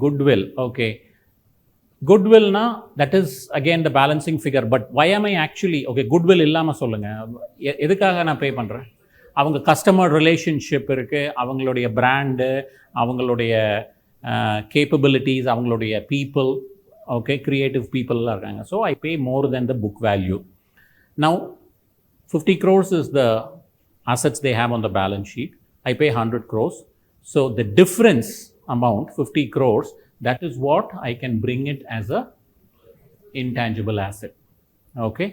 Goodwill. Okay. Goodwill na, that is again the balancing figure. But why am I actually, okay, goodwill illama சொல்லுங்க. எதுக்காக நான் பே பண்றேன்? அவங்க customer relationship இருக்கு, அவங்களுடைய brand, அவங்களுடைய capabilities, அவங்களுடைய people, okay, creative people இருக்காங்க. So I pay more than the book value. Now 50 crores is the assets they have on the balance sheet. I pay 100 crores. So the difference amount 50 crores, that is what I can bring it as a intangible asset. Okay?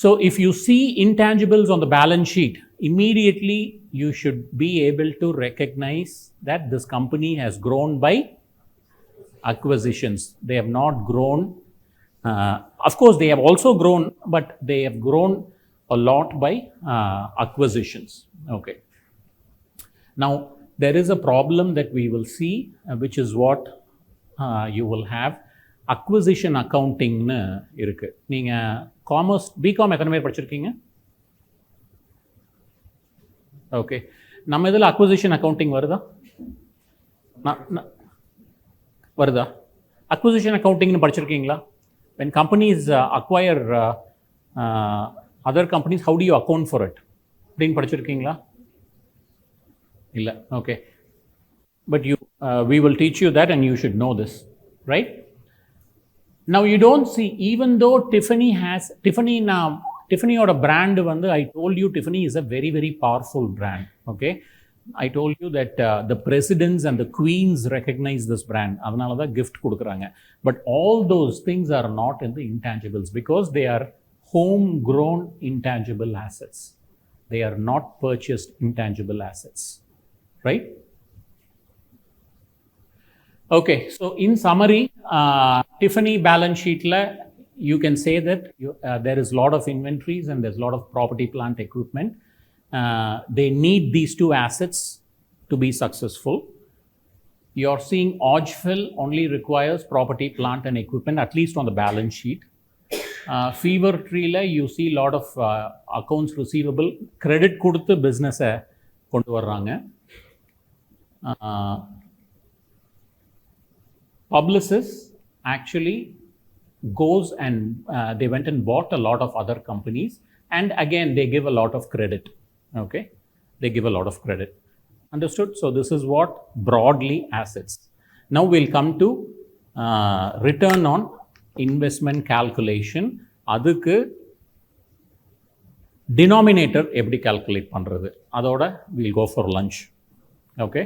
So if you see intangibles on the balance sheet, immediately you should be able to recognize that this company has grown by acquisitions. They have not grown, of course they have also grown, but they have grown a lot by acquisitions. Okay. Now there is a problem that we will see, which is what you will have. Acquisition accounting nu irukku. Neenga commerce BCom economy படிச்சிருக்கீங்க? Okay. நம்ம இதில் acquisition accounting வருதா? வருதா? Acquisition accounting னு படிச்சிருக்கீங்களா? When companies acquire other companies, how do you account for it? அப்படின்னு படிச்சிருக்கீங்களா? இல்ல. Okay. But we will teach you that and you should know this, right? Now you don't see, even though Tiffany oda brand vandu, I told you Tiffany is a very, very powerful brand. Okay. I told you that the presidents and the queens recognize this brand. Adanala da gift kudukranga. But all those things are not in the intangibles because they are homegrown intangible assets. They are not purchased intangible assets. Right? Okay, so in summary, Tiffany balance sheet la, you can say that there is a lot of inventories and there's a lot of property, plant, equipment. They need these two assets to be successful. You're seeing Odgeville only requires property, plant and equipment, at least on the balance sheet. Fever Tree la, you see a lot of accounts receivable, credit கொடுத்து business கொண்டு வர்றாங்க. Publicis actually goes and they went and bought a lot of other companies and again they give a lot of credit. Okay, they give a lot of credit. Understood? So this is what broadly assets. Now we'll come to return on investment calculation. அதுக்கு denominator எப்படி calculate பண்றது, அதோட we'll go for lunch. Okay.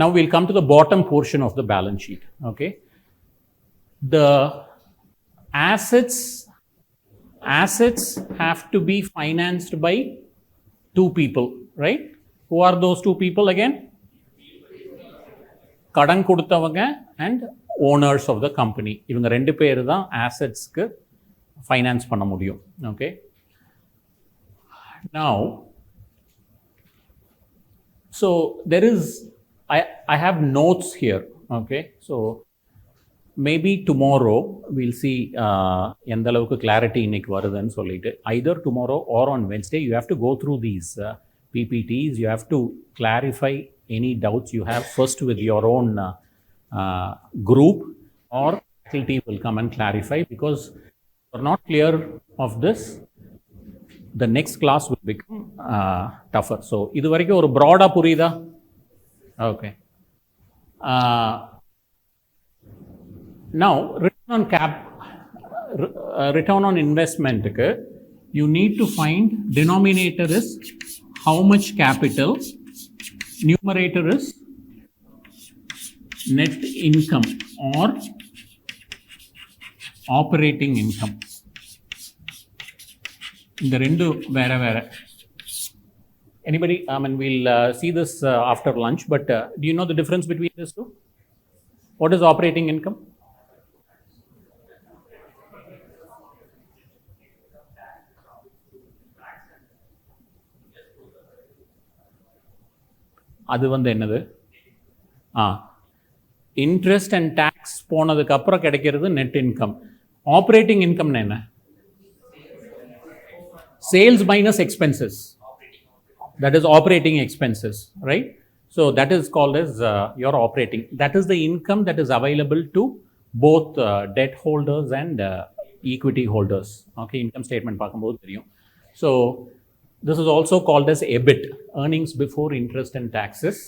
Now we'll come to the bottom portion of the balance sheet. Okay. The assets have to be financed by two people, right? Who are those two people again? கடன் கொடுத்தவங்க and owners of the company. இவங்க ரெண்டு பேர் தான் assetsக்கு finance பண்ண முடியும். Okay. Now, so there is, I have notes here. Okay. So maybe tomorrow we'll see எந்த அளவுக்கு clarity இன்னைக்கு வருதுன்னு சொல்லிட்டு, either tomorrow or on Wednesday you have to go through these PPTs. You have to clarify any doubts you have first with your own group, or faculty will come and clarify, because if you are not clear of this, the next class will become tougher. So இது வரைக்கும் ஒரு broad புரியுதா? Okay. Now return on investment, you need to find denominator is how much capital, numerator is net income or operating income. இந்த ரெண்டு வேற வேற. Anybody? I mean, we'll see this after lunch, but do you know the difference between these two? What is operating income? அது வந்து என்னது? Interest and tax போனதுக்கு அப்புறம் கிடைக்கிறது நெட் இன்கம். ஆப்ரேட்டிங் இன்கம் என்ன? Sales minus expenses. That is operating expenses, right? So that is called as your operating. That is the income that is available to both debt holders and equity holders. Okay, income statement பார்க்கும்போது தெரியும். So this is also called as EBIT, earnings before interest and taxes.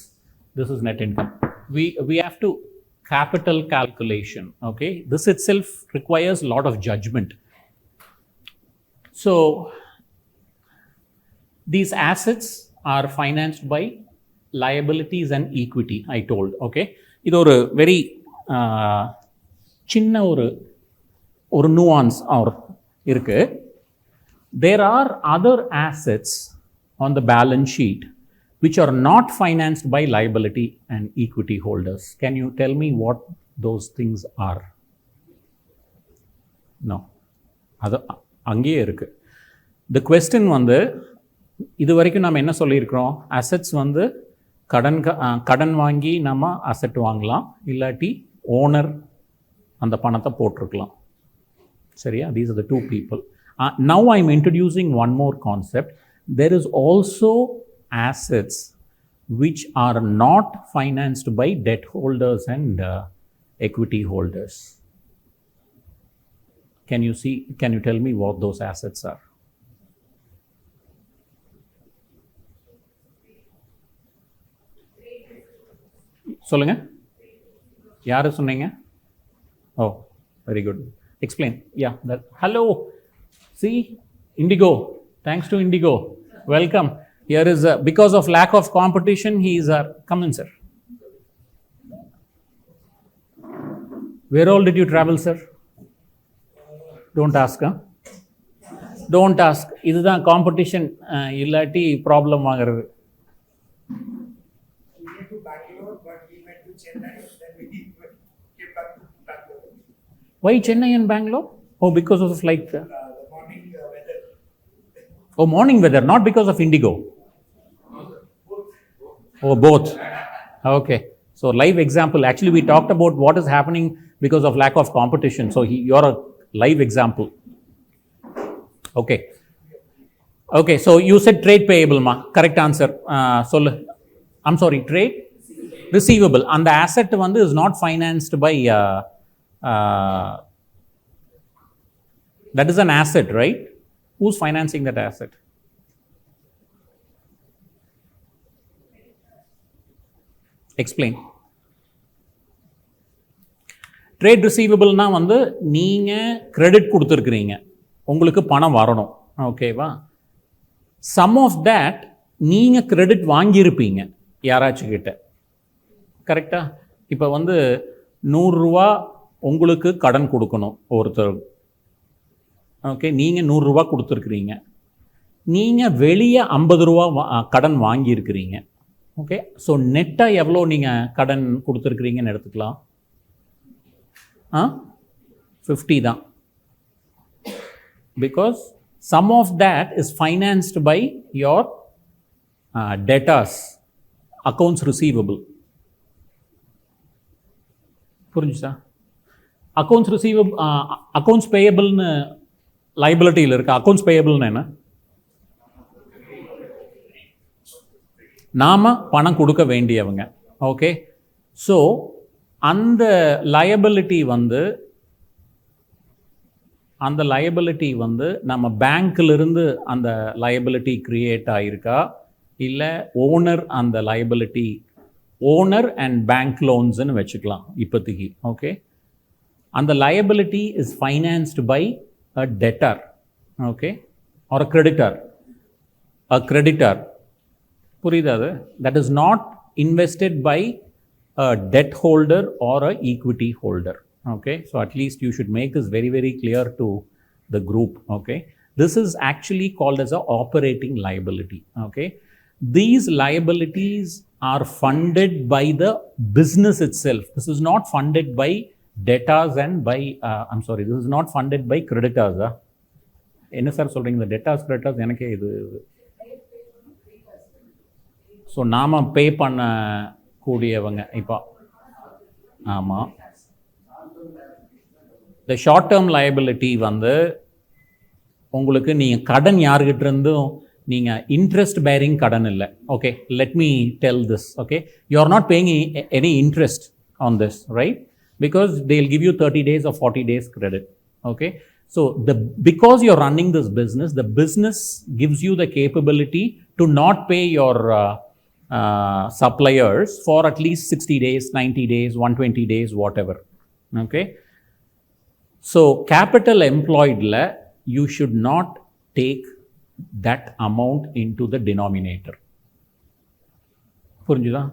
This is net income. We have to capital calculation. Okay, this itself requires a lot of judgment. So these assets are financed by liabilities and equity, I told. Okay, இது ஒரு very சின்ன ஒரு nuance or இருக்கு. There are other assets on the balance sheet which are not financed by liability and equity holders. Can you tell me what those things are? No, அது அங்கேயே இருக்கு. The question வந்து இது வரைக்கும் நம்ம என்ன சொல்லியிருக்கிறோம்? அசெட்ஸ் வந்து கடன் வாங்கி நம்ம அசெட் வாங்கலாம், இல்லாட்டி ஓனர் அந்த பணத்தை போட்டிருக்கலாம். சரியா? These are the two people. Now I'm introducing one more concept. There is also assets which are not financed by debt holders and equity holders. Can you tell me what those assets are? சொல்லுங்க, யாரு சொன்னீங்க? Oh, very good. Explain. Yeah, that. Hello. See, Indigo. Thanks to Indigo. Welcome. Here is because of lack of competition, he is come in, sir. Where all did you travel, sir? Don't ask, huh? Don't ask. இதுதான் competition, இல்லாட்டி problem ஆகிறது. Why Chennai and Bangalore? Oh, because of the flight. The morning weather. Oh, morning weather, not because of Indigo. Oh, both. Okay. So, live example. Actually, we talked about what is happening because of lack of competition. So, you're a live example. Okay. Okay. So, you said trade payable, ma. Correct answer. So, I'm sorry, trade receivable. And the asset one is not financed by. That is an asset, right? Who's financing that asset? Explain. Trade receivable na வந்து நீங்க credit கொடுத்திருக்கிறீங்க, உங்களுக்கு பணம் வரணும். ஓகேவா? Some of that நீங்க credit வாங்கியிருப்பீங்க யாராச்சும் கிட்ட. கரெக்டா? இப்போ வந்து 100 ரூபா உங்களுக்கு கடன் கொடுக்கணும் ஒருத்தர். ஓகே, நீங்கள் 100 ரூபா கொடுத்துருக்குறீங்க, நீங்கள் வெளியே 50 ரூபா கடன் வாங்கியிருக்கிறீங்க. ஓகே, ஸோ நெட்டாக எவ்வளோ நீங்கள் கடன் கொடுத்துருக்குறீங்கன்னு எடுத்துக்கலாம். 50 தான். Because some of that is financed by your debtors, accounts receivable. புரிஞ்சுச்சா? அக்கௌண்ட்ஸ் ரிசீவபிள், அக்கௌண்ட்ஸ் பேயபிள்னு லைபிலிட்டியில் இருக்கு. அக்கௌண்ட்ஸ் பேயபிள்னு என்ன? நாம பணம் கொடுக்க வேண்டியவங்க. ஓகே, ஸோ அந்த லயபிலிட்டி வந்து நம்ம பேங்க்லேருந்து அந்த லயபிலிட்டி கிரியேட் ஆகிருக்கா, இல்லை ஓனர் அந்த லயபிலிட்டி, ஓனர் அண்ட் பேங்க் லோன்ஸ்ன்னு வச்சுக்கலாம் இப்போதைக்கு. ஓகே, அந்த liability is financed by a debtor, okay, or a creditor. A creditor, புரியுதா அது? That is not invested by a debt holder or a equity holder. Okay, so at least you should make this very, very clear to the group. Okay, this is actually called as a operating liability. Okay, These liabilities are funded by the business itself. This is not funded by debtors and by, this is not funded by creditors. என்ன sir சொல்கிறீங்க இந்த debtors creditors எனக்கே இது so நாம் பே பண்ணக்கூடியவங்க இப்போ ஆமாம் இந்த ஷார்ட் டேர்ம் லைபிலிட்டி வந்து உங்களுக்கு நீங்கள் கடன் யார்கிட்ட இருந்தும் நீங்கள் இன்ட்ரெஸ்ட் பேரிங் கடன் இல்லை. Okay, let me tell this. Okay, you are not paying any interest on this, right? Because they'll give you 30 days or 40 days credit. Okay, so because you're running this business, the business gives you the capability to not pay your suppliers for at least 60 days, 90 days, 120 days, whatever. Okay, so capital employed la, you should not take that amount into the denominator. புரிஞ்சுதா?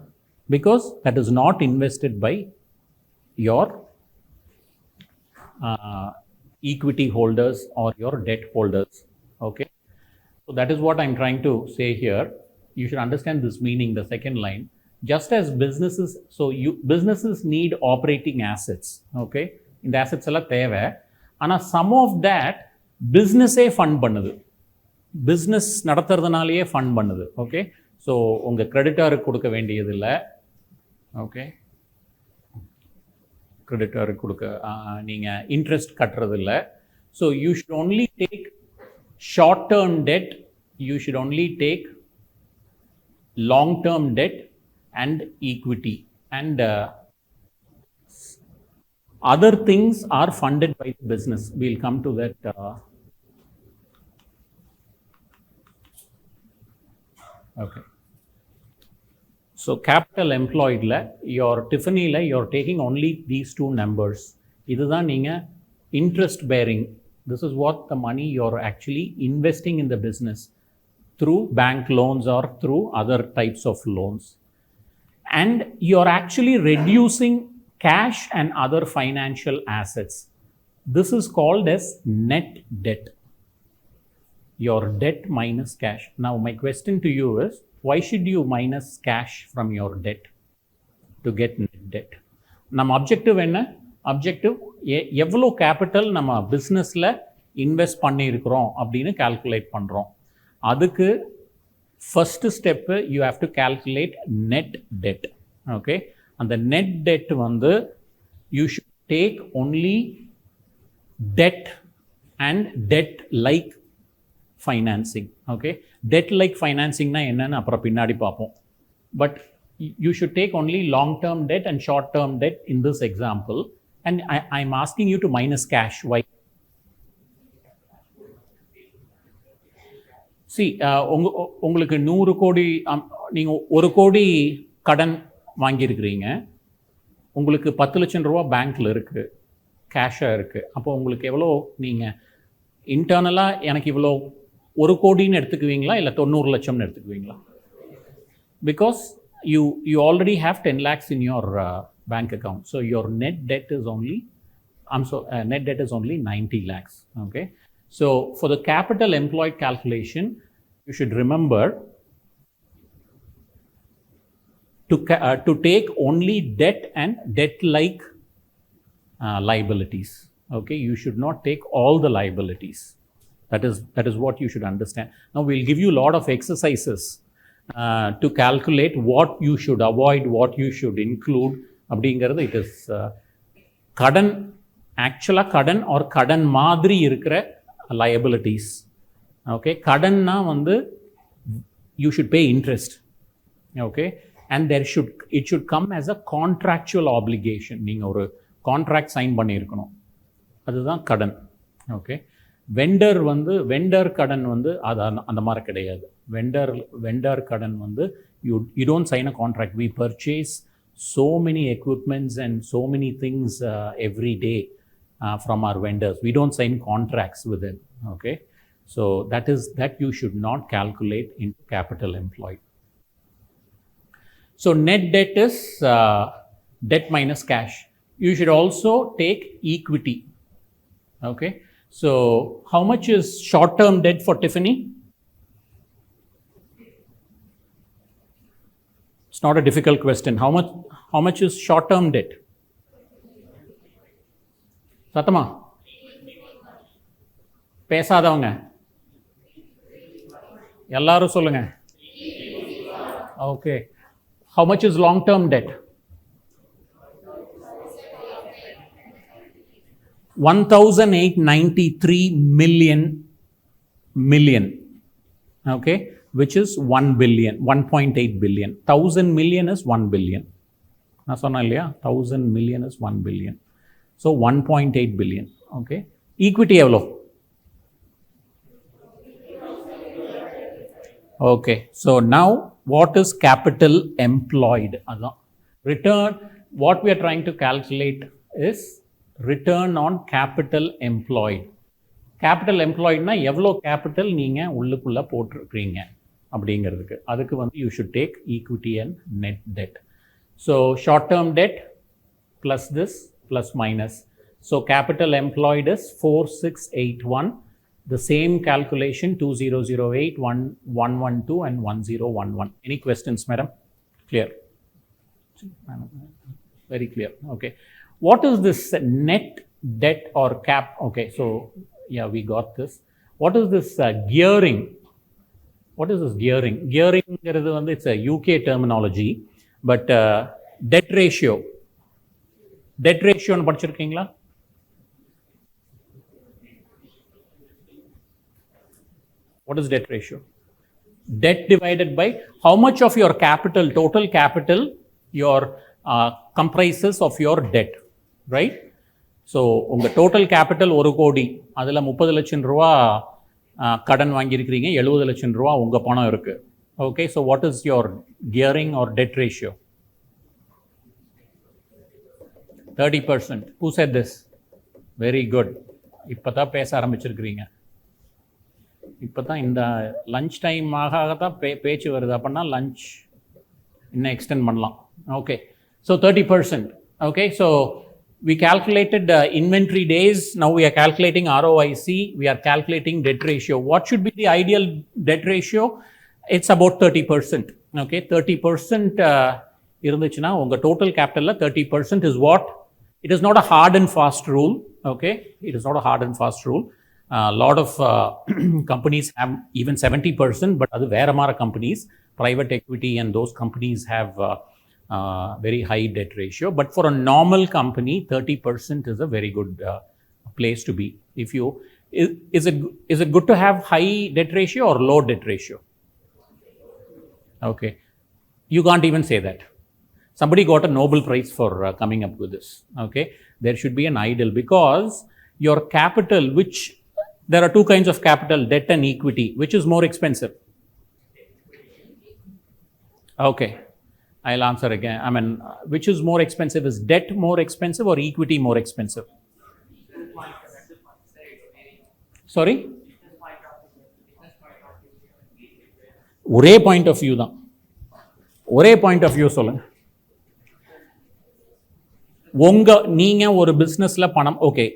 Because that is not invested by your equity holders or your debt holders. Okay, so that is what I'm trying to say here. You should understand this meaning, the second line. Just as businesses, so businesses need operating assets. Okay, in the assets alla theva ana some of that business fund பண்ணுது, business நடத்துறதுனாலயே fund பண்ணுது. Okay, so உங்க creditor கொடுக்க வேண்டியது இல்ல. Okay, creditor கொடுக்க நீங்கள் interest கட்டுறது இல்லை. So you should only take short term dead, you should only take long term dead and equity, and other things are funded by the business. We'll come to that. Okay. So capital employed la, your Tiffany la, you're taking only these two numbers. இதுதான் நீங்கள் interest bearing. This is what the money you're actually investing in the business through bank loans or through other types of loans. And you're actually reducing cash and other financial assets. This is called as net debt. Your debt minus cash. Now my question to you is, why should you minus cash from your debt to get net debt? நம்ம objective என்ன? Objective எவ்வளோ capital நம்ம பிஸ்னஸில் invest பண்ணியிருக்கிறோம் அப்படின்னு calculate பண்ணுறோம். அதுக்கு first step you have to calculate net debt. Okay, அந்த நெட் டெட் வந்து you should take only debt and debt like financing. Okay, debt like financing na enna apra pinnadi paapom, but you should take only long term debt and short term debt in this example. And I'm asking you to minus cash. Why? See, உங்களுக்கு 100 கோடி நீங்கள் 1 கோடி கடன் வாங்கியிருக்கிறீங்க, உங்களுக்கு 10 லட்சம் ரூபா பேங்க்கில் இருக்குது, கேஷாக இருக்குது. அப்போ உங்களுக்கு எவ்வளோ நீங்கள் இன்டர்னலாக எனக்கு இவ்வளோ 1 கோடின்னு எடுத்துக்குவீங்களா இல்லை 90 லட்சம்னு எடுத்துக்குவீங்களா? Because you already have 10 lakhs in your bank account. So your net debt is only, net debt is only 90 lakhs. Okay. So for the capital employed calculation, you should remember to take only debt and debt-like liabilities. Okay. You should not take all the liabilities. That is what you should understand. Now we'll give you a lot of exercises to calculate what you should avoid, what you should include. அப்படிங்கிறது it is கடன், ஆக்சுவலாக கடன் or கடன் மாதிரி இருக்கிற liabilities. Okay, கடன்னா வந்து you should pay interest. Okay, and it should come as a contractual obligation. நீங்கள் ஒரு கான்ட்ராக்ட் சைன் பண்ணியிருக்கணும், அதுதான் கடன். ஓகே, வெண்டர் கடன் வந்து அது அந்த மாதிரி கிடையாது. வெண்டர் கடன் வந்து you don't sign a contract. We purchase so many equipments and so many things every day from our vendors. We don't sign contracts with them. Okay, so that you should not calculate into capital employed. So net debt is debt minus cash. You should also take equity. Okay, so how much is short term debt for Tiffany? It's not a difficult question. How much is short-term debt? சத்தமா பேசாதவங்க எல்லாரும் சொல்லுங்க. Okay. How much is long-term debt? 1,893 million. Okay, which is 1 billion, 1.8 billion. 1,000 million is 1 billion. நான் சொன்னேன் இல்லையா, 1,000 million is 1 billion. So 1.8 billion. Okay. Equity எவ்வளோ? Okay. So now what is capital employed? அதான் return. What we are trying to calculate is return on capital employed. Capital employed na எவ்வளோ capital நீங்கள் உள்ளுக்குள்ள போட்டிருக்கிறீங்க அப்படிங்கிறதுக்கு. அதுக்கு வந்து you should take equity and net debt. So short term debt plus this plus minus. So capital employed is 4681. The same calculation 2008, 112 and 1011. Any questions, madam? Clear? Very clear. Okay. What is this net debt or cap? Okay, so yeah, we got this. What is this gearing? What is this gearing? Gearing, it's a UK terminology, but debt ratio. Debt ratio nu படிச்சிருக்கீங்களா? What is debt ratio? Debt divided by how much of your capital, total capital, your comprises of your debt, right? So உங்க total capital 1 கோடி, அதில் 30 லட்சம் ரூபா கடன் வாங்கியிருக்கிறீங்க, 70 லட்சம் ரூபா உங்க பணம் இருக்கு. Okay, so what is your gearing or debt ratio? 30%. Who said this? Very good. இப்போ தான் பேச ஆரம்பிச்சிருக்கிறீங்க. இப்போ தான் இந்த லஞ்ச் டைம் ஆகத்தான் பேச்சு வருது. அப்படின்னா லஞ்ச் இன்னும் எக்ஸ்டெண்ட் பண்ணலாம். Okay, so 30%. Okay, so we calculated inventory days. Now we are calculating ROIC. We are calculating debt ratio. What should be the ideal debt ratio? It's about 30%. Okay, 30% இருந்துச்சுன்னா உங்கள் total கேபிட்டலில் 30% is what? It is not a hard and fast rule. Okay, it is not a hard and fast rule. A lot of companies have even 70%, but other வேற மாதிரி companies, private equity and those companies have very high debt ratio. But for a normal company, 30% is a very good place to be. If you is it good to have high debt ratio or low debt ratio? Okay, you can't even say that. Somebody got a Nobel Prize for coming up with this. Okay, there should be an ideal, because your capital, which there are two kinds of capital, debt and equity. Which is more expensive? Okay, I'll answer again. I mean, which is more expensive? Is debt more expensive or equity more expensive? Sorry? ஒரே point of view தான். ஒரே point of view சொல்லுங்க. நீங்கள் ஒரு பிஸ்னஸில் பணம், okay,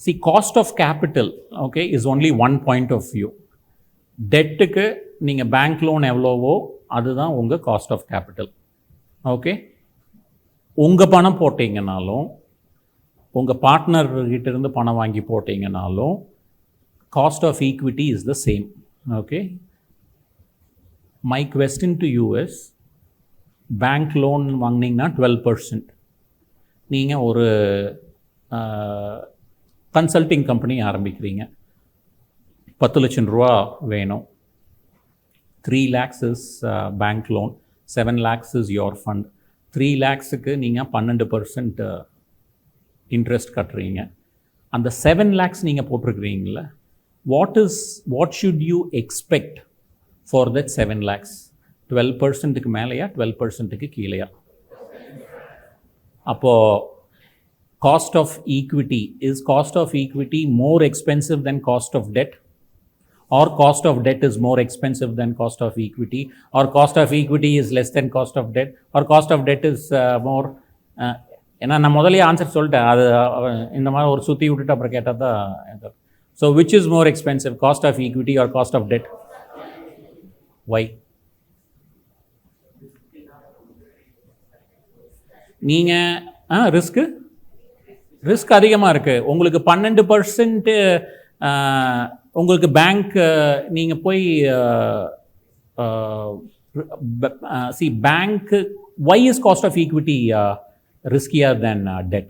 see, cost of capital, okay, is only one point of view. டெட்டுக்கு நீங்கள் bank loan எவ்வளோவோ அதுதான் உங்கள் காஸ்ட் ஆஃப் கேபிட்டல். ஓகே, உங்கள் பணம் போட்டிங்கனாலும் உங்கள் பார்ட்னர்கிட்ட இருந்து பணம் வாங்கி போட்டிங்கனாலும் cost of equity is the same. Okay, my question to you is, bank loan வாங்கினீங்கன்னா 12%, நீங்கள் ஒரு கன்சல்டிங் கம்பெனி ஆரம்பிக்கிறீங்க, 10 லட்சம் ரூபா வேணும், 3 lakhs is bank loan, 7 lakhs is your fund. 3 lakhsக்கு நீங்கள் 12% இன்ட்ரெஸ்ட் கட்டுறீங்க. அந்த 7 lakhs நீங்கள் போட்டிருக்கிறீங்கள, what should you expect for that 7 lakhs? 12%க்கு மேலேயா 12%க்கு கீழேயா? அப்போது cost of equity, is cost of equity more expensive than cost of debt, or cost of debt is more expensive than cost of equity, or cost of equity is less than cost of debt, or cost of debt is more? ஏன்னா நான் முதலே answer சொல்லிட்டேன், அது இந்த மாதிரி ஒரு சுற்றி விட்டுட்டு அப்புறம் கேட்டால் தான். So which is more expensive, cost of equity or cost of debt? Why? நீங்கள் ரிஸ்க் அதிகமாக இருக்குது. உங்களுக்கு 12% உங்களுக்கு பேங்க் நீங்கள் போய் bank why is cost of equity riskier than debt?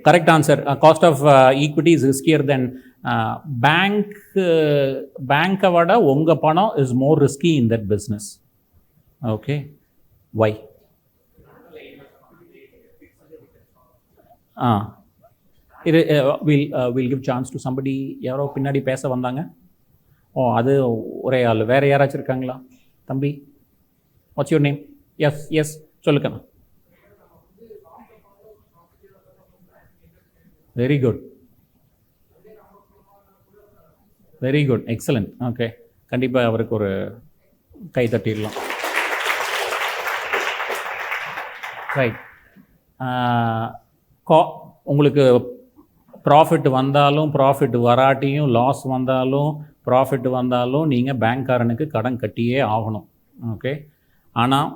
Correct answer. Cost of equity is riskier than bank vada unga panam is more risky in that business. Okay, why? We'll give chance to somebody. யாரோ பின்னாடி பேச வந்தாங்க. அது ஒரே ஆள். வேற யாராச்சும் இருக்காங்களா? தம்பி, வாட்ஸ் யுவர் நேம்? எஸ் சொல்லுங்க. Very good, excellent. ஓகே, கண்டிப்பாக அவருக்கு ஒரு கை தட்டிடலாம். ரைட். உங்களுக்கு ப்ராஃபிட் வந்தாலும் ப்ராஃபிட் வராட்டியும் லாஸ் வந்தாலும் ப்ராஃபிட் வந்தாலும் நீங்கள் பேங்க்காரனுக்கு கடன் கட்டியே ஆகணும். ஓகே, ஆனால்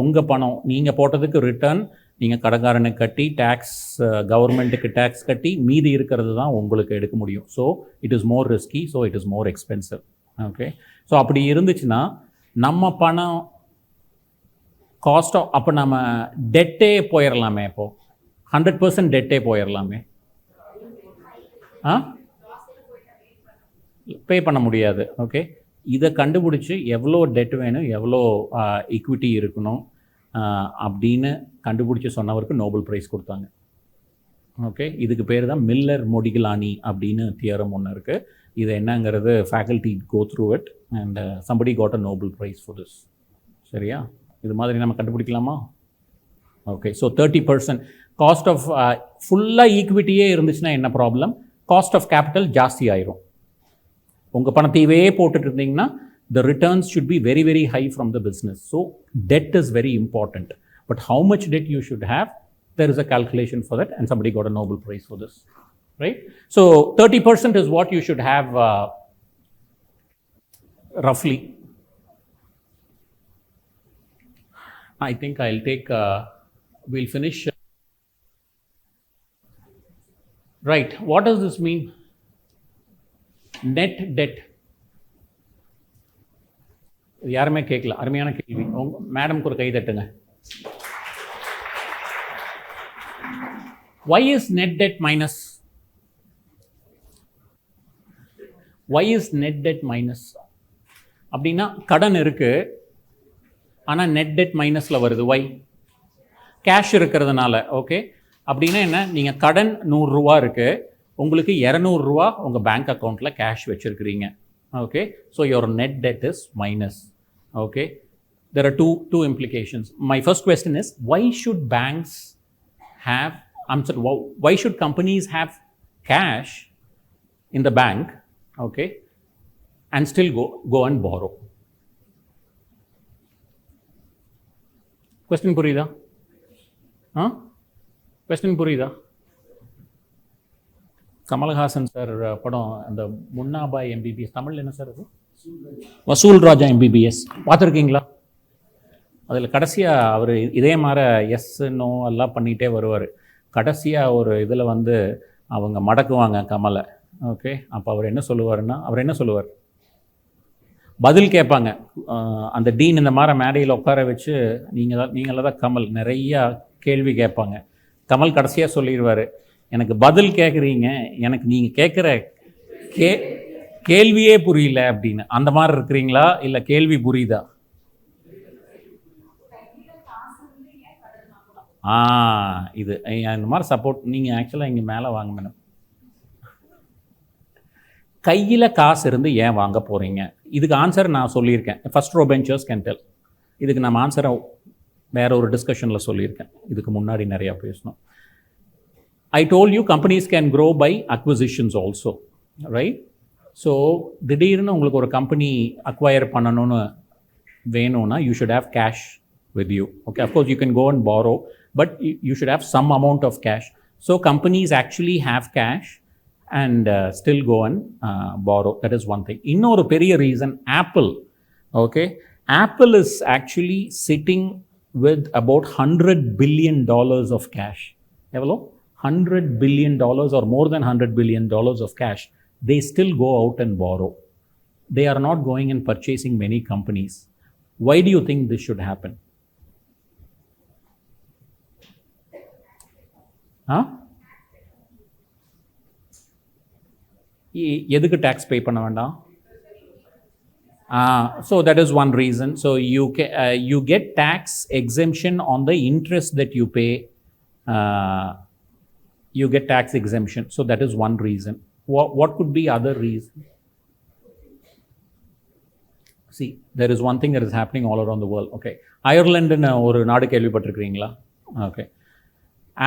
உங்கள் பணம் நீங்கள் போட்டதுக்கு ரிட்டர்ன் நீங்கள் கடன்காரனுக்கு கட்டி டேக்ஸ், கவர்மெண்ட்டுக்கு டேக்ஸ் கட்டி மீதி இருக்கிறது தான் உங்களுக்கு எடுக்க முடியும். So it is more risky, so it is more expensive. Okay, so அப்படி இருந்துச்சுன்னா நம்ம பணம் காஸ்ட் ஆஃப், அப்போ நம்ம டெட்டே போயிடலாமே. இப்போது 100% டெட்டே போயிடலாமே. பே பண்ண முடியாது. ஓகே, இதை கண்டுபிடிச்சி எவ்வளோ டெட் வேணும், எவ்வளோ ஈக்விட்டி இருக்கணும் அப்படின்னு கண்டுபிடிச்சி சொன்னவருக்கு நோபல் ப்ரைஸ் கொடுத்தாங்க. ஓகே, இதுக்கு பேர் தான் மில்லர் மொடிகிலானி அப்படின்னு தியரம் ஒன்று இருக்குது. இது என்னங்கிறது faculty go through it and somebody got a Nobel prize for this. சரியா? இது மாதிரி நம்ம கண்டுபிடிக்கலாமா? ஓகே, ஸோ 30% காஸ்ட் ஆஃப் ஃபுல்லாக ஈக்விட்டியே இருந்துச்சுன்னா என்ன ப்ராப்ளம்? காஸ்ட் ஆஃப் கேபிட்டல் ஜாஸ்தி ஆயிரும். உங்கள் பணத்தையவே போட்டுட்டு இருந்தீங்கன்னா the returns should be very, very high from the business. So debt is very important. But how much debt you should have, there is a calculation for that, and somebody got a Nobel Prize for this. Right? So 30% is what you should have roughly. I think I'll take, we'll finish. Right, what does this mean? Net debt. யாருமே கேட்கல. அருமையான கேள்வி. மேடம்க்கு ஒரு கை தட்டுங்க. Why is net debt minus? Why is net debt minus? அப்படின்னா கடன் இருக்கு, ஆனால் நெட் டெட் மைனஸில் வருது. வை? கேஷ் இருக்கிறதுனால. ஓகே, அப்படின்னா என்ன? நீங்கள் கடன் 100 ரூபா இருக்குது, உங்களுக்கு 200 ரூபா உங்கள் பேங்க் அக்கௌண்ட்டில் cash வச்சுருக்கிறீங்க. Okay, so your net debt is minus. Okay, there are two implications. My first question is, why should banks have, why should companies have cash in the bank, okay, and still go and borrow? Question purida? Question purida? Kamal Haasan sir படம் அந்த Munnabhai MBBS, தமிழில் என்ன sir அது? வசூல் ராஜா MBBS பார்த்துருக்கீங்களா? அதில் கடைசியாக அவர் இதே மாதிரி எஸ் நோ எல்லாம் பண்ணிகிட்டே வருவார். கடைசியாக ஒரு இதில் வந்து அவங்க மடக்குவாங்க கமலை. ஓகே, அப்போ அவர் என்ன சொல்லுவார்? பதில் கேட்பாங்க. அந்த டீன் இந்த மாதிரி மேடையில் உட்கார வச்சு நீங்கள தான் கமல் நிறையா கேள்வி கேட்பாங்க. கமல் கடைசியாக சொல்லிடுவார், எனக்கு பதில் கேட்குறீங்க, எனக்கு நீங்கள் கேட்குற கேள்வியே புரியல அப்படின்னு. அந்த மாதிரி இருக்கிறீங்களா, இல்லை கேள்வி புரியுதா? இது இந்த மாதிரி சப்போர்ட். நீங்கள் ஆக்சுவலாக இங்கே மேலே வாங்க மேடம். கையில் காசு இருந்து ஏன் வாங்க போகிறீங்க? இதுக்கு ஆன்சர் நான் சொல்லியிருக்கேன். First row benchers can tell. இதுக்கு நம்ம ஆன்சரை வேற ஒரு டிஸ்கஷனில் சொல்லியிருக்கேன். இதுக்கு முன்னாடி நிறையா பேசணும். I told you companies can grow by acquisitions also, right? So திடீர்னு உங்களுக்கு ஒரு கம்பெனி அக்வயர் பண்ணணும்னு வேணும்னா you should have cash with you. Okay, of course you can go and borrow, but you should have some amount of cash. So companies actually have cash and still go and borrow. That is one thing. இன்னொரு பெரிய reason, Apple. Okay, Apple is actually sitting with about $100 billion of cash. $100 billion or more than $100 billion of cash. They still go out and borrow. They are not going and purchasing many companies. Why do you think this should happen? எதுக்கு tax pay பண்ண வேண்டாம்? So that is one reason. So you get tax exemption on the interest that you pay. You get tax exemption. So that is one reason. What could be other reason? See, there is one thing that is happening all around the world. Okay, Ireland ஒரு நாடு கேள்விப்பட்டிருக்கீங்களா? Okay,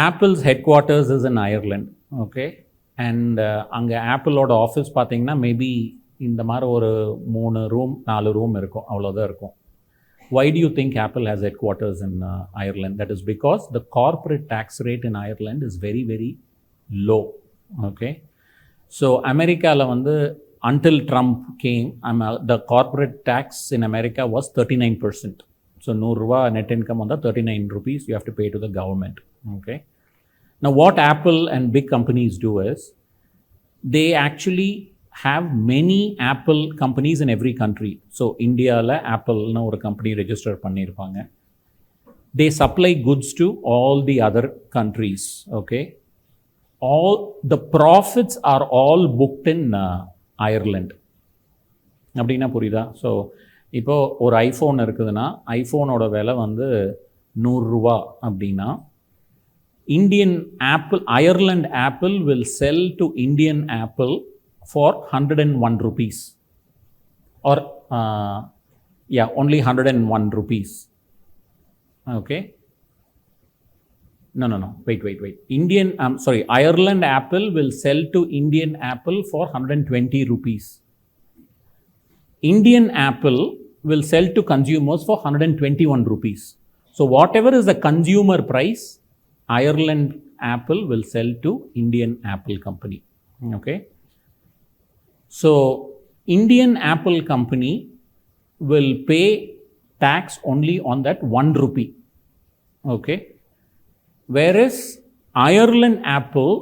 Apple's headquarters is in Ireland. Okay, and அங்கே ஆப்பிளோட office பார்த்தீங்கன்னா maybe இந்த மாதிரி ஒரு 3 room 4 room இருக்கும், அவ்வளோதான் இருக்கும். Why do you think Apple has headquarters in Ireland? That is because the corporate tax rate in Ireland is very, very low. Okay, so Americaல வந்து until Trump came, the corporate tax in America was 39%. So 100 ரூபா net income on the 39 rupees you have to pay to the government. Okay, now what Apple and big companies do is they actually have many Apple companies in every country. So Indiaல Appleனு ஒரு company register பண்ணியிருப்பாங்க. They supply goods to all the other countries. Okay, all the profits are all booked in Ireland. அப்படின்னா புரியுதா? So இப்போ ஒரு iPhone இருக்குதுன்னா ஐஃபோனோட விலை வந்து 100 ரூபா அப்படின்னா Indian apple, Ireland apple will sell to Indian Apple for 101 rupees or only 101 rupees. Okay, no, wait, Ireland Apple will sell to Indian Apple for 120 rupees. Indian Apple will sell to consumers for 121 rupees. So whatever is the consumer price, Ireland Apple will sell to Indian Apple company. Okay, so Indian Apple company will pay tax only on that 1 rupee. Okay, whereas Ireland Apple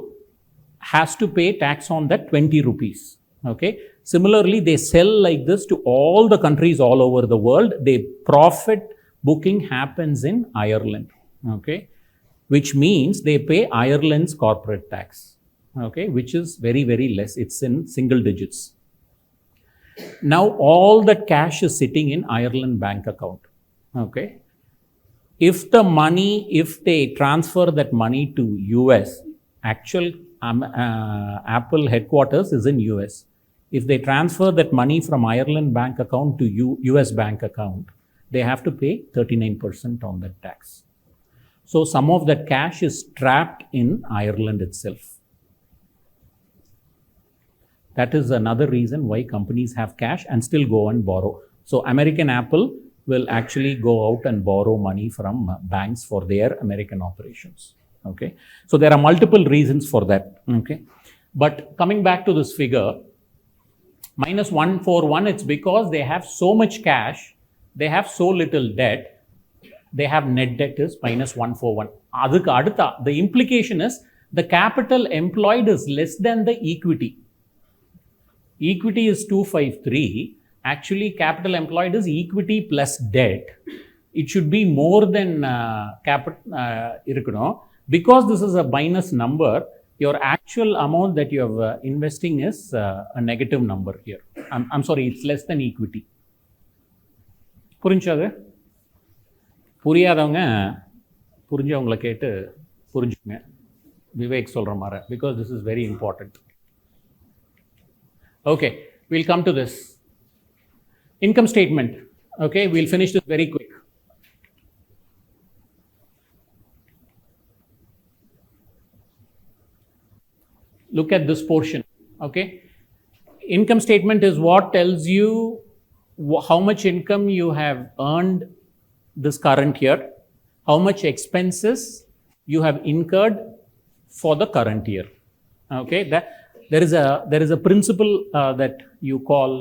has to pay tax on that 20 rupees. Okay, similarly they sell like this to all the countries all over the world. Their profit booking happens in Ireland. Okay, which means they pay Ireland's corporate tax. Okay, which is very, very less. It's in single digits. Now all that cash is sitting in Ireland bank account. Okay, if they transfer that money to US, actual Apple headquarters is in US. If they transfer that money from Ireland bank account to US bank account, they have to pay 39% on that tax. So some of that cash is trapped in Ireland itself. That is another reason why companies have cash and still go and borrow. So American Apple will actually go out and borrow money from banks for their American operations. Okay, so there are multiple reasons for that. Okay, but coming back to this figure, minus 141, it's because they have so much cash, they have so little debt, they have net debt is minus 141. அதுக்கு அடுத்த the implication is the capital employed is less than the equity. Equity is 253. Actually, capital employed is equity plus debt. It should be more than இருக்கணும். Because this is a minus number, your actual amount that you are investing is a negative number here. I'm sorry, it's less than equity. புரிஞ்சாது? புரியாதவங்க புரிஞ்சவங்களை கேட்டு புரிஞ்சுங்க. விவேக் சொல்கிற மாதிரி, because this is very important. Okay, we'll come to this. Income statement. Okay, we'll finish this very quick. Look at this portion. Okay, income statement is what tells you how much income you have earned this current year, how much expenses you have incurred for the current year. Okay, that there is a principle that you call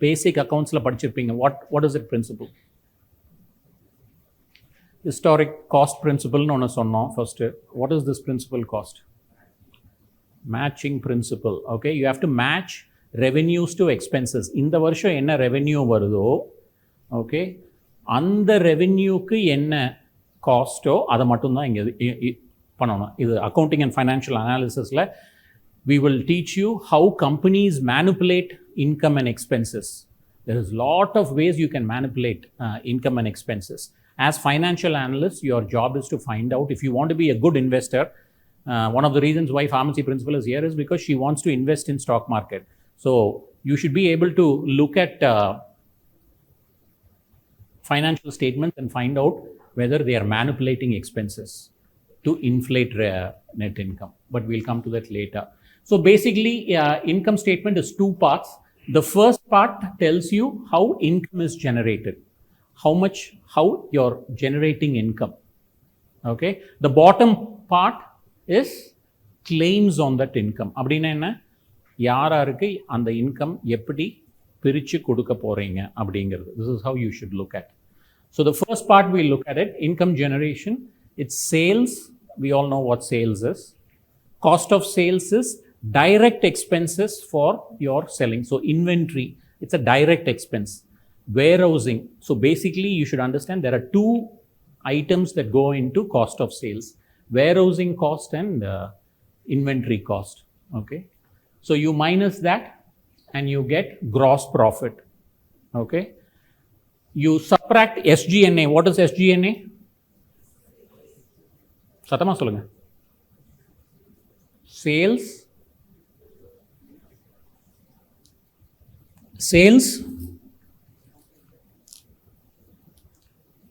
basic accounts la padichirpinga. What is that principle? historic cost principle னு ஒன்று சொன்னோம் first. What is this principle cost? Matching principle. Okay, you have to match revenues to expenses. இந்த வருஷம் என்ன revenue வருதோ, okay, அந்த ரெவென்யூக்கு என்ன காஸ்ட்டோ அதை மட்டும்தான் இங்கே பண்ணணும். இது அக்கௌண்டிங் அண்ட் ஃபைனான்ஷியல் அனாலிசிஸில் we will teach you how companies manipulate income and expenses. There is lot of ways you can manipulate income and expenses. As financial analysts, your job is to find out if you want to be a good investor. One of the reasons why pharmacy principal is here is because she wants to invest in stock market. So you should be able to look at financial statements and find out whether they are manipulating expenses to inflate net income. But we'll come to that later. So basically, income statement is two parts. The first part tells you how income is generated, how you're generating income. Okay. The bottom part is claims on that income. அப்படின்னா என்ன, யாராருக்கு அந்த income எப்படி பிரித்து கொடுக்க போகிறீங்க அப்படிங்கிறது. This is how you should look at. So the first part we look at it, income generation. It's sales. We all know what sales is. Cost of sales is direct expenses for your selling. So inventory, it's a direct expense. Warehousing. So basically you should understand there are two items that go into cost of sales: warehousing cost and inventory cost. Okay. So you minus that and you get gross profit. Okay. You subtract SG&A. What is SG&A? சத்தமா சொல்லுங்க. Sales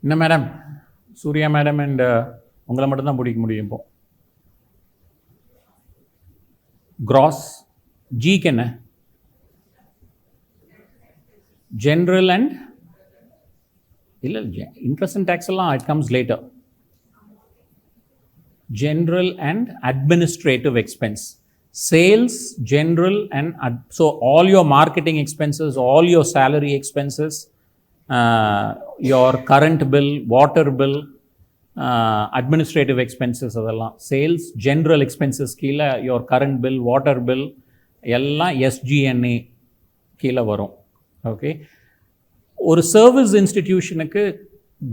என்ன madam, Surya madam and உங்களை மட்டும்தான் பிடிக்க முடியும் இப்போ. Cross. ஜிக்கு என்ன? ஜென்ரல் அண்ட் இல்லை, இன்ட்ரெஸ்ட் அண்ட் டேக்ஸ் எல்லாம் it comes later. General and administrative expense. Sales, general and so all your marketing expenses, all your salary expenses, your current bill, water bill, administrative expenses அதெல்லாம். Sales, general expenses கீழே your current bill, water bill எல்லாம் SG&A கீழே வரும். Okay. ஒரு service இன்ஸ்டிடியூஷனுக்கு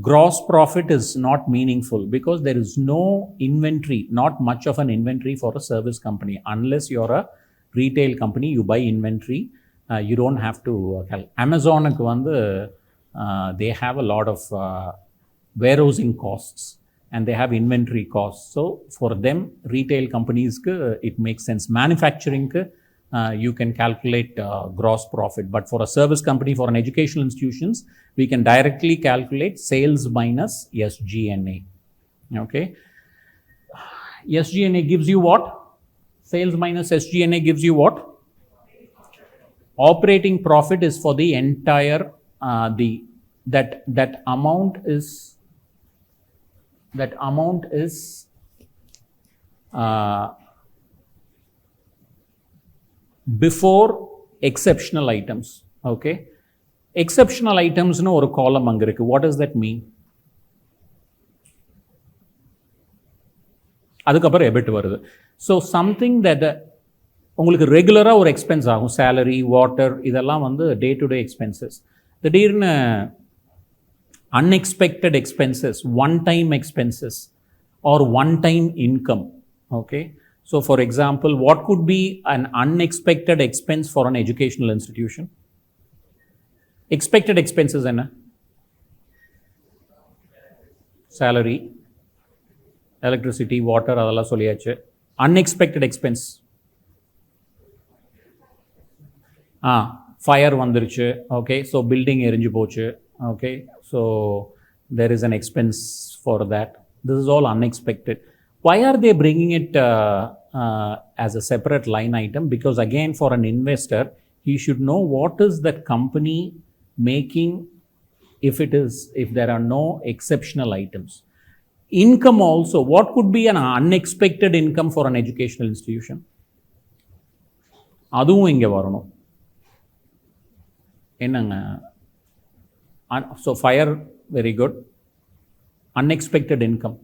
gross profit is not meaningful because there is no inventory, not much of an inventory for a service company. Unless you're a retail company, you buy inventory, you don't have to Amazon they have a lot of warehousing costs and they have inventory costs. So for them, retail companies it makes sense. Manufacturing you can calculate gross profit, but for a service company, for an educational institutions, we can directly calculate sales minus SG&A. Okay. SG&A gives you what? Sales minus SG&A gives you what? Operating profit is for the entire that amount is before exceptional items. Okay. Exceptional items no ஒரு column அங்க இருக்கு. What does that mean? அதுக்கப்புறம் EBIT வருது. So something that உங்களுக்கு ரெகுலராக ஒரு expense ஆகும், salary, water, இதெல்லாம் டே டு டே எக்ஸ்பென்சஸ். திடீர்னு unexpected expenses, one-time expenses or one-time income. Okay. So for example, what could be an unexpected expense for an educational institution? Expected expenses enna? Salary, electricity, water, adalla solliyachu. Unexpected expense. Fire vandiruchu. Okay, so building erinju pochu. Okay, so there is an expense for that. This is all unexpected. Why are they bringing it as a separate line item? Because again, for an investor, he should know what is that company making if there are no exceptional items. Income also, what could be an unexpected income for an educational institution? அதுவும் இங்கே வரணும். என்னங்க? So fire, very good. Unexpected income.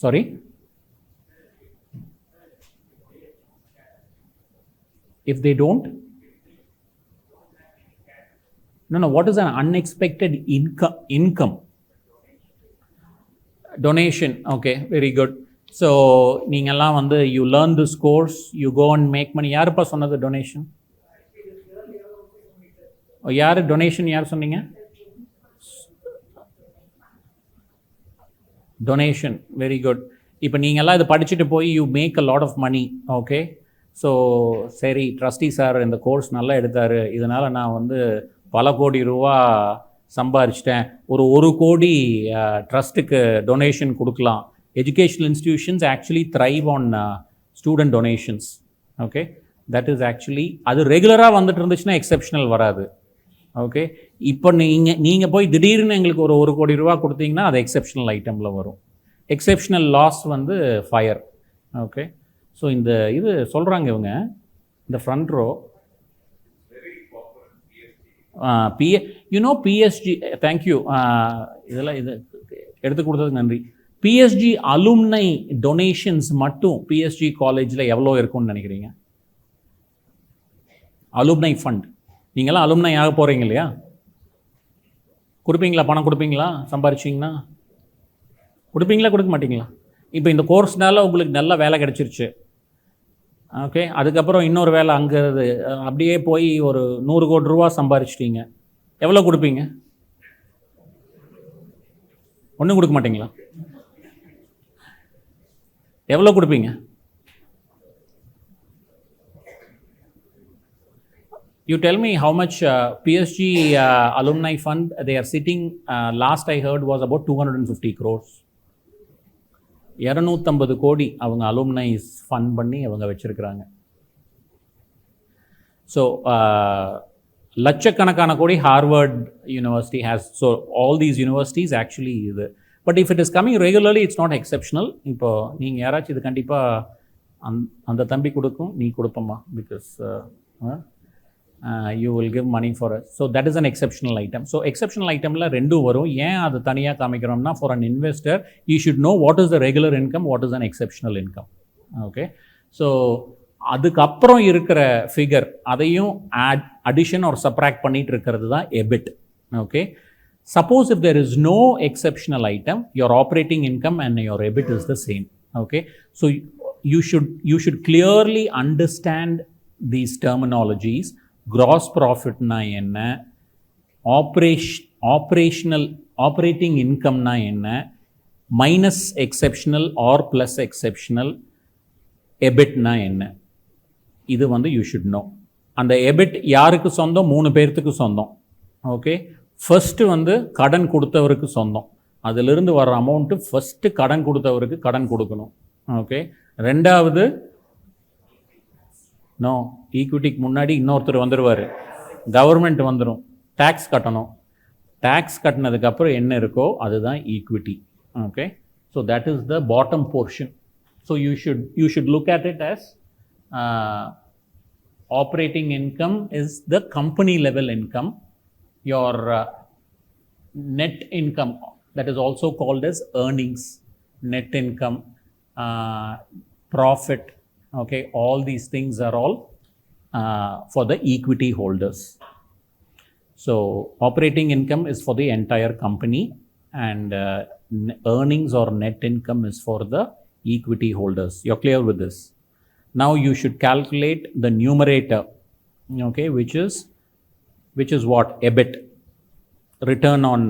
Sorry? If they don't? No. What is an unexpected income? Donation. Okay, very good. So, you learn this course, you go and make money. Yarpa sonnadhu donation? Yaar donation yaar sonneenga? Donation. Very good. இப்போ நீங்கள்லாம் இதை படிச்சுட்டு போய் you make a lot of money. Okay, so சரி, trustee sir இந்த course நல்லா எடுத்தார், இதனால் நான் பல கோடி ரூபா சம்பாரிச்சிட்டேன், ஒரு கோடி ட்ரஸ்ட்டுக்கு டொனேஷன் கொடுக்கலாம். Educational institutions actually thrive on student donations. Okay, that is actually அது ரெகுலராக வந்துட்டு இருந்துச்சுன்னா எக்ஸெப்ஷனல் வராது. ஓகே, இப்போ நீங்கள் போய் திடீர்னு எங்களுக்கு ஒரு கோடி ரூபா கொடுத்தீங்கன்னா அது எக்ஸெப்ஷனல் ஐட்டமில் வரும். Exceptional loss fire. Okay, so இது சொல்கிறாங்க இவங்க இந்த ஃப்ரண்ட் ரோ. பிஎஸ்ஜி, தேங்க்யூ, இதெல்லாம் இது எடுத்து கொடுத்ததுக்கு நன்றி. பிஎஸ்ஜி அலும்னை டொனேஷன்ஸ் மட்டும் பிஎஸ்ஜி காலேஜில் எவ்வளோ இருக்கும்னு நினைக்கிறீங்க? அலும்னை ஃபண்ட், நீங்களாம் அலும்னை ஆக போகிறீங்க இல்லையா? கொடுப்பீங்களா? பணம் கொடுப்பீங்களா? சம்பாரிச்சிங்கன்னா கொடுப்பீங்களா, கொடுக்க மாட்டிங்களா? இப்போ இந்த கோர்ஸ்னால உங்களுக்கு நல்ல வேலை கிடச்சிருச்சு. ஓகே, அதுக்கப்புறம் இன்னொரு வேலை அங்கே அப்படியே போய் ஒரு 100 கோடி ரூபா சம்பாரிச்சிட்டிங்க, எவ்வளோ கொடுப்பீங்க? ஒன்றும் கொடுக்க மாட்டிங்களா? எவ்வளோ கொடுப்பீங்க? You tell me how much PSG alumni fund they are sitting, last I heard was about 250 crores. 250 கோடி அவங்க அலுமினைஸ் ஃபண்ட் பண்ணி அவங்க வச்சுருக்கிறாங்க. ஸோ லட்சக்கணக்கான கோடி Harvard university has. So all these universities actually இது. But if it is coming regularly it's not exceptional. இப்போது நீங்கள் யாராச்சும் இது கண்டிப்பாக அந்த தம்பி கொடுக்கும், நீ கொடுப்பம்மா, because you will give money for it. So that is an exceptional item. So exceptional itemல ரெண்டும் வரும். ஏன் அது தனியாக காமிக்கிறோம்னா, for an investor you should know what is the regular income, what is an exceptional income. Okay, so அதுக்கப்புறம் இருக்கிற figure அதையும் addition or subtract பண்ணிட்டு இருக்கிறது தான் EBIT. Okay, suppose if there is no exceptional item, your operating income and your EBIT is the same. Okay, so you should clearly understand these terminologies. Gross profit na enna, operating income na enna, minus exceptional or plus exceptional, EBIT na enna. இது you should know. அந்த EBIT யாருக்கு சொந்தம்? 3 பேர்த்துக்கு சொந்தம். Okay, first கடன் கொடுத்தவருக்கு சொந்தம். அதிலிருந்து வர அமௌண்ட்டு ஃபர்ஸ்ட் கடன் கொடுத்தவருக்கு கடன் கொடுக்கணும். ஓகே, ரெண்டாவது நோ, ஈக்விட்டிக்கு முன்னாடி இன்னொருத்தர் வந்துடுவார், கவர்மெண்ட் வந்துடும், டேக்ஸ் கட்டணும். டேக்ஸ் கட்டினதுக்கப்புறம் என்ன இருக்கோ அதுதான் equity. Okay, so that is the bottom portion. So you should look at it as operating income is the company level income. Your net income, that is also called as earnings, net income, profit. Okay, all these things are all for the equity holders. So operating income is for the entire company, and earnings or net income is for the equity holders. You're clear with this? Now you should calculate the numerator, okay, which is what? EBIT, return on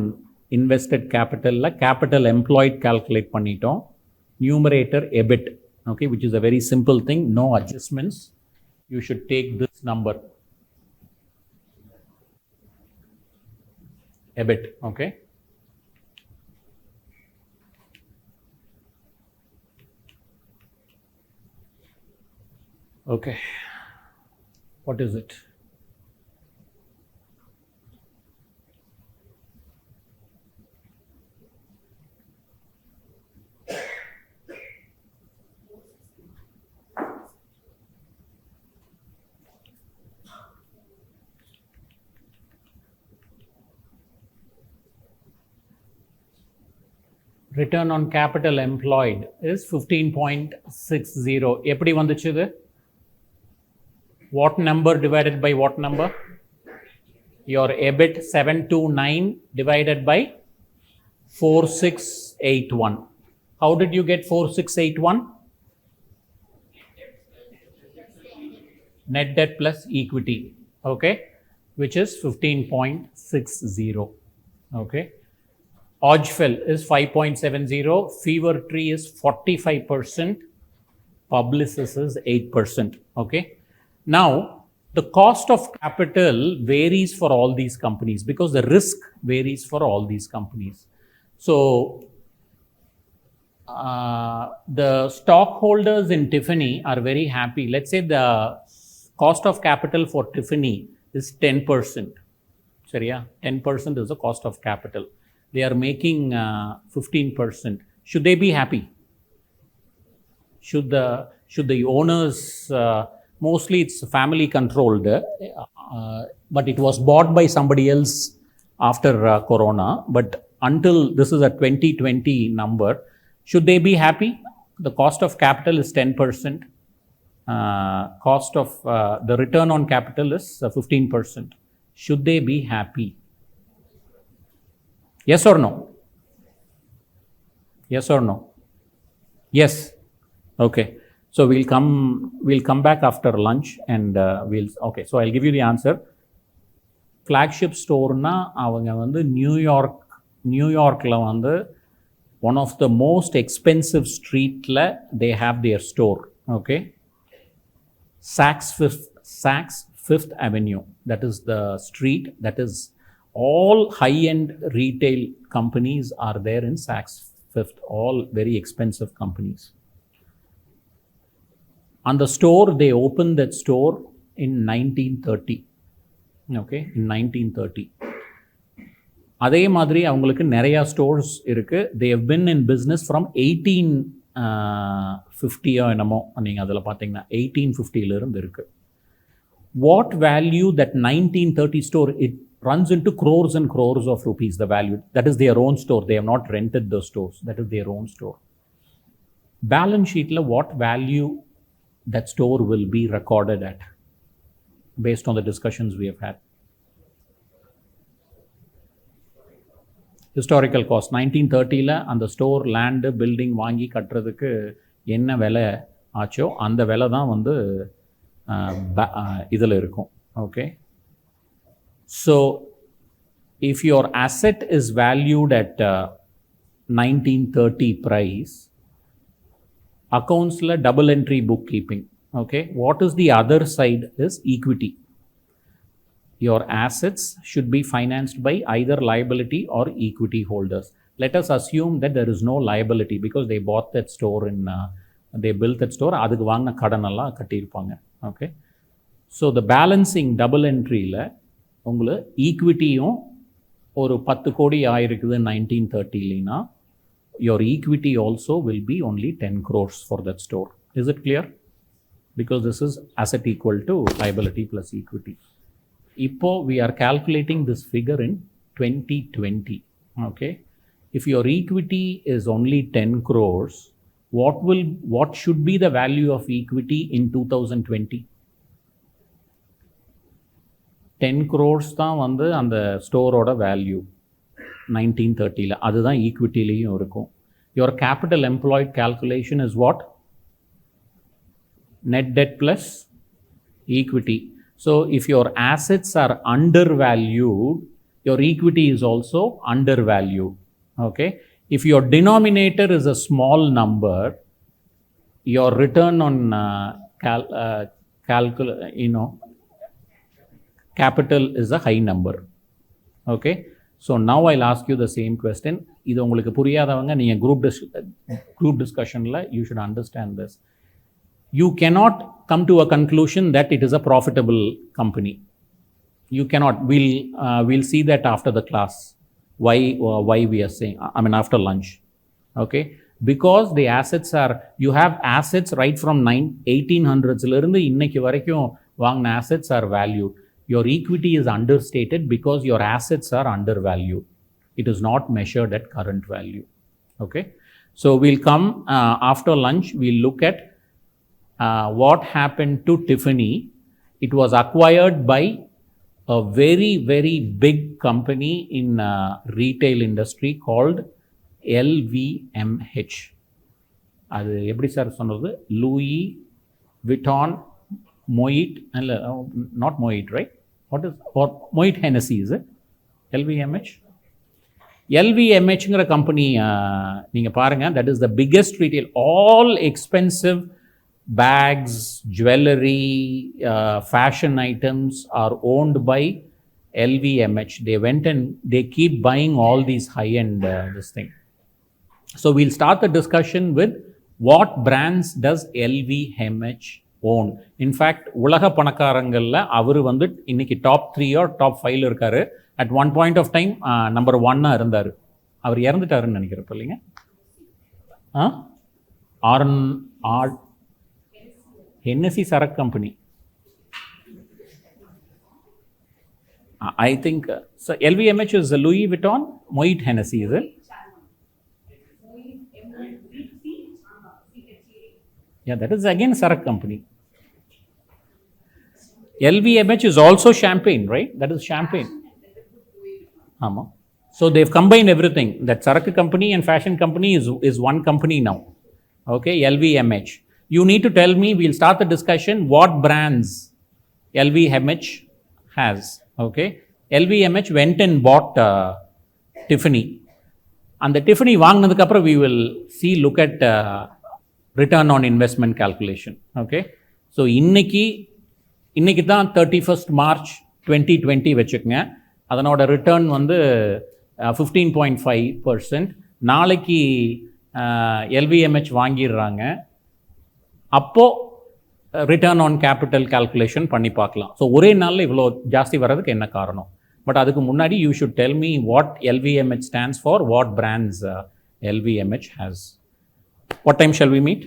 invested capital, capital employed calculate பண்ணிட்டோம். Numerator EBIT, okay, which is a very simple thing, no adjustments. You should take this number, EBIT. Okay, okay, what is it? Return on capital employed is 15.60. எப்படி வந்துச்சு இது? What number divided by what number? Your EBIT 729 divided by 4681. How did you get 4681? Net debt plus equity, okay, which is 15.60. Okay. Odgefell is 5.70, Fever Tree is 45%, Publicis is 8%. Okay. Now, the cost of capital varies for all these companies because the risk varies for all these companies. So, the stockholders in Tiffany are very happy. Let's say the cost of capital for Tiffany is 10%. சரியா? 10% is the cost of capital. They are making 15%. Should they be happy? Should the owners, mostly it's family controlled, but it was bought by somebody else after Corona. But until this is a 2020 number, should they be happy? The cost of capital is 10%. Cost of the return on capital is 15%. Should they be happy? Yes or no? Yes or no? Yes. Okay. So we'll come back after lunch and okay. So I'll give you the answer. Flagship store na avanga vandu New York la vandu one of the most expensive street la they have their store. Okay. Saks Fifth Avenue. That is the street. That is all high-end retail companies are there in Saks Fifth. All very expensive companies. On the store, they opened that store in 1930. Okay, in 1930. அதே மாதிரி அவங்களுக்கு நிறையா stores இருக்குது. They have been in business from 1850 என்னமோ நீங்கள் அதில் பார்த்தீங்கன்னா 1850 இருக்குது. What value that 1930 store, it runs into crores and crores of rupees, the value. That is their own store. They have not rented the stores. That is their own store. Balance sheet la what value that store will be recorded at based on the discussions we have had. Historical cost 1930 la and the store land building வாங்கி கட்டறதுக்கு என்ன விலை ஆச்சோ அந்த விலை தான் வந்து இதில் இருக்கும். Okay. So, if your asset is valued at 1930 price, accounts la double entry bookkeeping. Okay. What is the other side is equity. Your assets should be financed by either liability or equity holders. Let us assume that there is no liability because they bought that store they built that store. அதுக்கு வாங்கின கடனெல்லாம் கட்டியிருப்பாங்க. Okay. So, the balancing double entry la உங்களுக்கு ஈக்விட்டியும் ஒரு 10 கோடி ஆயிருக்குது 1930 your equity also will be only 10 crores for that store. Is it clear? Because this is asset equal to liability plus equity. இப்போ we are calculating this figure in 2020. Okay. If your equity is only 10 crores, what should be the value of equity in 2020? 10 crores தான் வந்து அந்த ஸ்டோரோட value 1930 அதுதான் ஈக்விட்டிலையும் இருக்கும். Your capital employed calculation is what? Net debt plus equity. So, if your assets are undervalued, your equity is also undervalued. Okay. If your denominator is a small number, your return on capital is a high number. Okay. So, now I'll ask you the same question. இது உங்களுக்கு புரியாதவங்க நீங்கள் group discussionல you should understand this. You cannot come to a conclusion that it is a profitable company. You cannot. We'll see that after the class. Why we are saying, I mean after lunch. Okay. Because the assets are, you have assets right from 1800s இருந்து இன்னைக்கு வரைக்கும் வாங்கின assets are valued. Your equity is understated because your assets are undervalued. It is not measured at current value. Okay, so we'll come after lunch, we'll look at what happened to Tiffany. It was acquired by a very, very big company in retail industry called LVMH. அது எப்படி sir சொன்னது? Louis Vuitton Moet, இல்லை not Moet, right? What is or Moet Hennessy, is it LVMH? LVMHங்கிற company நீங்கள் பாருங்கள், that is the biggest retail. All expensive bags, jewelry, fashion items are owned by LVMH. They went and they keep buying all these high-end this thing. So we'll start the discussion with what brands does LVMH own. In fact, உலக பணக்காரங்கள்ல அவர் வந்து இன்னைக்கு top 3 or top 5 இருக்காரு. At one point of time number 1 இருந்தார். அவர் இறந்துட்டாருன்னு நினைக்கிறப்ப இல்லைங்க? Hennessy Sarak Company. I think so. LVMH is Louis Vuitton, Moet Hennessy, is it? Yeah, that is again Sarak Company. LVMH is also champagne, right? That is champagne. So they've combined everything. That Sarak company and fashion company is one company now. Okay, LVMH. You need to tell me, we'll start the discussion, what brands LVMH has. Okay, LVMH went and bought Tiffany. And the Tiffany வாங்கினதுக்கு அப்புறம் we will look at return on investment calculation. Okay, so இன்னைக்கு தான் 31st March 2020 வச்சுக்கங்க. அதனோட return வந்து 15.5%. நாளைக்கு LVMH வாங்கிடுறாங்க. அப்போது return on capital calculation பண்ணி பார்க்கலாம். ஸோ ஒரே நாளில் இவ்வளோ ஜாஸ்தி வர்றதுக்கு என்ன காரணம்? பட் அதுக்கு முன்னாடி you should tell me what LVMH stands for, what brands LVMH has. What time shall we meet?